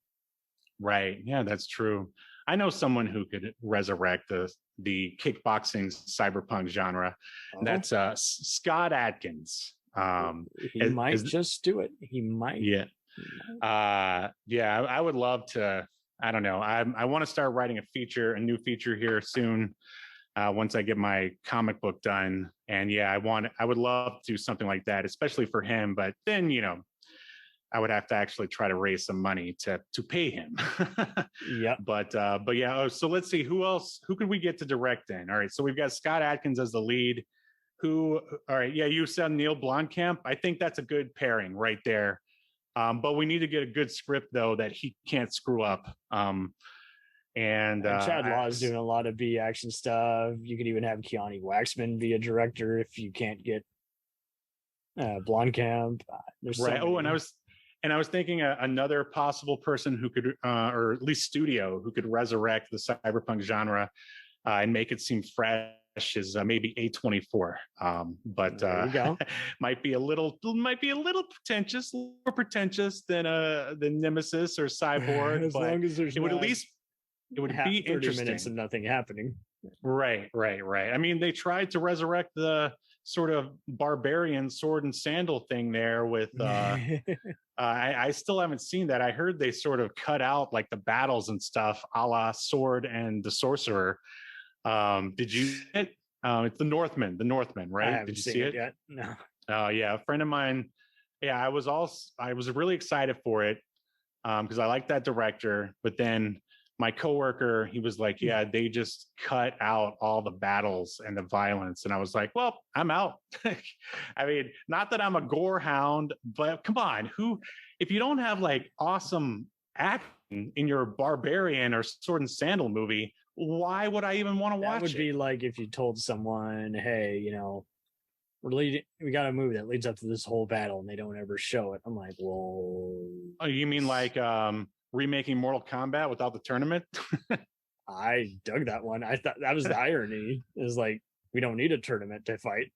Speaker 2: Right. Yeah, that's true. I know someone who could resurrect the kickboxing cyberpunk genre. And that's Scott Adkins.
Speaker 1: He might just do it. He might.
Speaker 2: Yeah. I would love to. I don't know. I want to start writing a new feature here soon. Once I get my comic book done, and I would love to do something like that, especially for him. But then I would have to actually try to raise some money to pay him.
Speaker 1: Yeah.
Speaker 2: But yeah. So let's see who could we get to direct then? All right. So we've got Scott Adkins as the lead. All right. Yeah. You said Neil Blomkamp. I think that's a good pairing right there. But we need to get a good script though that he can't screw up. And
Speaker 1: Chad Law's doing a lot of B action stuff. You could even have Keanu Waxman be a director if you can't get Blomkamp. There's
Speaker 2: right. And I was thinking another possible person who could, or at least studio, who could resurrect the cyberpunk genre and make it seem fresh is maybe A24. But
Speaker 1: there you go.
Speaker 2: might be a little pretentious, more pretentious than Nemesis or Cyborg.
Speaker 1: As long as there's
Speaker 2: it would be
Speaker 1: 30
Speaker 2: interesting.
Speaker 1: minutes of nothing happening.
Speaker 2: Right. I mean, they tried to resurrect the sort of barbarian sword and sandal thing there with I still haven't seen that. I heard they sort of cut out like the battles and stuff a la Sword and the Sorcerer. Did you see it? It's the Northman, right? Did you see it
Speaker 1: yet? No.
Speaker 2: Yeah, a friend of mine. Yeah, I was really excited for it because I like that director, but then my coworker, he was like, yeah, they just cut out all the battles and the violence. And I was like, well, I'm out. I mean, not that I'm a gore hound, but come on, if you don't have like awesome acting in your barbarian or sword and sandal movie, why would I even want to watch it?
Speaker 1: That would be like if you told someone, hey, we got a movie that leads up to this whole battle and they don't ever show it. I'm like, well.
Speaker 2: Oh, you mean like remaking Mortal Kombat without the tournament?
Speaker 1: I dug that one. I thought that was the irony, is like, we don't need a tournament to fight.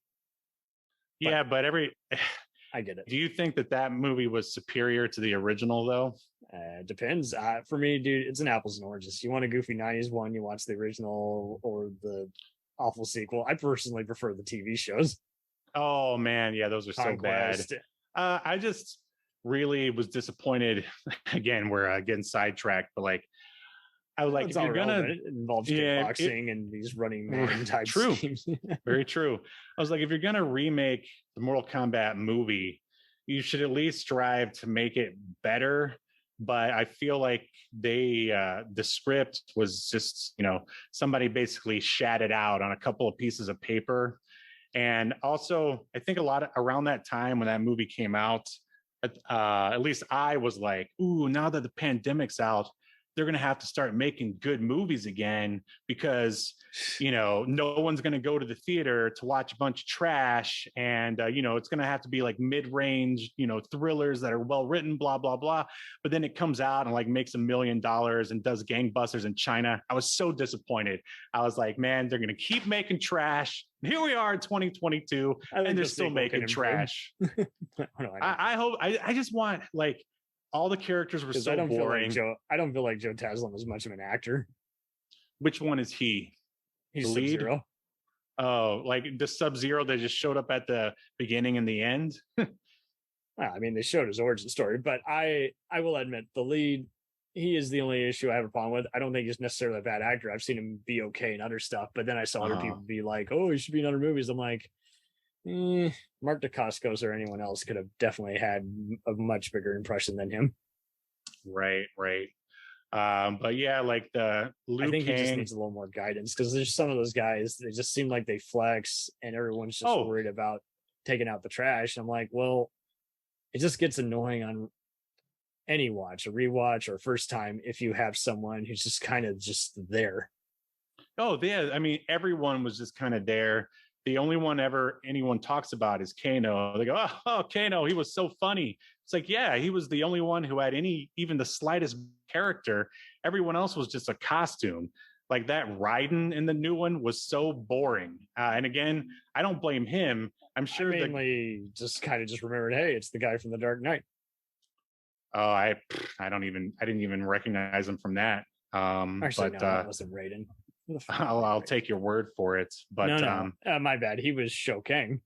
Speaker 2: Yeah, but
Speaker 1: I get it.
Speaker 2: Do you think that movie was superior to the original though?
Speaker 1: Depends. For me, dude, it's an apples and oranges. You want a goofy 90s one, you watch the original or the awful sequel. I personally prefer the TV shows.
Speaker 2: Oh man, yeah, those are
Speaker 1: Conquest.
Speaker 2: so bad. I just really was disappointed. Again, we're getting sidetracked, but like, I was like, if you're gonna,
Speaker 1: it involves kickboxing and these running man type schemes.
Speaker 2: Very true. I was like, if you're gonna remake the Mortal Kombat movie, you should at least strive to make it better. But I feel like the script was just, somebody basically shat it out on a couple of pieces of paper. And also, I think around that time when that movie came out, at least I was like, ooh, now that the pandemic's out, they're going to have to start making good movies again because, no one's going to go to the theater to watch a bunch of trash. And, it's going to have to be like mid-range, thrillers that are well written, blah, blah, blah. But then it comes out and like makes $1 million and does gangbusters in China. I was so disappointed. I was like, man, they're going to keep making trash. Here we are in 2022 and they're still making trash. I hope, I just want like, all the characters were so boring.
Speaker 1: I don't feel like Joe Taslim is much of an actor.
Speaker 2: Which one is he?
Speaker 1: He's the lead? Sub-Zero.
Speaker 2: Oh, like the Sub-Zero that just showed up at the beginning and the end?
Speaker 1: I mean, they showed his origin story, but I will admit the lead, he is the only issue I have a problem with. I don't think he's necessarily a bad actor. I've seen him be okay in other stuff, but then I saw other people be like, oh, he should be in other movies. I'm like, Mark Dacascos or anyone else could have definitely had a much bigger impression than him.
Speaker 2: Right. But yeah, like the Liu
Speaker 1: I think
Speaker 2: Kang,
Speaker 1: he just needs a little more guidance because there's some of those guys, they just seem like they flex and everyone's just worried about taking out the trash. I'm like, well, it just gets annoying on any watch, a rewatch or first time, if you have someone who's just kind of just there.
Speaker 2: Oh, yeah. I mean, everyone was just kind of there. The only one ever anyone talks about is Kano. They go, oh, Kano, he was so funny. It's like, yeah, he was the only one who had even the slightest character. Everyone else was just a costume. Like that Raiden in the new one was so boring. And again, I don't blame him. I'm sure
Speaker 1: I mainly just remembered, hey, it's the guy from The Dark Knight.
Speaker 2: Oh, I didn't even recognize him from that.
Speaker 1: Actually, no, that wasn't Raiden.
Speaker 2: I'll take your word for it. But
Speaker 1: my bad. He was Shao Kahn.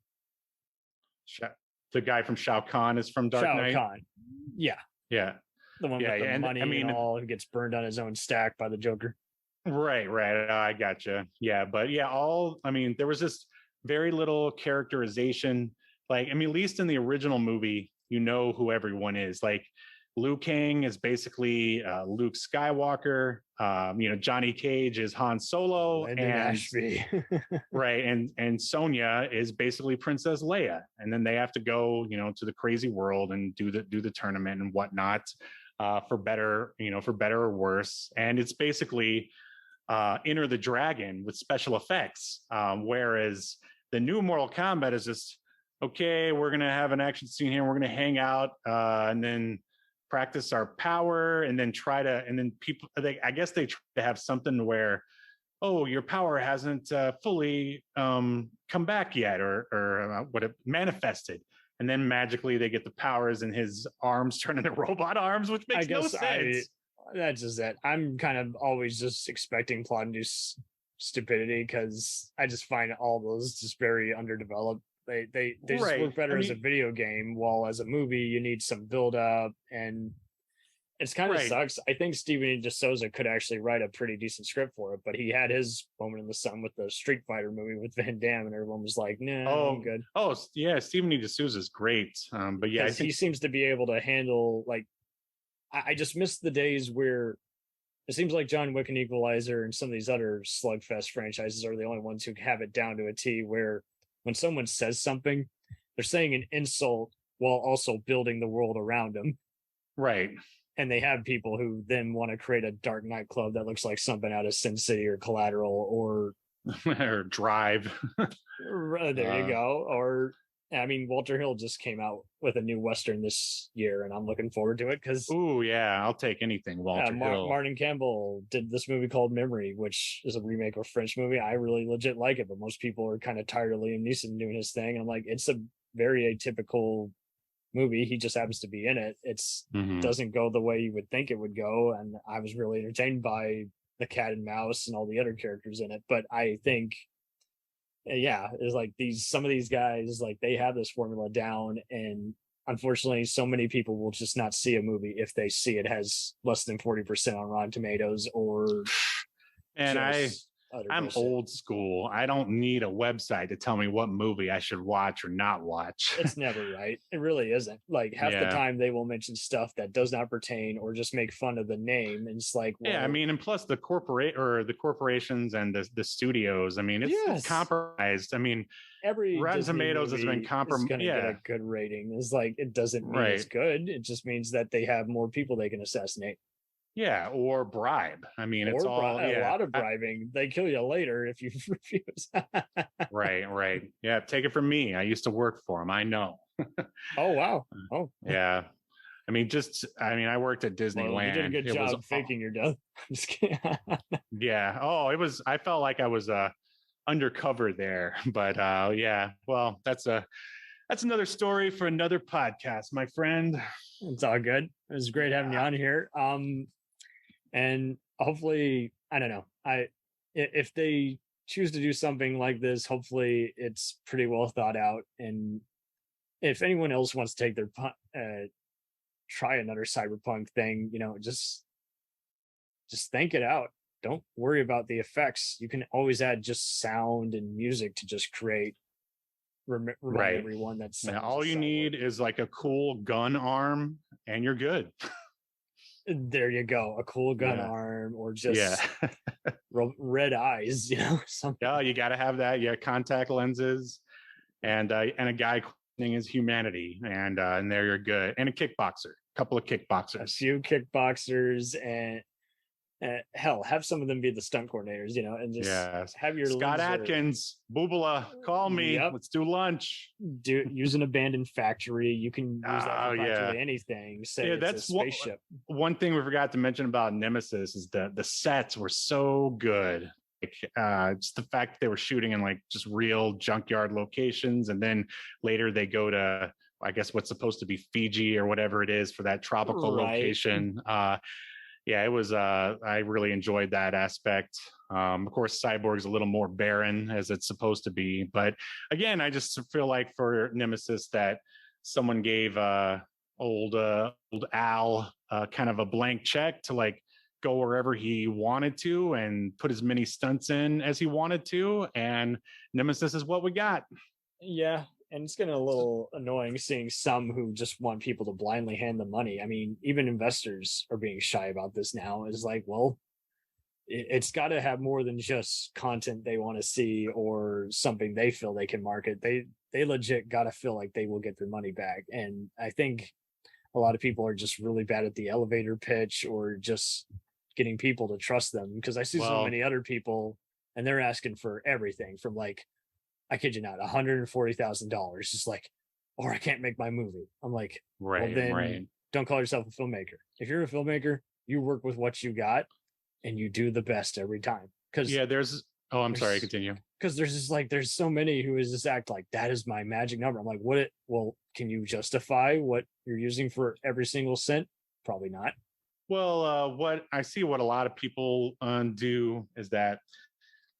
Speaker 2: The guy from Shao Kahn is from Dark Knight.
Speaker 1: Shao Kahn. Yeah.
Speaker 2: Yeah.
Speaker 1: The one with the money and all, who gets burned on his own stack by the Joker.
Speaker 2: Right. I gotcha. Yeah, but yeah, there was just very little characterization. Like, at least in the original movie, you know who everyone is. Like, Liu Kang is basically Luke Skywalker. Johnny Cage is Han Solo,
Speaker 1: and Ashby.
Speaker 2: Right, and Sonya is basically Princess Leia, and then they have to go, to the crazy world and do the tournament and whatnot, for better or worse. And it's basically Enter the Dragon with special effects, whereas the new Mortal Kombat is just, okay, we're gonna have an action scene here, we're gonna hang out, and then practice our power, and then people, I guess they try to have something where, oh, your power hasn't fully come back yet, or what it manifested, and then magically they get the powers and his arms turn into robot arms, which makes no sense.
Speaker 1: That's just it. I'm kind of always just expecting plot induced stupidity, because I just find all those just very underdeveloped. They just work better as a video game, while as a movie you need some build up, and it's kind of sucks. I think Steven D'Souza could actually write a pretty decent script for it, but he had his moment in the sun with the Street Fighter movie with Van Damme, and everyone was like, "No, I'm good."
Speaker 2: Oh yeah, Steven D'Souza is great, but yeah,
Speaker 1: he seems to be able to handle, like, I just miss the days where it seems like John Wick and Equalizer and some of these other slugfest franchises are the only ones who have it down to a T, where when someone says something, they're saying an insult while also building the world around them.
Speaker 2: Right.
Speaker 1: And they have people who then want to create a dark nightclub that looks like something out of Sin City or Collateral or
Speaker 2: Drive.
Speaker 1: There you go. Or, Walter Hill just came out with a new Western this year, and I'm looking forward to it because...
Speaker 2: Ooh, yeah, I'll take anything, Walter Hill.
Speaker 1: Martin Campbell did this movie called Memory, which is a remake of a French movie. I really legit like it, but most people are kind of tired of Liam Neeson doing his thing. And I'm like, it's a very atypical movie. He just happens to be in it. It's doesn't go the way you would think it would go. And I was really entertained by the cat and mouse and all the other characters in it. But I think... yeah, it's like some of these guys, like, they have this formula down, and unfortunately so many people will just not see a movie if they see it has less than 40% on Rotten Tomatoes, or
Speaker 2: I'm old school. I don't need a website to tell me what movie I should watch or not watch.
Speaker 1: It's never right. It really isn't. Like, half the time they will mention stuff that does not pertain or just make fun of the name. And it's like, well,
Speaker 2: and plus the corporations and the studios. It's compromised.
Speaker 1: Every
Speaker 2: Rotten
Speaker 1: Disney
Speaker 2: Tomatoes has been compromised.
Speaker 1: Going to get a good rating. It's like, it doesn't mean it's good. It just means that they have more people they can assassinate.
Speaker 2: Yeah, or bribe. It's all
Speaker 1: a lot of bribing. They kill you later if you refuse.
Speaker 2: Right. Yeah, take it from me. I used to work for them. I know.
Speaker 1: Oh wow. Oh
Speaker 2: yeah. I worked at Disneyland.
Speaker 1: Well, you did a good job faking your death. I'm just kidding.
Speaker 2: Yeah. Oh, I felt like I was undercover there, but yeah. Well, that's another story for another podcast, my friend.
Speaker 1: It's all good. It was great having you on here. And hopefully, I don't know. If they choose to do something like this, hopefully it's pretty well thought out. And if anyone else wants to take their try another cyberpunk thing, just think it out. Don't worry about the effects. You can always add just sound and music to just create. Remind everyone that's
Speaker 2: all you need is like a cool gun arm, and you're good.
Speaker 1: There you go. A cool gun arm, or just red eyes, something.
Speaker 2: Yeah, you got to have that. Yeah, contact lenses, and a guy questioning his humanity, and there you're good. And a kickboxer. couple of kickboxers.
Speaker 1: A few kickboxers, and hell, have some of them be the stunt coordinators, and just have your
Speaker 2: Scott Atkins, Boobala, call me.
Speaker 1: Yep.
Speaker 2: Let's do lunch.
Speaker 1: Use an abandoned factory. You can use that for practically anything. Say that's a spaceship.
Speaker 2: One thing we forgot to mention about Nemesis is the sets were so good. Just the fact that they were shooting in like just real junkyard locations, and then later they go to, I guess, what's supposed to be Fiji or whatever it is for that tropical location. It was I really enjoyed that aspect. Of course, Cyborg's a little more barren as it's supposed to be, but again, I just feel like for Nemesis that someone gave old Al kind of a blank check to like go wherever he wanted to and put as many stunts in as he wanted to, and Nemesis is what we got.
Speaker 1: Yeah, and it's getting a little annoying seeing some who just want people to blindly hand them money. I mean, even investors are being shy about this now. It's like, well, it's got to have more than just content they want to see or something they feel they can market. They legit got to feel like they will get their money back. And I think a lot of people are just really bad at the elevator pitch or just getting people to trust them, because I see so many other people and they're asking for everything from, like, I kid you not, $140,000, just like, or I can't make my movie. I'm like, don't call yourself a filmmaker. If you're a filmmaker, you work with what you got and you do the best every time.
Speaker 2: Sorry, continue.
Speaker 1: Because there's just like, there's so many who is just act like that is my magic number. I'm like, can you justify what you're using for every single cent? Probably not.
Speaker 2: Well, what a lot of people do is that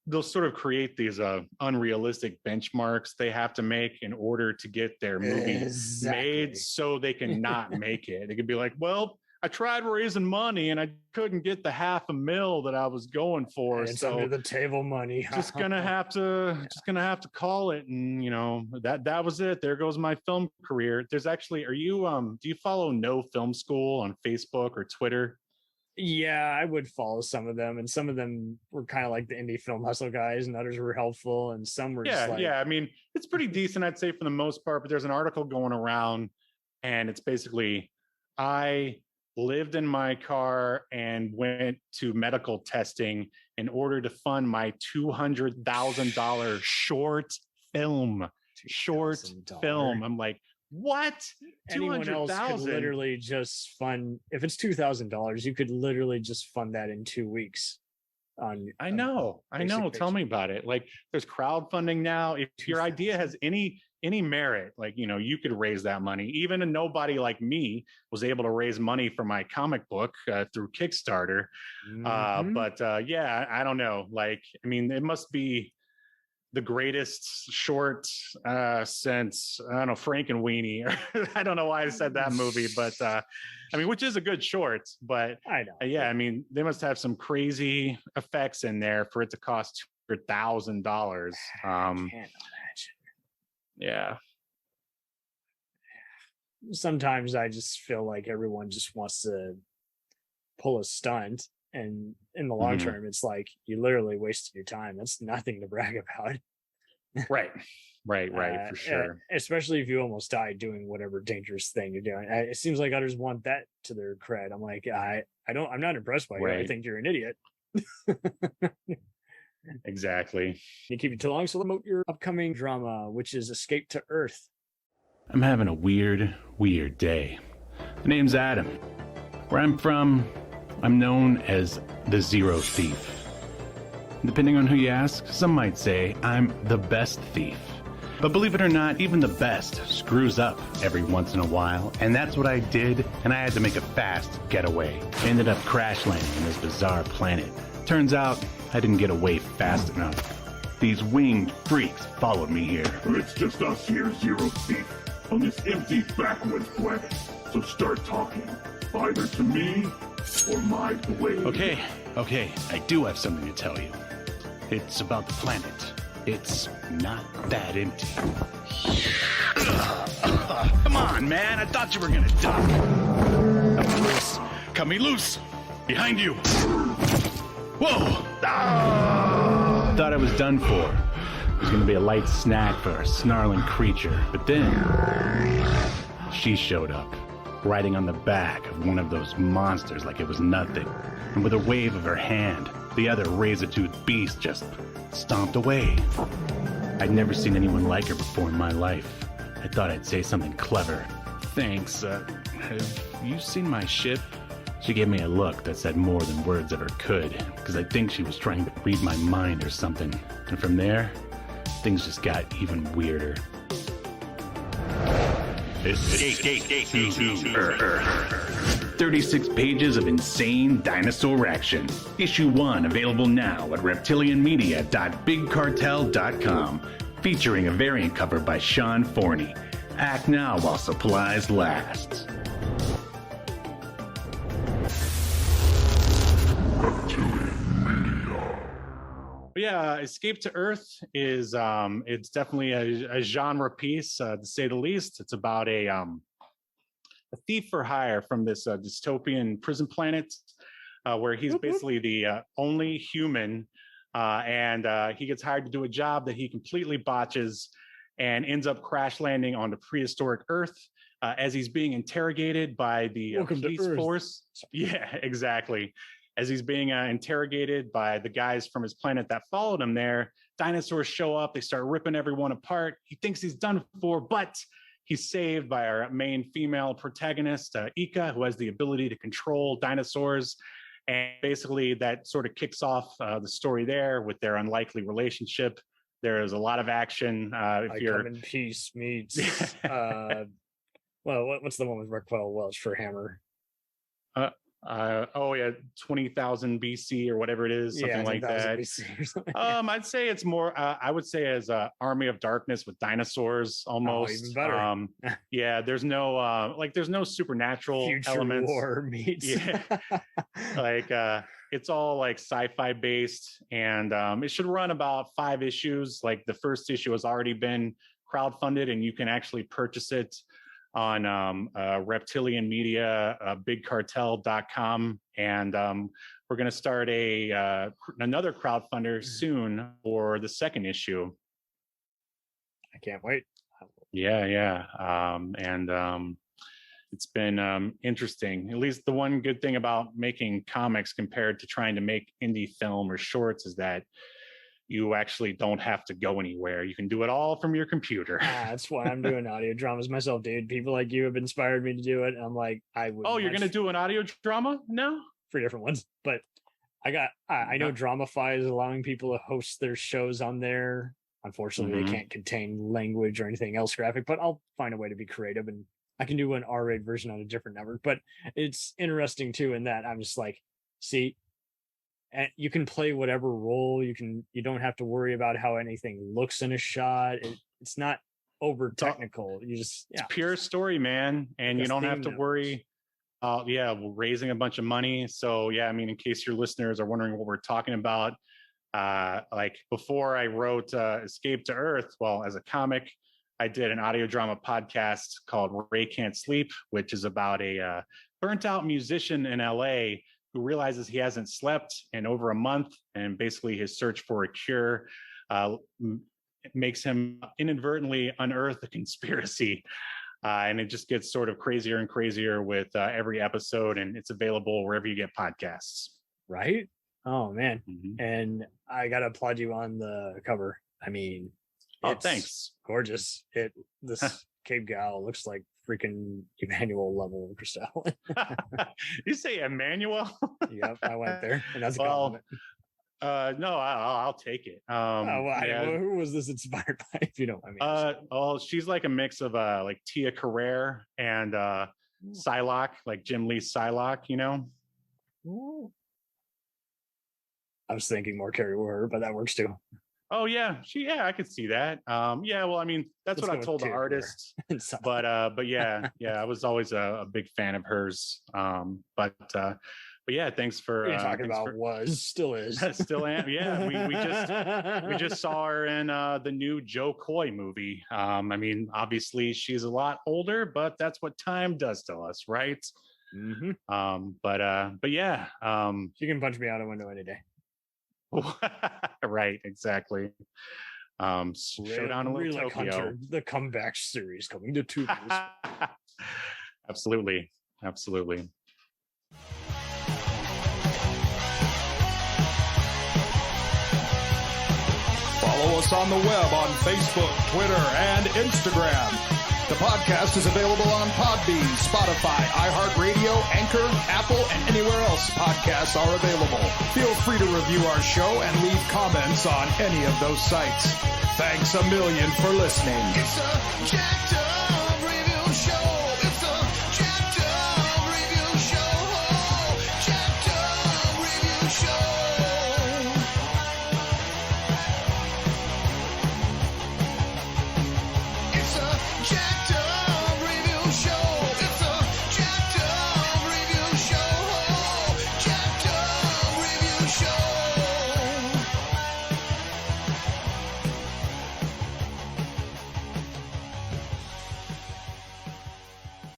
Speaker 2: they'll sort of create these unrealistic benchmarks they have to make in order to get their movie made, so they can not make it. They could be like, well, I tried raising money and I couldn't get the $500,000 that I was going for.
Speaker 1: It's under the table money.
Speaker 2: just gonna have to call it. And that was it. There goes my film career. There's actually, do you follow No Film School on Facebook or Twitter?
Speaker 1: Yeah, I would follow some of them, and some of them were kind of like the indie film hustle guys, and others were helpful, and some were just like...
Speaker 2: I mean, it's pretty decent, I'd say, for the most part. But there's an article going around, and it's basically, I lived in my car and went to medical testing in order to fund my $200,000 short film. I'm like, what?
Speaker 1: Anyone else could literally just fund, if it's $2,000, you could literally just fund that in 2 weeks.
Speaker 2: I know. Tell me about it. Like, there's crowdfunding now. If your idea has any merit, like, you could raise that money. Even a nobody like me was able to raise money for my comic book through Kickstarter. But I don't know. Like, I mean, it must be the greatest short since, I don't know, Frank and Weenie. I don't know why I said that movie, but I mean, which is a good short, but
Speaker 1: I know.
Speaker 2: I mean, they must have some crazy effects in there for it to cost $200,000.
Speaker 1: I can't imagine.
Speaker 2: Yeah.
Speaker 1: Sometimes I just feel like everyone just wants to pull a stunt, and in the long term, it's like you literally wasted your time. That's nothing to brag about.
Speaker 2: Right, for sure.
Speaker 1: Especially if you almost died doing whatever dangerous thing you're doing. It seems like others want that to their cred. I'm like, I'm not impressed by you. I think you're an idiot.
Speaker 2: Exactly.
Speaker 1: You keep it too long, so promote your upcoming drama, which is Escape to Earth.
Speaker 10: I'm having a weird day. The name's Adam. Where I'm from, I'm known as the Zero Thief. Depending on who you ask, some might say I'm the best thief. But believe it or not, even the best screws up every once in a while, and that's what I did, and I had to make a fast getaway. I ended up crash landing on this bizarre planet. Turns out, I didn't get away fast enough. These winged freaks followed me here.
Speaker 11: It's just us here, Zero Thief, on this empty backwoods planet. So start talking, either to me or my blade.
Speaker 10: Okay, I do have something to tell you. It's about the planet. It's not that empty. Come on, man, I thought you were gonna duck. Cut me loose! Behind you! Whoa! Thought I was done for. It was gonna be a light snack for a snarling creature, but then she showed up. riding on the back of one of those monsters like it was nothing. And with a wave of her hand, the other razor-toothed beast just stomped away. I'd never seen anyone like her before in my life. I thought I'd say something clever. Thanks, have you seen my ship? She gave me a look that said more than words ever could, because I think she was trying to read my mind or something. And from there, things just got even weirder. Escape to Earth. 36 pages of insane dinosaur action. Issue 1 available now at reptilianmedia.bigcartel.com. Featuring a variant cover by Sean Forney. Act now while supplies last.
Speaker 2: Yeah, Escape to Earth is it's definitely a genre piece, to say the least. It's about a thief for hire from this dystopian prison planet, where he's basically the only human, and he gets hired to do a job that he completely botches and ends up crash landing on the prehistoric Earth as he's being interrogated by the police force. Yeah, exactly. As he's being interrogated by the guys from his planet that followed him there, dinosaurs show up. They start ripping everyone apart. He thinks he's done for, but he's saved by our main female protagonist, Ika, who has the ability to control dinosaurs. And basically that sort of kicks off the story there with their unlikely relationship. There's a lot of action. If you're
Speaker 1: Come in Peace meets, well, what's the one with Raquel Welch for Hammer?
Speaker 2: 20,000 BC or whatever it is, something like that. I'd say it's more, I would say as Army of Darkness with dinosaurs almost.
Speaker 1: Even better.
Speaker 2: Yeah, there's no there's no supernatural
Speaker 1: Future
Speaker 2: elements.
Speaker 1: War meets.
Speaker 2: Yeah. It's all like sci-fi based, and it should run about 5 issues. Like the first issue has already been crowdfunded, and you can actually purchase it on Reptilian Media, bigcartel.com. And we're going to start another crowdfunder soon for the second issue.
Speaker 1: I can't wait.
Speaker 2: Yeah. It's been interesting. At least the one good thing about making comics compared to trying to make indie film or shorts is that you actually don't have to go anywhere. You can do it all from your computer.
Speaker 1: That's why I'm doing audio dramas myself, dude. People like you have inspired me to do it. And I'm like, I would.
Speaker 2: Oh, you're going to do an audio drama now?
Speaker 1: 3 different ones. But I know Dramify is allowing people to host their shows on there. Unfortunately, they can't contain language or anything else graphic, but I'll find a way to be creative, and I can do an R-rated version on a different network. But it's interesting too, in that I'm just like, see, and you can play whatever role you don't have to worry about how anything looks in a shot. It's not over technical. It's
Speaker 2: pure story, man. And you don't have to worry raising a bunch of money. So yeah, I mean, in case your listeners are wondering what we're talking about, like before I wrote Escape to Earth, well, as a comic, I did an audio drama podcast called Ray Can't Sleep, which is about a burnt out musician in LA who realizes he hasn't slept in over a month, and basically his search for a cure makes him inadvertently unearth a conspiracy. And it just gets sort of crazier and crazier with every episode, and it's available wherever you get podcasts.
Speaker 1: Right? Oh, man. And I got to applaud you on the cover. I mean,
Speaker 2: thanks.
Speaker 1: Gorgeous. This Cape Gal looks like freaking Emmanuel level Christelle.
Speaker 2: You say Emmanuel?
Speaker 1: Yep, I went there, and that's a compliment.
Speaker 2: No, I'll take it.
Speaker 1: Who was this inspired by? If you know what I mean.
Speaker 2: She's like a mix of like Tia Carrere and Psylocke, like Jim Lee Psylocke, you know.
Speaker 1: Ooh. I was thinking more Carrie Ward, but that works too.
Speaker 2: Oh yeah, I could see that. Well, I mean, that's what I told the artist. But yeah, I was always a big fan of hers. But yeah, thanks for
Speaker 1: you're talking about still is
Speaker 2: still am. Yeah, we just saw her in the new Joe Coy movie. I mean, obviously she's a lot older, but that's what time does to us, right? But yeah,
Speaker 1: she can punch me out a window any day.
Speaker 2: Right, exactly. Showdown in Little Tokyo.
Speaker 1: Hunter, the comeback series coming to tubes.
Speaker 2: Absolutely. Absolutely.
Speaker 5: Follow us on the web on Facebook, Twitter, and Instagram. The podcast is available on Podbean, Spotify, iHeartRadio, Anchor, Apple, and anywhere else podcasts are available. Feel free to review our show and leave comments on any of those sites. Thanks a million for listening. It's a jacked up